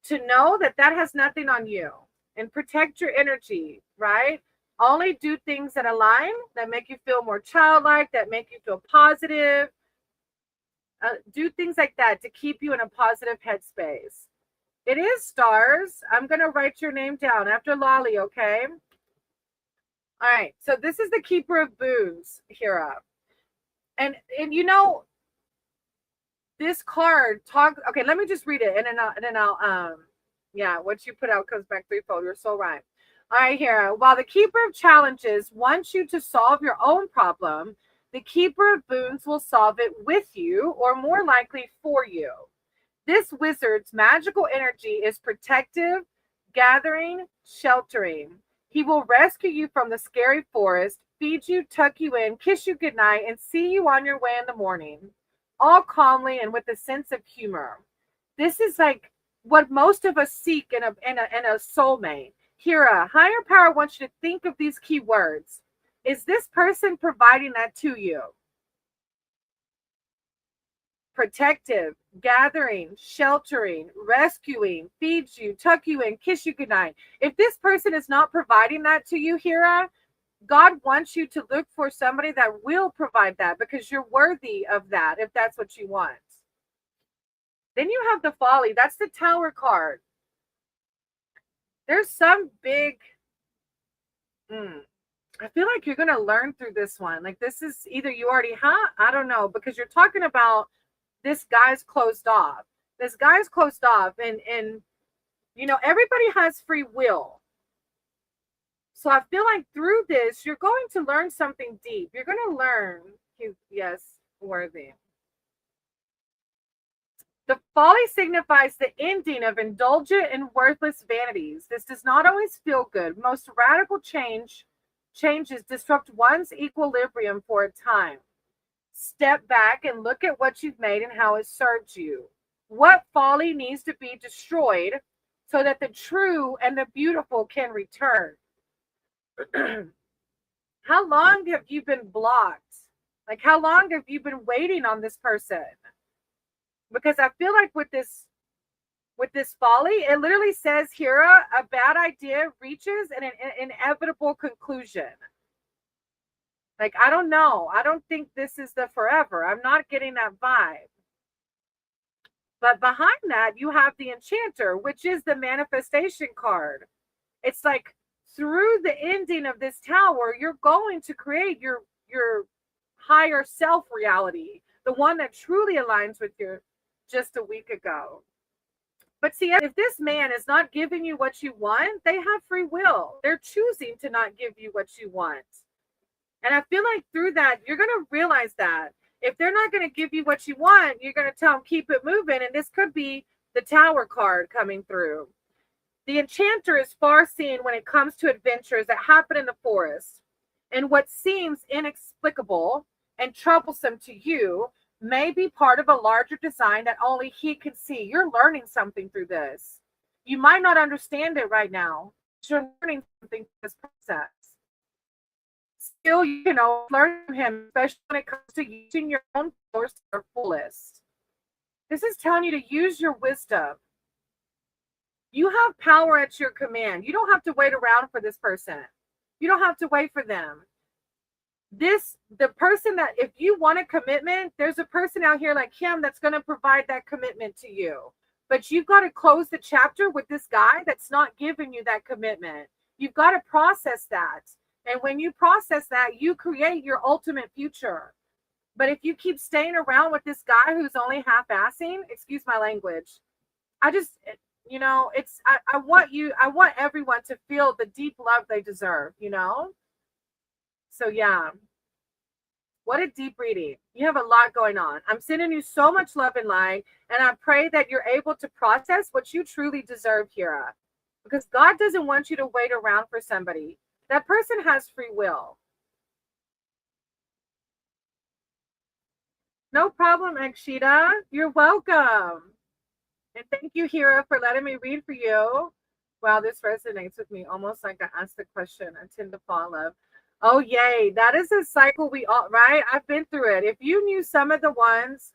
To know that that has nothing on you and protect your energy, right? Only do things that align, that make you feel more childlike, that make you feel positive. Do things like that to keep you in a positive headspace. It is stars. I'm going to write your name down after Lolly, okay? All right. So this is the Keeper of Boons, Hira. And you know, this card talks. Okay, let me just read it, and then I'll yeah, what you put out comes back threefold. You're so right. All right, Hira. While the Keeper of Challenges wants you to solve your own problem, the Keeper of Boons will solve it with you, or more likely for you. This wizard's magical energy is protective, gathering, sheltering. He will rescue you from the scary forest, feed you, tuck you in, kiss you goodnight, and see you on your way in the morning, all calmly and with a sense of humor. This is like what most of us seek in a soulmate. Here, a higher power wants you to think of these key words. Is this person providing that to you? Protective, gathering, sheltering, rescuing, feeds you, tuck you in, kiss you goodnight. If this person is not providing that to you, Hira, God wants you to look for somebody that will provide that because you're worthy of that if that's what you want. Then you have the folly. That's the Tower card. There's some big... I feel like you're going to learn through this one. Like this is either you already have, I don't know, because you're talking about this guy's closed off. This guy's closed off and you know, everybody has free will. So I feel like through this, you're going to learn something deep. You're going to learn, yes, worthy. The folly signifies the ending of indulgent and worthless vanities. This does not always feel good. Most radical changes disrupt one's equilibrium for a time. Step back and look at what you've made and how it served you. What folly needs to be destroyed so that the true and the beautiful can return? How long have you been blocked? Like, how long have you been waiting on this person? Because I feel like with this folly, it literally says here, a bad idea reaches an inevitable conclusion. Like, I don't know. I don't think this is the forever. I'm not getting that vibe. But behind that, you have the Enchanter, which is the manifestation card. It's like through the ending of this tower, you're going to create your higher self reality, the one that truly aligns with you just a week ago. But see, if this man is not giving you what you want, they have free will. They're choosing to not give you what you want. And I feel like through that, you're going to realize that if they're not going to give you what you want, you're going to tell them, keep it moving. And this could be the Tower card coming through. The Enchanter is far seen when it comes to adventures that happen in the forest. And what seems inexplicable and troublesome to you may be part of a larger design that only he can see. You're learning something through this. You might not understand it right now, but you're learning something through this process. Still, you can always learn from him, especially when it comes to using your own force to their fullest. This is telling you to use your wisdom. You have power at your command. You don't have to wait around for this person. You don't have to wait for them. The person that, if you want a commitment, there's a person out here like him that's going to provide that commitment to you. But you've got to close the chapter with this guy that's not giving you that commitment. You've got to process that. And when you process that, you create your ultimate future. But if you keep staying around with this guy who's only half-assing, excuse my language, you know, I want everyone to feel the deep love they deserve, you know? So yeah, what a deep reading. You have a lot going on. I'm sending you so much love and light, and I pray that you're able to process what you truly deserve, Kira. Because God doesn't want you to wait around for somebody. That person has free will. No problem, Akshita. You're welcome. And thank you, Hira, for letting me read for you. Wow, this resonates with me. Almost like I asked the question I tend to fall in love. Oh, yay. That is a cycle we all, right? I've been through it. If you knew some of the ones,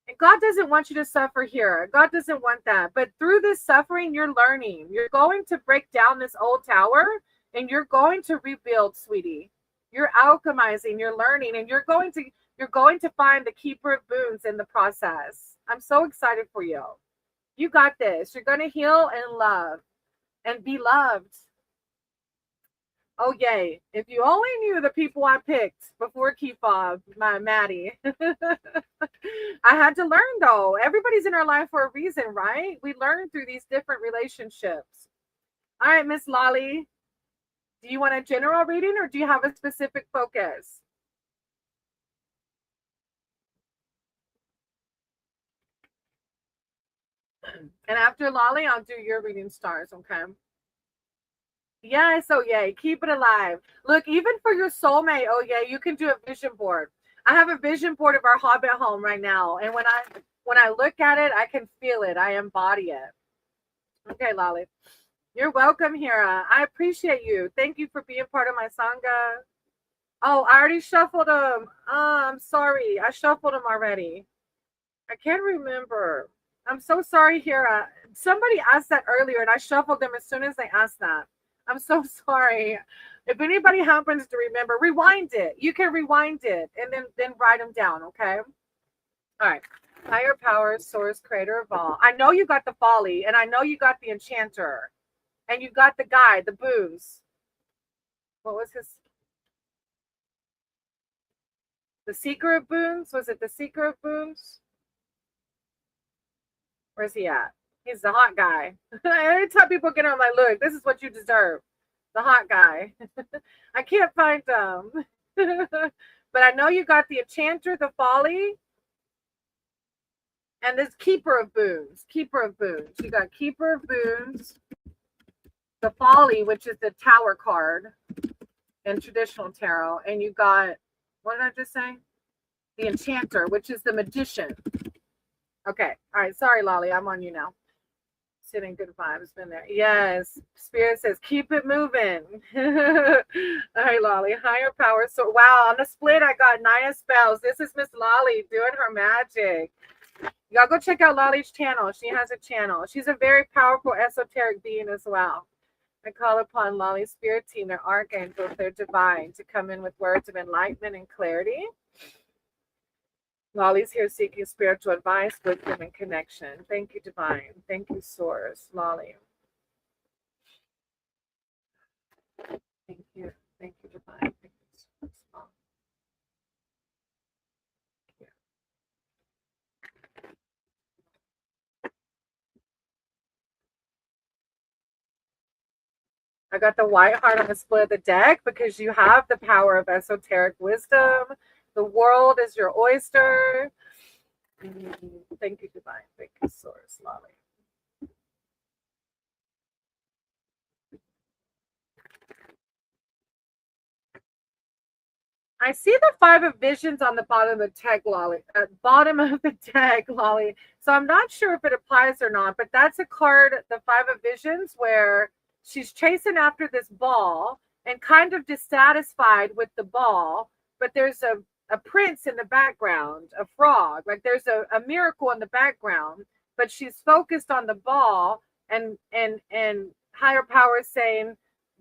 and God doesn't want you to suffer here. God doesn't want that. But through this suffering, you're learning. You're going to break down this old tower, and you're going to rebuild, sweetie. You're alchemizing, you're learning, and you're going to find the keeper of boons in the process. I'm so excited for you. You got this. You're going to heal and love and be loved. Oh, yay. If you only knew the people I picked before Kifov, my Maddie. I had to learn, though. Everybody's in our life for a reason, right? We learn through these different relationships. All right, Miss Lolly. Do you want a general reading or do you have a specific focus? And after Lolly, I'll do your reading stars, okay? Yes, oh yay, keep it alive. Look, even for your soulmate, oh yeah, you can do a vision board. I have a vision board of our hobbit home right now, and when I look at it, I can feel it. I embody it. Okay, Lolly. You're welcome, Hira. I appreciate you. Thank you for being part of my sangha. Oh, I already shuffled them. I'm sorry. I shuffled them already. I can't remember. I'm so sorry, Hira. Somebody asked that earlier, and I shuffled them as soon as they asked that. I'm so sorry. If anybody happens to remember, rewind it. You can rewind it and then write them down, okay? All right. Higher power, source, creator of all. I know you got the folly, and I know you got the enchanter, and you got the guy, the booze. What was his? The seeker of boons? Was it the seeker of boons? Where's he at? He's the hot guy. Every time people get on, I'm like, look, this is what you deserve. The hot guy. I can't find him. But I know you got the enchanter, the folly, and this keeper of boons. Keeper of boons. You got keeper of boons, the folly, which is the tower card in traditional tarot, and you got, what did I just say? The enchanter, which is the magician. Okay. All right. Sorry, Lolly. I'm on you now. Sitting good vibes. Been there. Yes. Spirit says, keep it moving. All right, Lolly. Higher power. So, wow. On the split, I got 9 of spells. This is Miss Lolly doing her magic. Y'all go check out Lolly's channel. She has a channel. She's a very powerful esoteric being as well. I call upon Lolly's spirit team, their archangels, their divine, to come in with words of enlightenment and clarity. Lolly's here seeking spiritual advice, wisdom, and connection. Thank you, Divine. Thank you, Source. Lolly. Thank you. Thank you, Divine. Thank you, Source. Lolly. Thank you. I got the white heart on the split of the deck because you have the power of esoteric wisdom. The world is your oyster. Thank you, Divine. Thank you, Source. Lolly. I see the 5 of visions on the bottom of the deck, Lolly. Bottom of the deck, Lolly. So I'm not sure if it applies or not, but that's a card, the 5 of visions, where she's chasing after this ball and kind of dissatisfied with the ball, but there's a prince in the background, a frog. Like there's a miracle in the background, but she's focused on the ball, and higher power is saying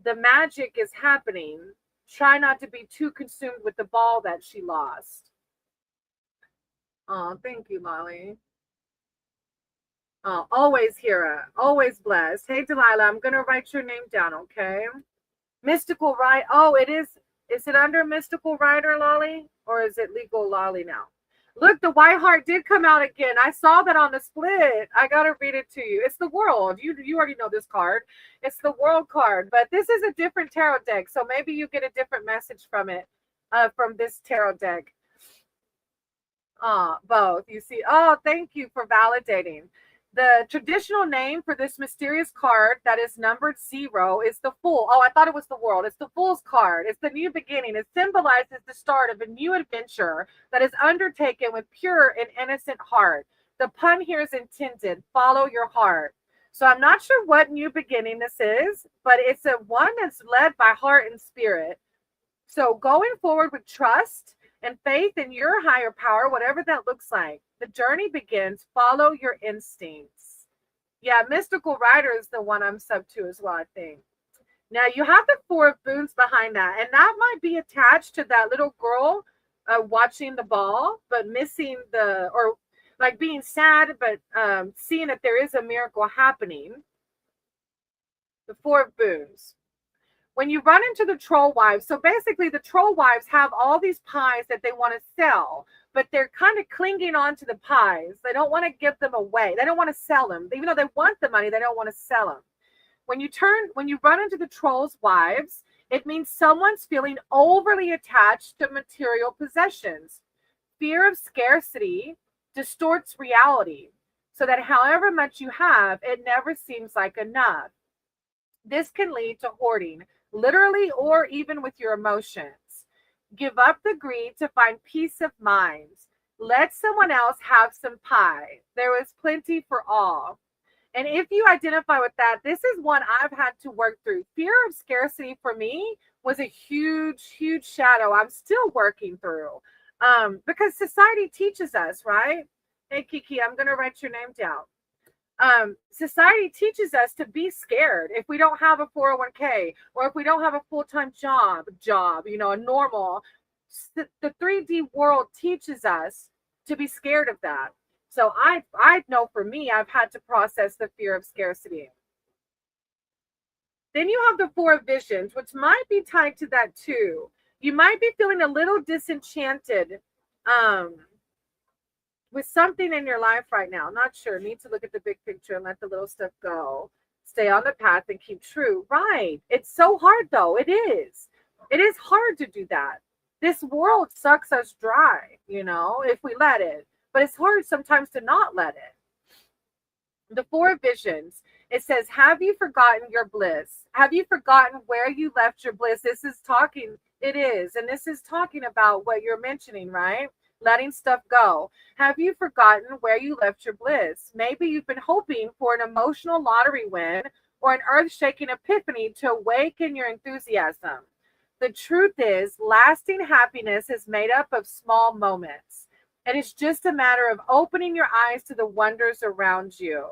the magic is happening. Try not to be too consumed with the ball that she lost. Oh, thank you, Lolly. Oh, always Hira, always blessed. Hey, Delilah, I'm going to write your name down, okay? Mystical Right. Oh, it is. Is it under Mystical Rider, Lolly? Or is it Legal Lolly now? Look, the white heart did come out again. I saw that on the split. I got to read it to you. It's the world. You already know this card. It's the world card. But this is a different tarot deck. So maybe you get a different message from it, from this tarot deck. Both. You see. Oh, thank you for validating. The traditional name for this mysterious card that is numbered 0 is the Fool. Oh, I thought it was the World. It's the Fool's card. It's the new beginning. It symbolizes the start of a new adventure that is undertaken with pure and innocent heart. The pun here is intended. Follow your heart. So I'm not sure what new beginning this is, but it's a one that's led by heart and spirit. So going forward with trust and faith in your higher power, whatever that looks like. The journey begins. Follow your instincts. Yeah, Mystical Rider is the one I'm sub to as well, I think. Now, you have the 4 of boons behind that, and that might be attached to that little girl watching the ball, but missing or like being sad, but seeing that there is a miracle happening. The 4 of boons. When you run into the troll wives, so basically the troll wives have all these pies that they want to sell, but they're kind of clinging on to the pies. They don't want to give them away. They don't want to sell them. Even though they want the money, they don't want to sell them. When you run into the troll's wives, it means someone's feeling overly attached to material possessions. Fear of scarcity distorts reality so that however much you have, it never seems like enough. This can lead to hoarding, literally or even with your emotions. Give up the greed to find peace of mind. Let someone else have some pie. There is plenty for all. And if you identify with that, this is one I've had to work through. Fear of scarcity for me was a huge, huge shadow I'm still working through. Because society teaches us, right? Hey, Kiki, I'm going to write your name down. Society teaches us to be scared if we don't have a 401k or if we don't have a full-time job, a normal. The 3D world teaches us to be scared of that. So I know for me, I've had to process the fear of scarcity. Then you have the 4 visions, which might be tied to that too. You might be feeling a little disenchanted with something in your life right now. Not sure. Need to look at the big picture and let the little stuff go. Stay on the path and keep true. Right. It's so hard though. It is. It is hard to do that. This world sucks us dry, if we let it. But it's hard sometimes to not let it. The 4 visions, it says, have you forgotten your bliss? Have you forgotten where you left your bliss? This is talking about what you're mentioning, right? Letting stuff go. Have you forgotten where you left your bliss? Maybe you've been hoping for an emotional lottery win or an earth-shaking epiphany to awaken your enthusiasm. The truth is, lasting happiness is made up of small moments. And it's just a matter of opening your eyes to the wonders around you.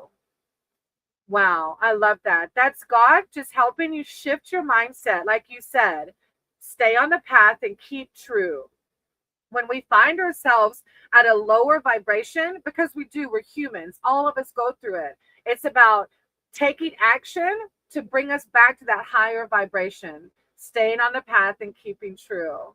Wow, I love that. That's God just helping you shift your mindset. Like you said, stay on the path and keep true. When we find ourselves at a lower vibration, because we're humans, all of us go through it. It's about taking action to bring us back to that higher vibration, staying on the path and keeping true.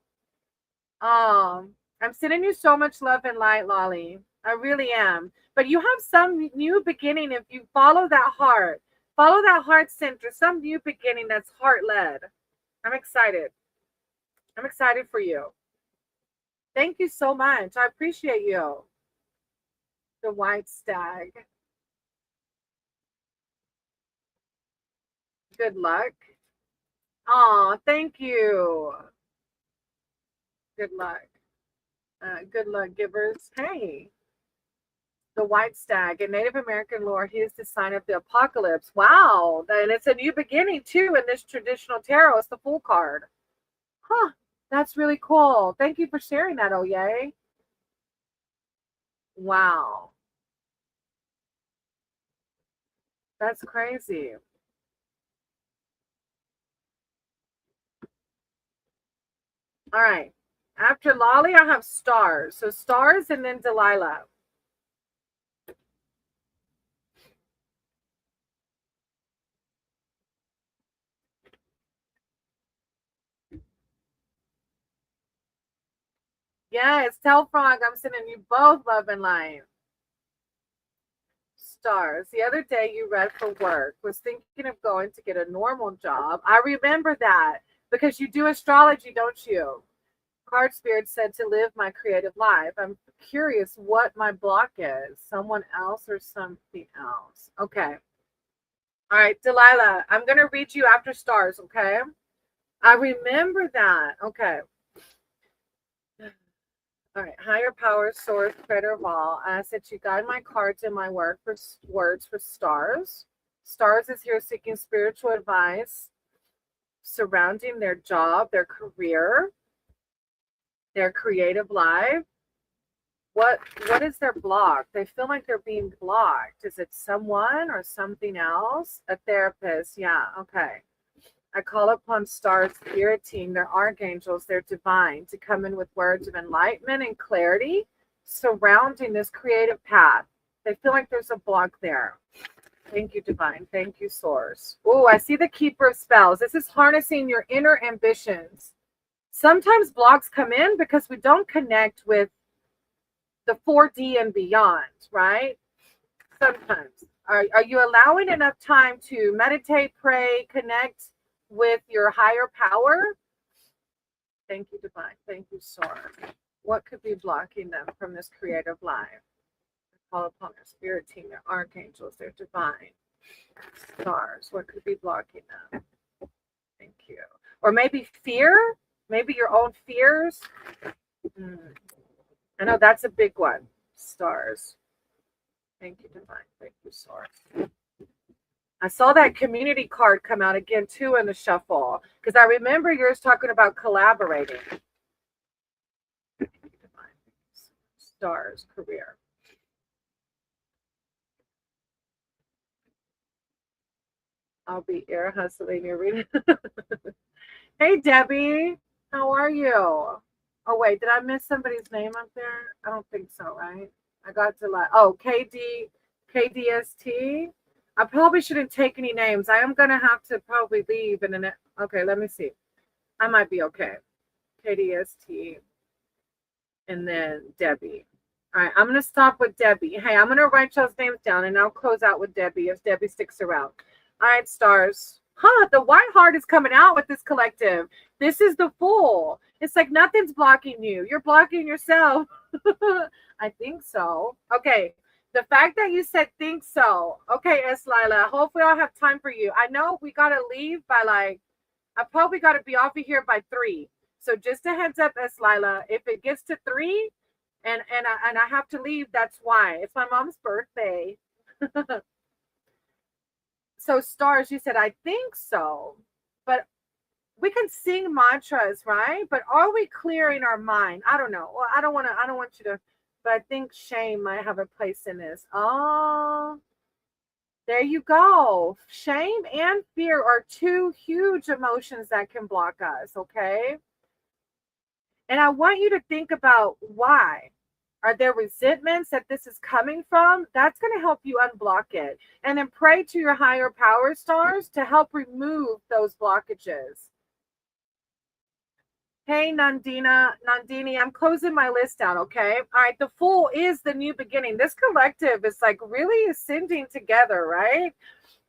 I'm sending you so much love and light, Lolly. I really am. But you have some new beginning if you follow that heart. Follow that heart center, some new beginning that's heart-led. I'm excited. I'm excited for you. Thank you so much. I appreciate you. The white stag. Good luck. Oh, thank you. Good luck. Good luck, givers. Hey, the white stag. In Native American lore, he is the sign of the apocalypse. Wow. And it's a new beginning, too, in this traditional tarot. It's the Fool card. Huh. That's really cool. Thank you for sharing that, Oye. Wow. That's crazy. All right. After Lolly, I have stars. So stars and then Delilah. Yes, tell Frog I'm sending you both love and light. Stars. The other day you read for work, was thinking of going to get a normal job. I remember that because you do astrology, don't you? Card Spirit said to live my creative life. I'm curious what my block is. Someone else or something else. Okay. All right, Delilah, I'm going to read you after stars, okay? I remember that. Okay. All right. Higher power, source, creator of all. I ask that you guide my cards in my work for words for stars. Stars is here seeking spiritual advice surrounding their job, their career, their creative life. What is their block? They feel like they're being blocked. Is it someone or something else? A therapist. Yeah. Okay. I call upon stars, spirit team, their archangels, their divine, to come in with words of enlightenment and clarity surrounding this creative path. They feel like there's a block there. Thank you, divine. Thank you, source. Oh, I see the keeper of spells. This is harnessing your inner ambitions. Sometimes blocks come in because we don't connect with the 4D and beyond, right? Sometimes. Are you allowing enough time to meditate, pray, connect with your higher power? Thank you, divine. Thank you, source. What could be blocking them from this creative life? Call upon their spirit team, their archangels, their divine. Stars. What could be blocking them? Thank you. Or maybe fear? Maybe your own fears? I know that's a big one. Stars. Thank you, Divine. Thank you, Source. I saw that community card come out again, too, in the shuffle. Because I remember yours talking about collaborating. Thank you, Divine. Stars, career. I'll be ear hustling your reading. Hey, Debbie. How are you? Oh, wait. Did I miss somebody's name up there? I don't think so, right? I got to like, oh, KDST. I probably shouldn't take any names. I am going to have to probably leave in a minute. Okay, let me see. I might be okay. KDST. And then Debbie. All right, I'm going to stop with Debbie. Hey, I'm going to write y'all's names down and I'll close out with Debbie if Debbie sticks around. All right, stars. The white heart is coming out with this collective. This is the Fool. It's like nothing's blocking you. You're blocking yourself. I think so. Okay. The fact that you said think so. Okay, Lila. Hopefully I'll have time for you. I know we got to leave by I probably got to be off of here by 3. So just a heads up, Lila. If it gets to 3 and I have to leave, that's why. It's my mom's birthday. So stars, you said, I think so. But we can sing mantras, right? But are we clearing our mind? I don't know. Well, I don't want you to, but I think shame might have a place in this. Oh, there you go. Shame and fear are 2 huge emotions that can block us, okay? And I want you to think about why. Are there resentments that this is coming from? That's going to help you unblock it. And then pray to your higher power, stars, to help remove those blockages. Hey, Nandini, I'm closing my list out, okay? All right, the Fool is the new beginning. This collective is like really ascending together, right?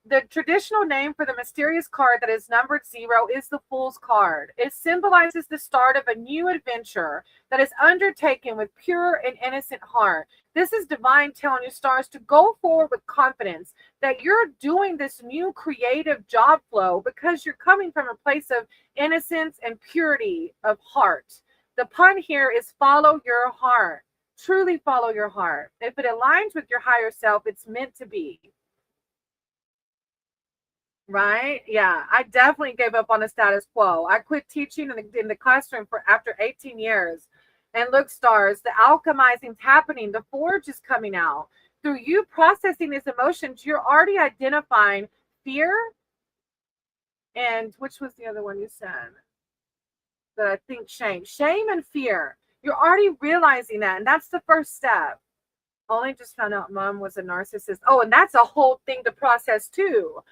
The traditional name for the mysterious card that is numbered 0 is the Fool's card. It symbolizes the start of a new adventure that is undertaken with pure and innocent heart. This is divine telling you, stars, to go forward with confidence that you're doing this new creative job flow because you're coming from a place of innocence and purity of heart. The pun here is follow your heart. Truly follow your heart. If it aligns with your higher self, it's meant to be. Right? Yeah, I definitely gave up on the status quo. I quit teaching in the classroom after 18 years. And look, stars, the alchemizing's happening. The forge is coming out. Through you processing these emotions, you're already identifying fear. And which was the other one you said? That I think shame. Shame and fear. You're already realizing that. And that's the first step. Only just found out mom was a narcissist. Oh, and that's a whole thing to process too.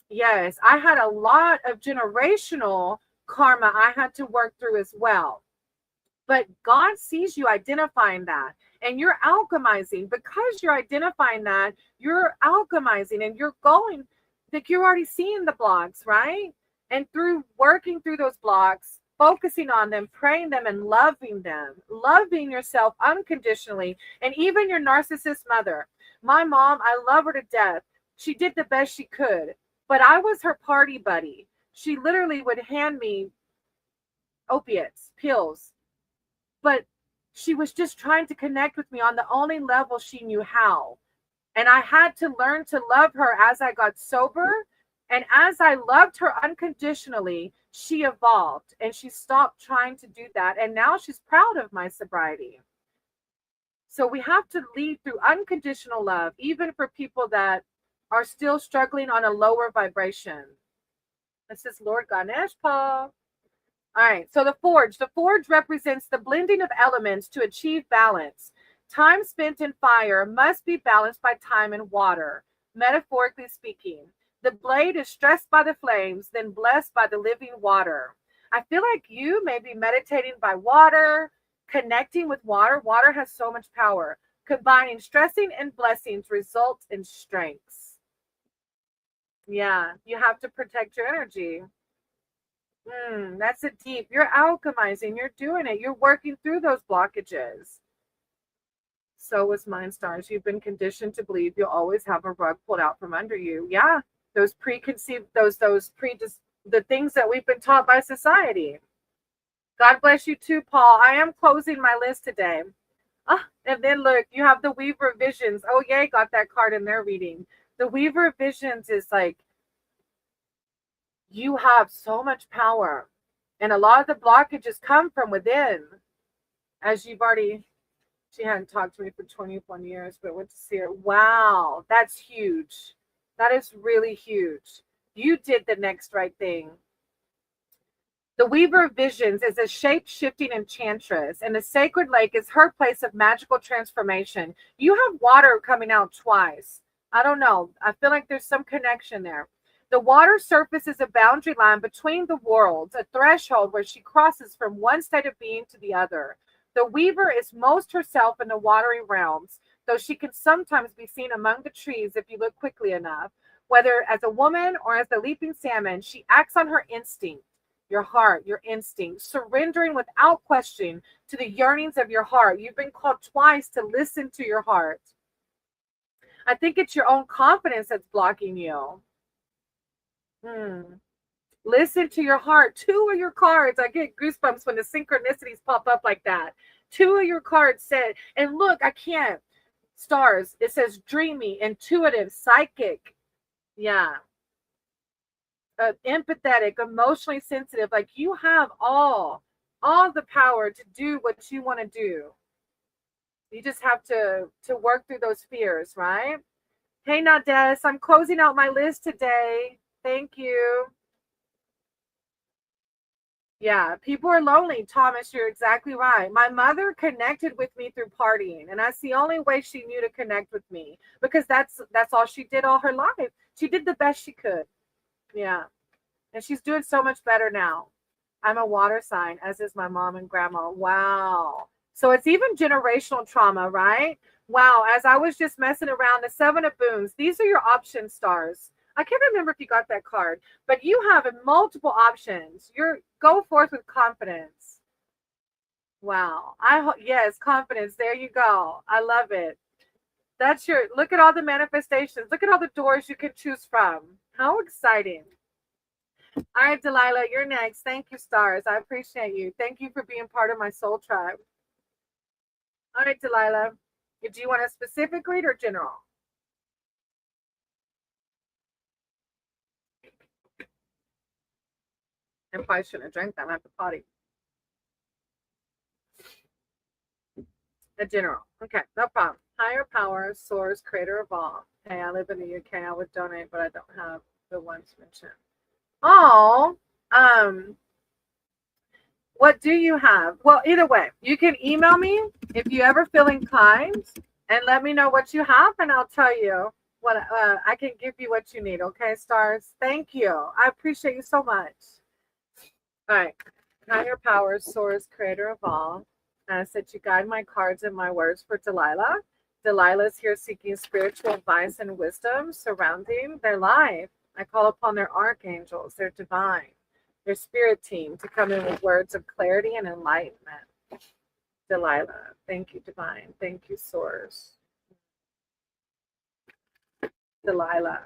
Yes, I had a lot of generational karma I had to work through as well. But God sees you identifying that and you're alchemizing. Because you're identifying that, you're alchemizing and you're going, like you're already seeing the blocks, right? And through working through those blocks, focusing on them, praying them, and loving them, loving yourself unconditionally, and even your narcissist mother. My mom, I love her to death. She did the best she could, but I was her party buddy. She literally would hand me opiates, pills, but she was just trying to connect with me on the only level she knew how. And I had to learn to love her as I got sober. And as I loved her unconditionally, she evolved and she stopped trying to do that. And now she's proud of my sobriety. So we have to lead through unconditional love, even for people that are still struggling on a lower vibration. This is Lord Ganesh, Paul. All right, so the forge. The forge represents the blending of elements to achieve balance. Time spent in fire must be balanced by time in water, metaphorically speaking. The blade is stressed by the flames, then blessed by the living water. I feel like you may be meditating by water, connecting with water. Water has so much power. Combining stressing and blessings results in strengths. Yeah, you have to protect your energy. That's a deep. You're alchemizing. You're doing it. You're working through those blockages. So was mine, stars. You've been conditioned to believe you'll always have a rug pulled out from under you. Yeah, those preconceived, the things that we've been taught by society. God bless you too, Paul. I am closing my list today. And then look, you have the Weaver Visions. Oh, yay, got that card in their reading. The Weaver Visions is like, you have so much power. And a lot of the blockages come from within. As you've already, she hadn't talked to me for 21 years, but went to see her. Wow, that's huge. That is really huge. You did the next right thing. The Weaver of Visions is a shape-shifting enchantress, and the Sacred Lake is her place of magical transformation. You have water coming out twice. I don't know. I feel like there's some connection there. The water surface is a boundary line between the worlds, a threshold where she crosses from one state of being to the other. The Weaver is most herself in the watery realms, though she can sometimes be seen among the trees if you look quickly enough. Whether as a woman or as the leaping salmon, she acts on her instinct. Your heart, your instinct, surrendering without question to the yearnings of your heart. You've been called twice to listen to your heart. I think it's your own confidence that's blocking you. Listen to your heart. 2 of your cards, I get goosebumps when the synchronicities pop up like that. 2 of your cards said, and look, I can't. Stars, it says dreamy, intuitive, psychic. Yeah. Empathetic, emotionally sensitive. Like you have all the power to do what you want to do. You just have to work through those fears, right? Hey, Nades, I'm closing out my list today. Thank you. Yeah, people are lonely, Thomas. You're exactly right. My mother connected with me through partying, and that's the only way she knew to connect with me because that's all she did all her life. She did the best she could. Yeah. And she's doing so much better now. I'm a water sign, as is my mom and grandma. Wow. So it's even generational trauma, right? Wow. As I was just messing around, the 7 of Boons, these are your option, stars. I can't remember if you got that card, but you have multiple options. Go forth with confidence. Wow. Yes, confidence. There you go. I love it. Look at all the manifestations. Look at all the doors you can choose from. How exciting. All right, Delilah, you're next. Thank you, stars. I appreciate you. Thank you for being part of my soul tribe. All right, Delilah. Do you want a specific read or general? I probably shouldn't have drank that. I'm at the potty. A general. Okay, no problem. Higher power, source, creator of all. Hey, I live in the UK. I would donate, but I don't have the ones mentioned. Oh, what do you have? Well, either way, you can email me if you ever feel inclined and let me know what you have, and I'll tell you what I can give you what you need. Okay, stars? Thank you. I appreciate you so much. All right. Higher power, source, creator of all. And I said, you guide my cards and my words for Delilah. Delilah is here seeking spiritual advice and wisdom surrounding their life. I call upon their archangels, their divine, their spirit team to come in with words of clarity and enlightenment. Delilah, thank you, divine. Thank you, source. Delilah.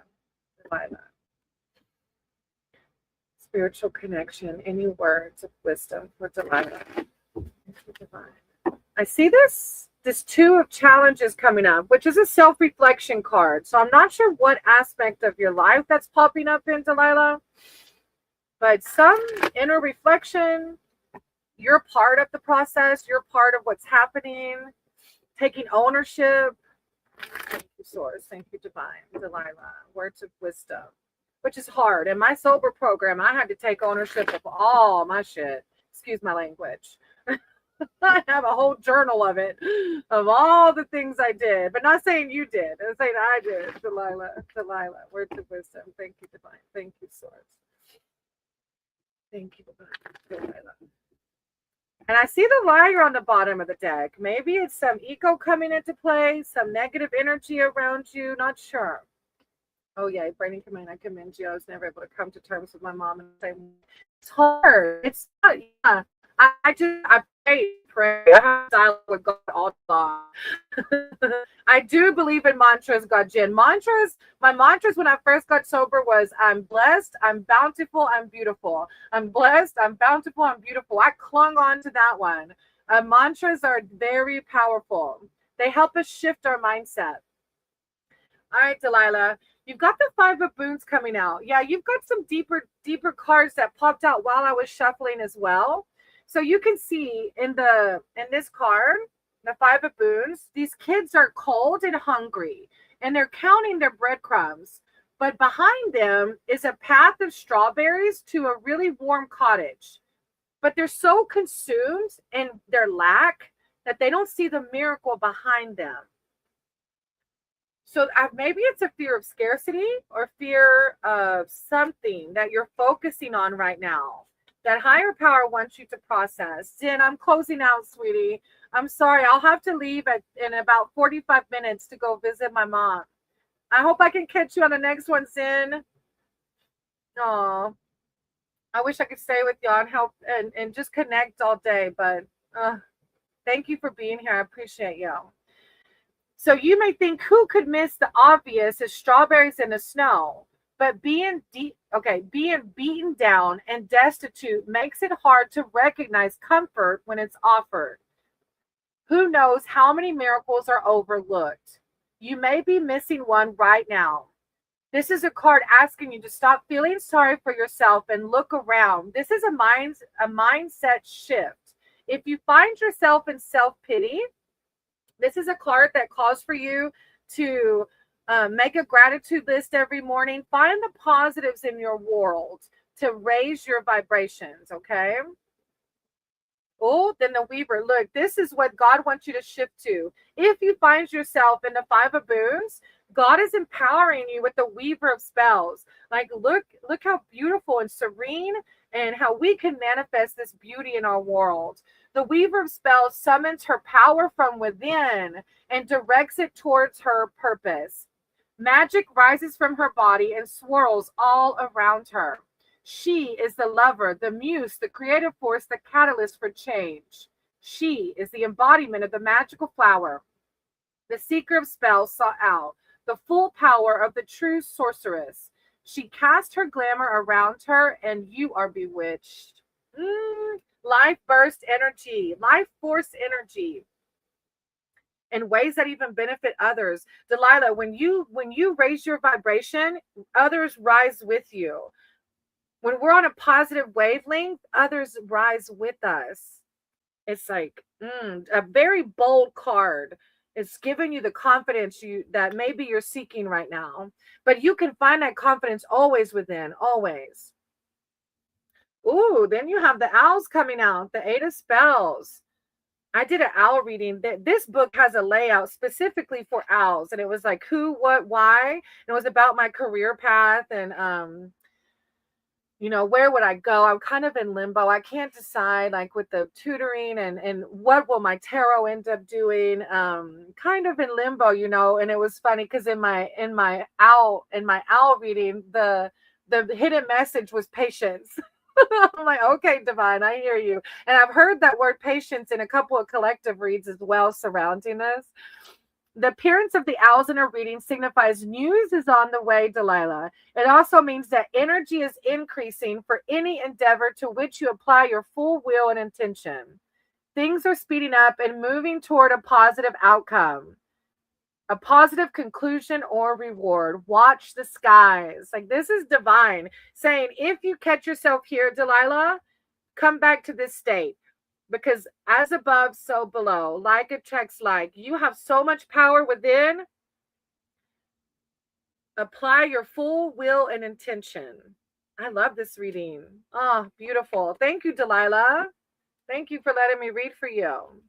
Spiritual connection, any words of wisdom for Delilah. I see this 2 of challenges coming up, which is a self-reflection card. So I'm not sure what aspect of your life that's popping up in, Delilah, but some inner reflection. You're part of the process. You're part of what's happening, taking ownership. Thank you, source. Thank you, divine. Delilah, words of wisdom, which is hard. In my sober program, I had to take ownership of all my shit. Excuse my language. I have a whole journal of it, of all the things I did, but not saying you did. I'm saying I did. Delilah, words of wisdom. Thank you, divine. Thank you, source. Thank you, divine. Delilah. And I see the liar on the bottom of the deck. Maybe it's some ego coming into play, some negative energy around you. Not sure. Oh, yeah. Brainy, come in. I commend you. I was never able to come to terms with my mom and say, it's hard. It's not, yeah. I pray. I have dialogue with God all the time. I do believe in mantras, Gajin. My mantras when I first got sober was I'm blessed, I'm bountiful, I'm beautiful. I'm blessed, I'm bountiful, I'm beautiful. I clung on to that one. Mantras are very powerful. They help us shift our mindset. All right, Delilah, you've got the five of boons coming out. Yeah, you've got some deeper cards that popped out while I was shuffling as well. So you can see in this card, the five of boons, these kids are cold and hungry, and they're counting their breadcrumbs. But behind them is a path of strawberries to a really warm cottage. But they're so consumed in their lack that they don't see the miracle behind them. So maybe it's a fear of scarcity or fear of something that you're focusing on right now that higher power wants you to process. Jen, I'm closing out, sweetie. I'm sorry. I'll have to leave in about 45 minutes to go visit my mom. I hope I can catch you on the next one, Zen. Oh, I wish I could stay with y'all and help and just connect all day. But thank you for being here. I appreciate you. So you may think, who could miss the obvious as strawberries in the snow? But being beaten down and destitute makes it hard to recognize comfort when it's offered. Who knows how many miracles are overlooked? You may be missing one right now. This is a card asking you to stop feeling sorry for yourself and look around. This is a mindset shift. If you find yourself in self-pity, this is a card that calls for you to make a gratitude list every morning. Find the positives in your world to raise your vibrations, okay? Oh, then the Weaver. Look, this is what God wants you to shift to. If you find yourself in the five of boons, God is empowering you with the Weaver of spells. Like, look how beautiful and serene and how we can manifest this beauty in our world. The Weaver of spells summons her power from within and directs it towards her purpose. Magic rises from her body and swirls all around her. She is the lover, the muse, the creative force, the catalyst for change. She is the embodiment of the magical flower. The seeker of spells sought out the full power of the true sorceress. She cast her glamour around her, and you are bewitched. Life burst energy, life force energy in ways that even benefit others. Delilah, when you raise your vibration, others rise with you. When we're on a positive wavelength, others rise with us. It's like a very bold card. It's giving you the confidence that maybe you're seeking right now. But you can find that confidence always within, always. Ooh, then you have the owls coming out, the Eight of Spells. I did an owl reading. This book has a layout specifically for owls. And it was like who, what, why. It was about my career path and where would I go? I'm kind of in limbo. I can't decide, like, with the tutoring and what will my tarot end up doing. Kind of in limbo, and it was funny because in my owl reading, the hidden message was patience. I'm like, okay, Divine, I hear you. And I've heard that word patience in a couple of collective reads as well surrounding this. The appearance of the owls in a reading signifies news is on the way, Delilah. It also means that energy is increasing for any endeavor to which you apply your full will and intention. Things are speeding up and moving toward a positive outcome, a positive conclusion or reward. Watch the skies. Like, this is divine saying, if you catch yourself here, Delilah, come back to this state. Because as above, so below. Like attracts like. You have so much power within. Apply your full will and intention. I love this reading. Oh, beautiful. Thank you, Delilah. Thank you for letting me read for you.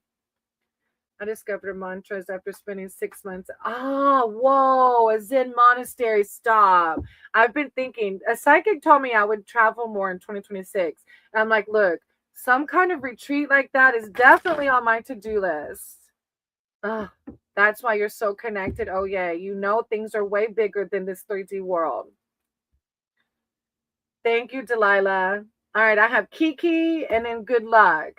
I discovered mantras after spending 6 months. Whoa, a Zen monastery. Stop. I've been thinking, a psychic told me I would travel more in 2026. And I'm like, look, some kind of retreat like that is definitely on my to-do list. That's why you're so connected. Oh, yeah. Things are way bigger than this 3D world. Thank you, Delilah. All right. I have Kiki and then good luck.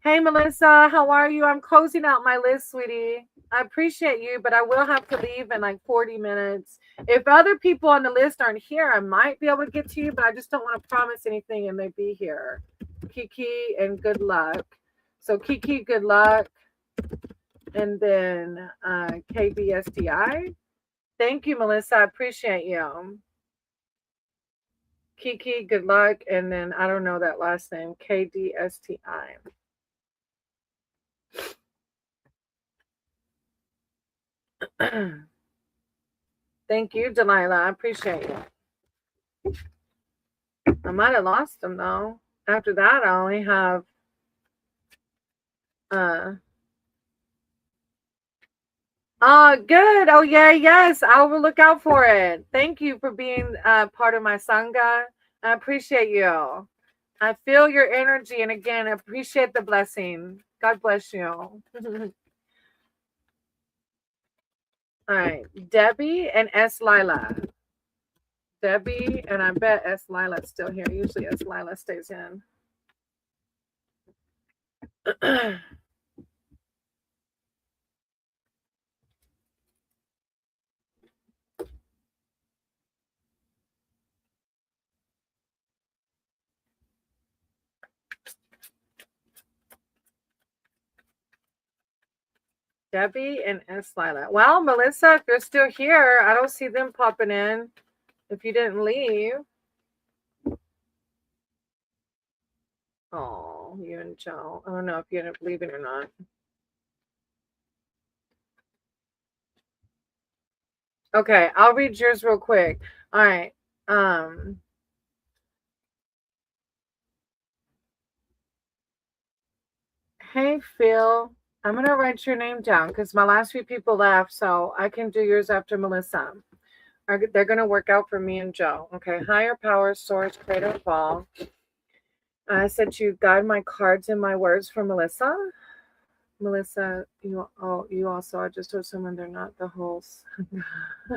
Hey, Melissa, how are you? I'm closing out my list, sweetie. I appreciate you, but I will have to leave in like 40 minutes. If other people on the list aren't here, I might be able to get to you, but I just don't want to promise anything and they be here. Kiki, and good luck. So, Kiki, good luck. And then KBSDI. Thank you, Melissa. I appreciate you. Kiki, good luck. And then I don't know that last name, KDSTI. Thank you, Delilah. I appreciate you. I might have lost them though. After that, I only have good. Oh yeah, yes. I will look out for it. Thank you for being part of my Sangha. I appreciate you. I feel your energy, and again, I appreciate the blessing. God bless you. All right, Debbie and S. Lila. Debbie, and I bet S. Lila's still here. Usually S. Lila stays in. Debbie and S. Lila. Well, Melissa, if you're still here, I don't see them popping in. If you didn't leave. Oh, you and Joe. I don't know if you ended up leaving or not. Okay, I'll read yours real quick. All right. Hey, Phil. I'm going to write your name down because my last few people left, so I can do yours after Melissa. They're going to work out for me and Joe. Okay. Higher power, source, creator of all. I said you guide my cards and my words for Melissa. Melissa, you also, I just told someone they're not the hosts.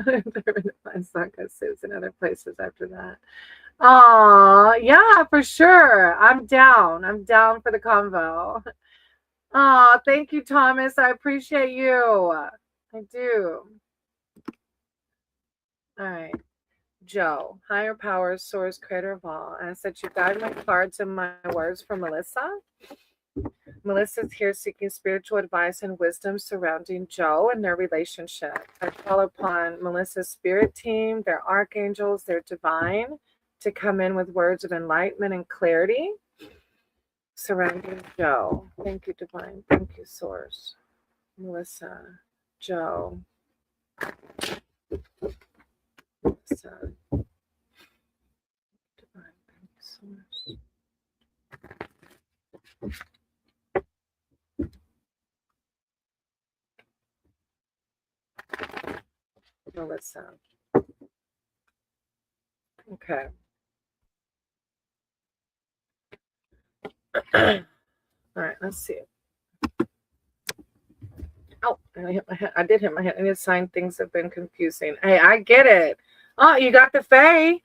They're in my Success in other places after that. Oh, yeah, for sure. I'm down. I'm down for the convo. Oh, thank you, Thomas. I appreciate you. I do. All right. Joe, higher powers, source, creator of all. I said you guide my cards and my words for Melissa. Melissa's here seeking spiritual advice and wisdom surrounding Joe and their relationship. I call upon Melissa's spirit team, their archangels, their divine, to come in with words of enlightenment and clarity surrounding Joe. Thank you, divine. Thank you, source. Melissa, Joe. Melissa. Divine, thank you, source. Melissa. Okay. All right, let's see. Oh, I hit my head. I did hit my head. I need to sign things have been confusing. Hey, I get it. Oh, you got the Fae.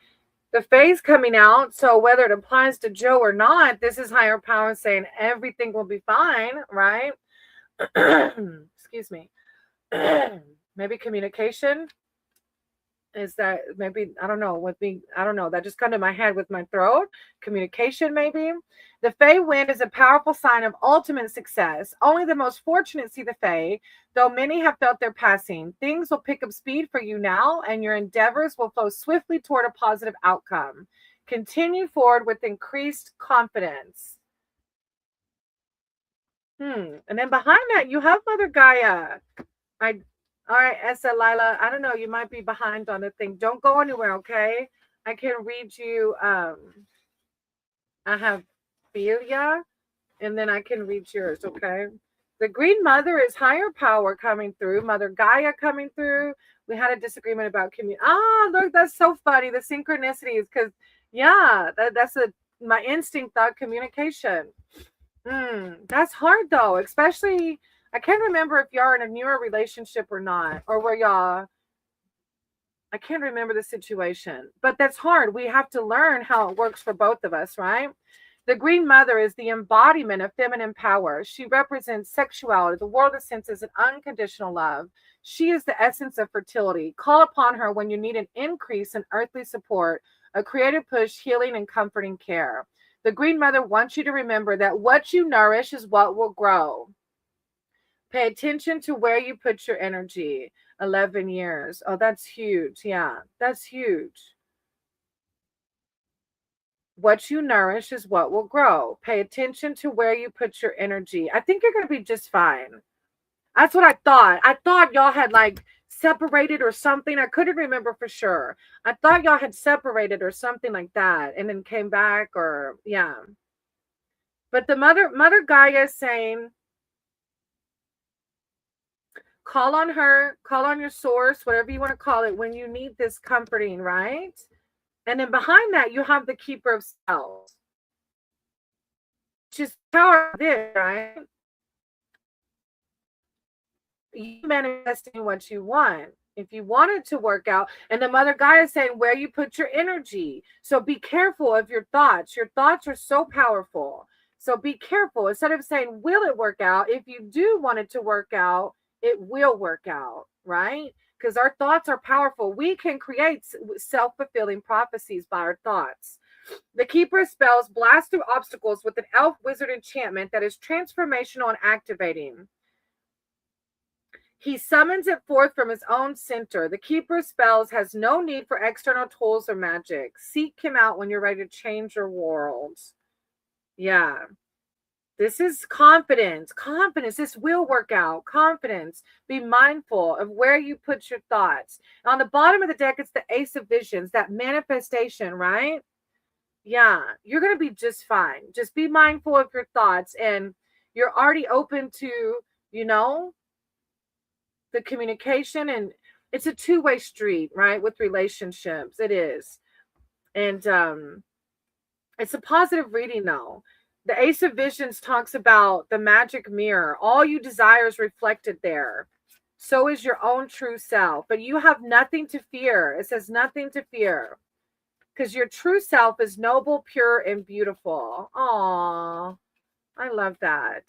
The Fae's coming out. So whether it applies to Joe or not, this is higher power saying everything will be fine, right? Excuse me. Maybe communication. Is that maybe, I don't know, with me, I don't know, that just come to my head with my throat. Communication, maybe. The Fae wind is a powerful sign of ultimate success. Only the most fortunate see the Fae, though many have felt their passing. Things will pick up speed for you now, and your endeavors will flow swiftly toward a positive outcome. Continue forward with increased confidence. And then behind that, you have Mother Gaia. All right, Essa, Lila, I don't know. You might be behind on the thing. Don't go anywhere, okay? I can read you. I have Philia, and then I can read yours, okay? The Green Mother is higher power coming through. Mother Gaia coming through. We had a disagreement about community. Look, that's so funny. The synchronicities, because, yeah, that's my instinct thought communication. That's hard, though, especially... I can't remember if y'all are in a newer relationship or not, or where y'all, I can't remember the situation, but that's hard. We have to learn how it works for both of us, right? The Green Mother is the embodiment of feminine power. She represents sexuality, the world of senses, and unconditional love. She is the essence of fertility. Call upon her when you need an increase in earthly support, a creative push, healing, and comforting care. The Green Mother wants you to remember that what you nourish is what will grow. Pay attention to where you put your energy. 11 years. Oh, that's huge. Yeah, that's huge. What you nourish is what will grow. Pay attention to where you put your energy. I think you're going to be just fine. That's what I thought. I thought y'all had like separated or something. I couldn't remember for sure. I thought y'all had separated or something like that and then came back or yeah. But the Mother Gaia is saying, call on her, call on your source, whatever you want to call it, when you need this comforting, right? And then behind that, you have the Keeper of Spells. Just power of this, right? You manifesting what you want. If you want it to work out, and the Mother Gaia is saying where you put your energy. So be careful of your thoughts. Your thoughts are so powerful. So be careful. Instead of saying, will it work out? If you do want it to work out, it will work out, right? Because our thoughts are powerful. We can create self-fulfilling prophecies by our thoughts. The Keeper of Spells blasts through obstacles with an elf wizard enchantment that is transformational and activating. He summons it forth from his own center. The Keeper of Spells has no need for external tools or magic. Seek him out when you're ready to change your world. Yeah. This is confidence. Confidence. This will work out. Confidence. Be mindful of where you put your thoughts. On the bottom of the deck, it's the Ace of Visions, that manifestation, right? Yeah. You're going to be just fine. Just be mindful of your thoughts. And you're already open to, the communication. And it's a two-way street, right? With relationships. It is. And it's a positive reading, though. The Ace of Visions talks about the magic mirror. All you desire is reflected there. So is your own true self. But you have nothing to fear. It says nothing to fear. Because your true self is noble, pure, and beautiful. Aww. I love that.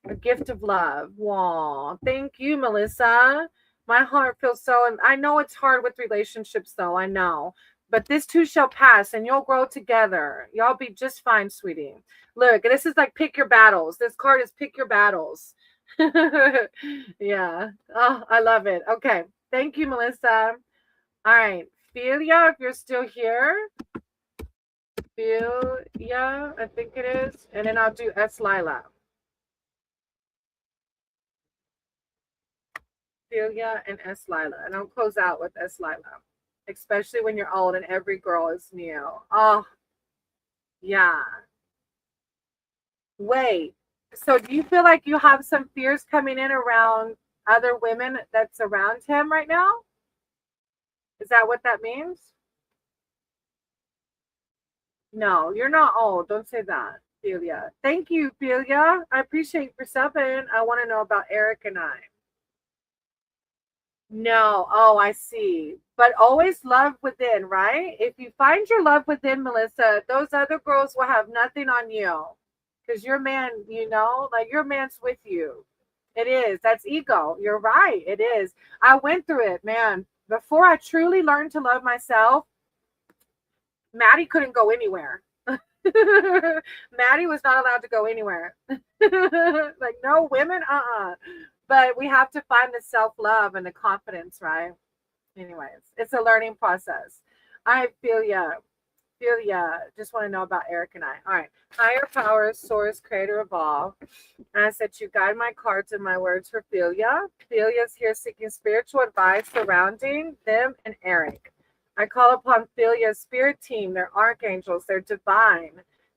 A gift of love. Wow. Thank you, Melissa. My heart feels so... And I know it's hard with relationships, though. I know. But this too shall pass, and you'll grow together. Y'all be just fine, sweetie. Look, this is like pick your battles. This card is pick your battles. Yeah. Oh, I love it. Okay. Thank you, Melissa. All right. Philia, if you're still here. Philia, I think it is. And then I'll do S. Lila. Philia and S. Lila. And I'll close out with S. Lila. Especially when you're old and every girl is new. Oh, yeah. Wait. So do you feel like you have some fears coming in around other women that's around him right now? Is that what that means? No, you're not old. Don't say that, Philia. Thank you, Philia. I appreciate you for subbing. I want to know about Eric and I. No. Oh, I see. But always love within, right? If you find your love within, Melissa, those other girls will have nothing on you. Because your man, like your man's with you. It is. That's ego. You're right. It is. I went through it, man. Before I truly learned to love myself, Maddie couldn't go anywhere. Maddie was not allowed to go anywhere. Like, no women, But we have to find the self-love and the confidence, right? Anyways, it's a learning process. I feel ya. Just want to know about Eric and I. All right. Higher powers, source, creator of all. I said you guide my cards and my words for Philia. Philia's here seeking spiritual advice surrounding them and Eric. I call upon Philia's spirit team, their archangels, their divine,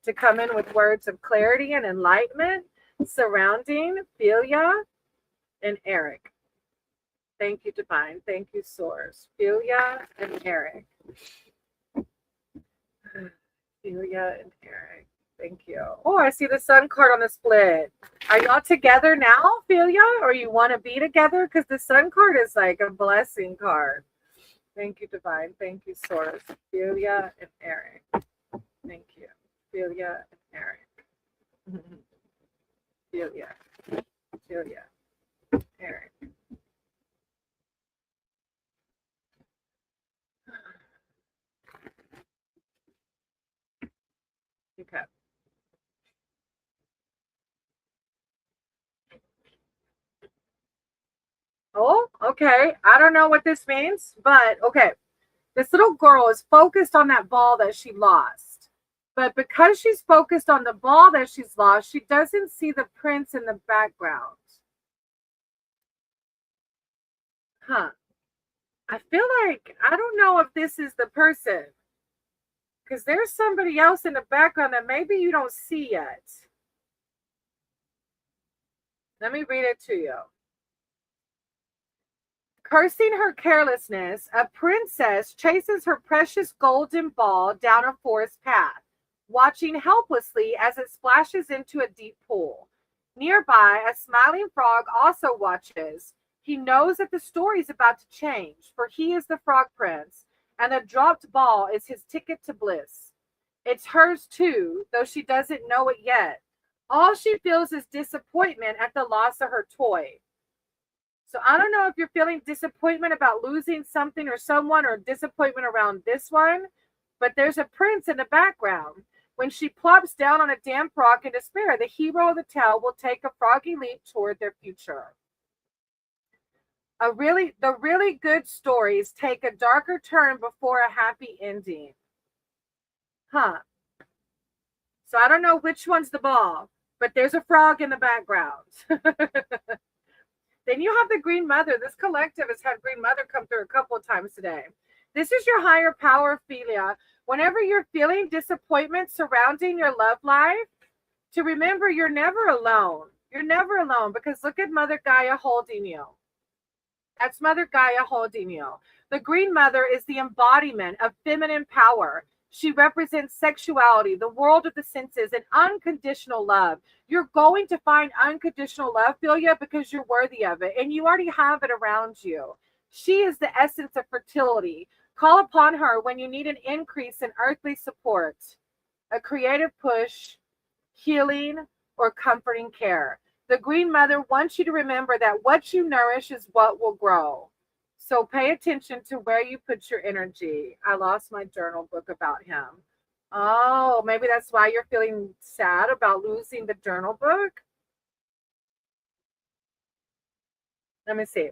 to come in with words of clarity and enlightenment surrounding Philia and Eric. Thank you, divine. Thank you, source. Philia and Eric. Philia and Eric. Thank you. Oh, I see the sun card on the split. Are y'all together now, Philia? Or you want to be together? Because the sun card is like a blessing card. Thank you, divine. Thank you, source. Philia and Eric. Thank you. Philia and Eric. Julia. Julia. Eric. Okay. Oh, okay. I don't know what this means, but okay. This little girl is focused on that ball that she lost. But because she's focused on the ball that she's lost, she doesn't see the prince in the background. Huh. I feel like I don't know if this is the person because there's somebody else in the background that maybe you don't see yet. Let me read it to you. Cursing her carelessness, a princess chases her precious golden ball down a forest path, watching helplessly as it splashes into a deep pool. Nearby, a smiling frog also watches. He knows that the story is about to change, for he is the frog prince, and the dropped ball is his ticket to bliss. It's hers too, though she doesn't know it yet. All she feels is disappointment at the loss of her toy. So I don't know if you're feeling disappointment about losing something or someone or disappointment around this one, but there's a prince in the background. When she plops down on a damp rock in despair, the hero of the tale will take a froggy leap toward their future. The really good stories take a darker turn before a happy ending. Huh. So I don't know which one's the ball, but there's a frog in the background. Then you have the Green Mother. This collective has had Green Mother come through a couple of times today. This is your higher power, Ophelia. Whenever you're feeling disappointment surrounding your love life, to remember you're never alone. You're never alone because look at Mother Gaia holding you. That's Mother Gaia holding you. The Green Mother is the embodiment of feminine power. She represents sexuality, the world of the senses, and unconditional love. You're going to find unconditional love, Philia, because you're worthy of it, and you already have it around you. She is the essence of fertility. Call upon her when you need an increase in earthly support, a creative push, healing, or comforting care. The Green Mother wants you to remember that what you nourish is what will grow. So pay attention to where you put your energy. I lost my journal book about him. Oh, maybe that's why you're feeling sad about losing the journal book. Let me see.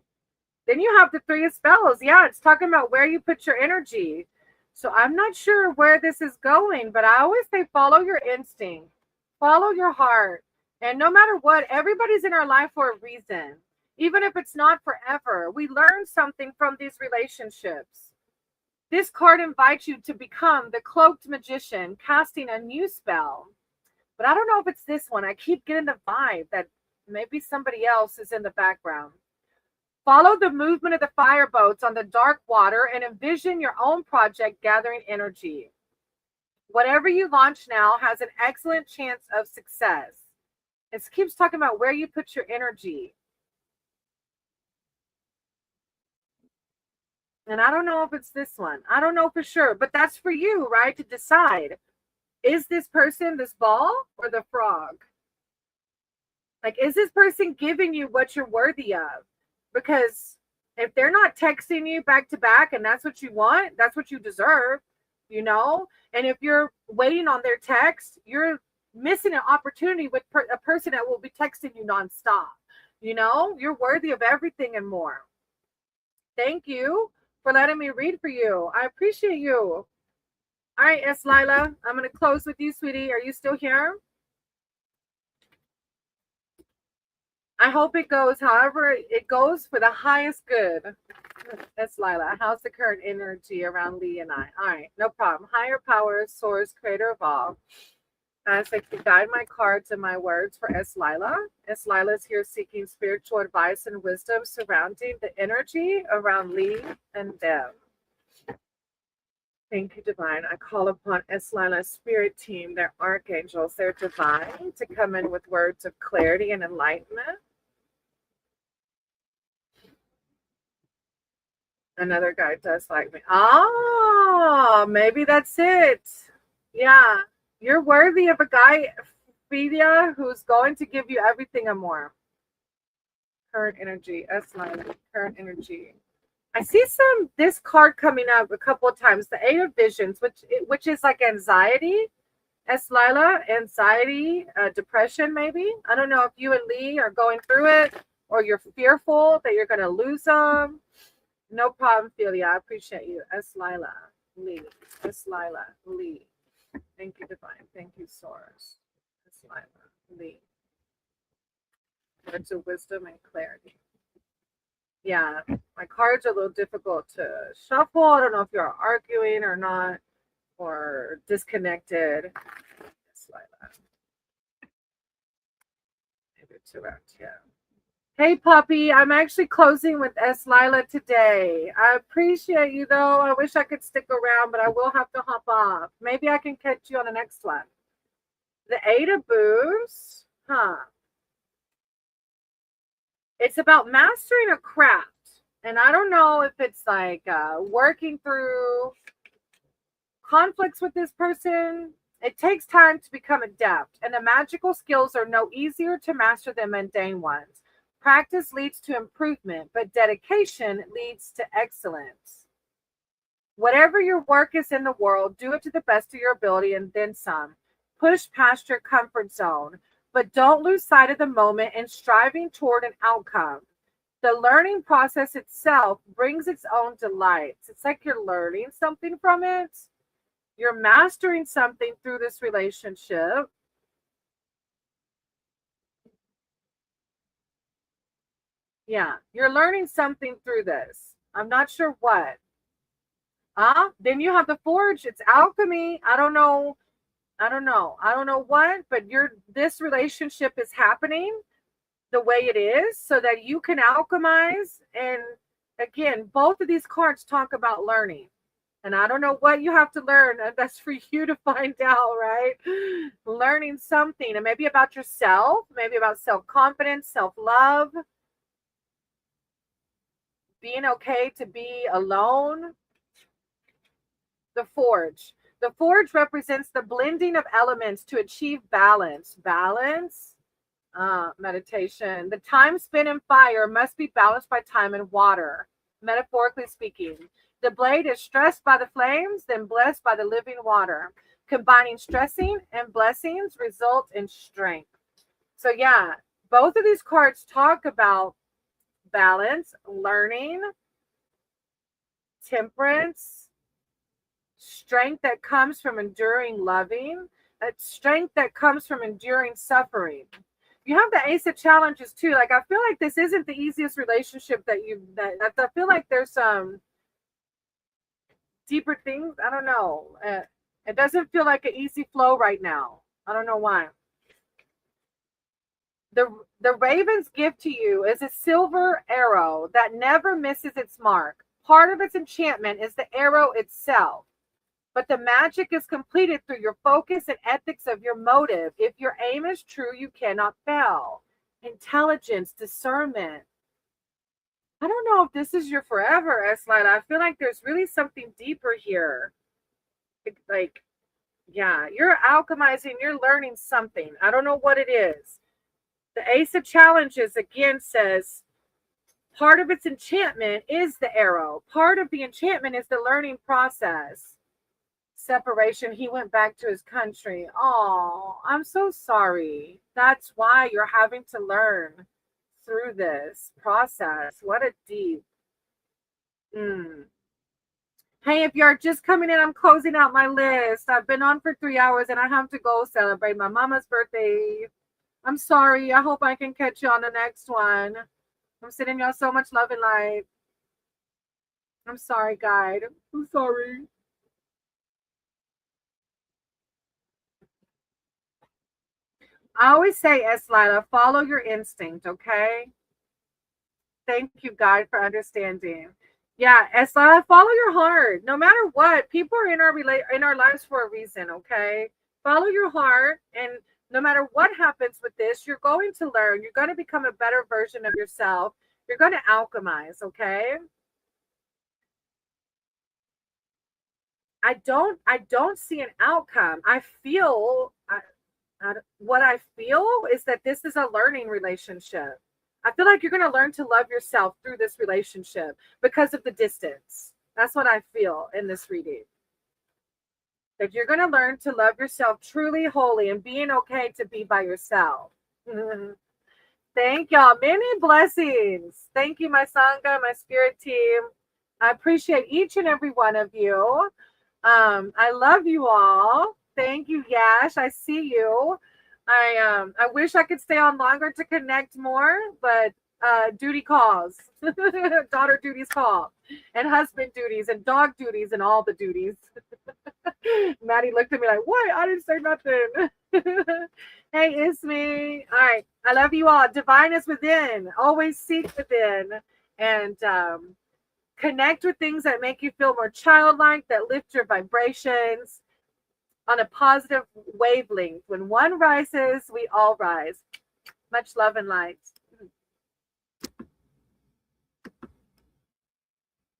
Then you have the Three of Spells. Yeah, it's talking about where you put your energy. So I'm not sure where this is going, but I always say follow your instinct, follow your heart. And no matter what, everybody's in our life for a reason. Even if it's not forever, we learn something from these relationships. This card invites you to become the cloaked magician, casting a new spell. But I don't know if it's this one. I keep getting the vibe that maybe somebody else is in the background. Follow the movement of the fireboats on the dark water and envision your own project gathering energy. Whatever you launch now has an excellent chance of success. It keeps talking about where you put your energy. And I don't know if it's this one. I don't know for sure, but that's for you, right? To decide. Is this person this ball or the frog? Like, is this person giving you what you're worthy of? Because if they're not texting you back to back and that's what you want, that's what you deserve, you know? And if you're waiting on their text, you're missing an opportunity with a person that will be texting you nonstop. You know, you're worthy of everything and more. Thank you for letting me read for you. I appreciate you. All right, S. Lila, I'm going to close with you, sweetie. Are you still here? I hope it goes however it goes for the highest good. That's Lila. How's the current energy around Lee and I? All right, no problem. Higher power, source, creator of all. As I guide my cards and my words for S. Lila. S. Lila is here seeking spiritual advice and wisdom surrounding the energy around Lee and them. Thank you, Divine. I call upon S. Lila's spirit team, their archangels, their divine, to come in with words of clarity and enlightenment. Another guy does like me. Oh, maybe that's it. Yeah. You're worthy of a guy, Phidia, who's going to give you everything and more. Current energy, S9, current energy. I see this card coming up a couple of times. The Eight of Visions, which is like anxiety. S. Lila, anxiety, depression, maybe. I don't know if you and Lee are going through it or you're fearful that you're going to lose them. No problem, Philia. I appreciate you. S. Lila, Lee. S. Lila, Lee. Thank you, Divine. Thank you, Source. S. Lila, Lee. Words of wisdom and clarity. Yeah, my cards are a little difficult to shuffle. I don't know if you're arguing or not, or disconnected. Maybe it's around here. Hey, puppy, I'm actually closing with S. Lila today. I appreciate you, though. I wish I could stick around, but I will have to hop off. Maybe I can catch you on the next one. The Eight of Booze. It's about mastering a craft. And I don't know if it's like working through conflicts with this person. It takes time to become adept, and the magical skills are no easier to master than mundane ones. Practice leads to improvement, but dedication leads to excellence. Whatever your work is in the world, do it to the best of your ability and then some. Push past your comfort zone, but don't lose sight of the moment in striving toward an outcome. The learning process itself brings its own delights. It's like you're learning something from it. You're mastering something through this relationship. Yeah, you're learning something through this. I'm not sure what. Then you have the forge. It's alchemy. I don't know what, but this relationship is happening the way it is so that you can alchemize. And again, both of these cards talk about learning. And I don't know what you have to learn. That's for you to find out, right? Learning something, and maybe about yourself, maybe about self-confidence, self-love, being okay to be alone. The forge. The forge represents the blending of elements to achieve balance. Meditation. The time spent in fire must be balanced by time in water, metaphorically speaking. The blade is stressed by the flames, then blessed by the living water. Combining stressing and blessings result in strength. So yeah, both of these cards talk about balance, learning, temperance, strength that comes from enduring loving, strength that comes from enduring suffering. You have the Ace of Challenges too. Like, I feel like this isn't the easiest relationship that I feel like there's some deeper things. I don't know. It doesn't feel like an easy flow right now. I don't know why. The raven's gift to you is a silver arrow that never misses its mark. Part of its enchantment is the arrow itself, but the magic is completed through your focus and ethics of your motive. If your aim is true, you cannot fail. Intelligence, discernment. I don't know if this is your forever, S-Line. I feel like there's really something deeper here. Like, yeah, you're alchemizing, you're learning something. I don't know what it is. The Ace of Challenges again says, part of its enchantment is the arrow. Part of the enchantment is the learning process. Separation, he went back to his country. Oh, I'm so sorry. That's why you're having to learn through this process. What a deep. Hey, if you're just coming in, I'm closing out my list. I've been on for 3 hours and I have to go celebrate my mama's birthday. I'm sorry. I hope I can catch you on the next one. I'm sending y'all so much love and light. I'm sorry, guide. I'm sorry. I always say, Lila, follow your instinct, okay? Thank you, guide, for understanding. Yeah, Lila, follow your heart. No matter what, people are in our lives for a reason, okay? Follow your heart, and no matter what happens with this, you're going to learn. You're going to become a better version of yourself. You're going to alchemize, okay? don't see an outcome. I feel what I feel is that this is a learning relationship. I feel like you're going to learn to love yourself through this relationship because of the distance. That's what I feel in this reading. That you're going to learn to love yourself truly, wholly, and being okay to be by yourself. Thank y'all. Many blessings. Thank you, my Sangha, my spirit team. I appreciate each and every one of you. I love you all. Thank you, Yash. I see you. I wish I could stay on longer to connect more, but duty calls. Daughter duties call. And husband duties and dog duties and all the duties. Maddie looked at me like, what? I didn't say nothing. Hey, it's me. All right. I love you all. Divine is within. Always seek within. And connect with things that make you feel more childlike, that lift your vibrations on a positive wavelength. When one rises, we all rise. Much love and light.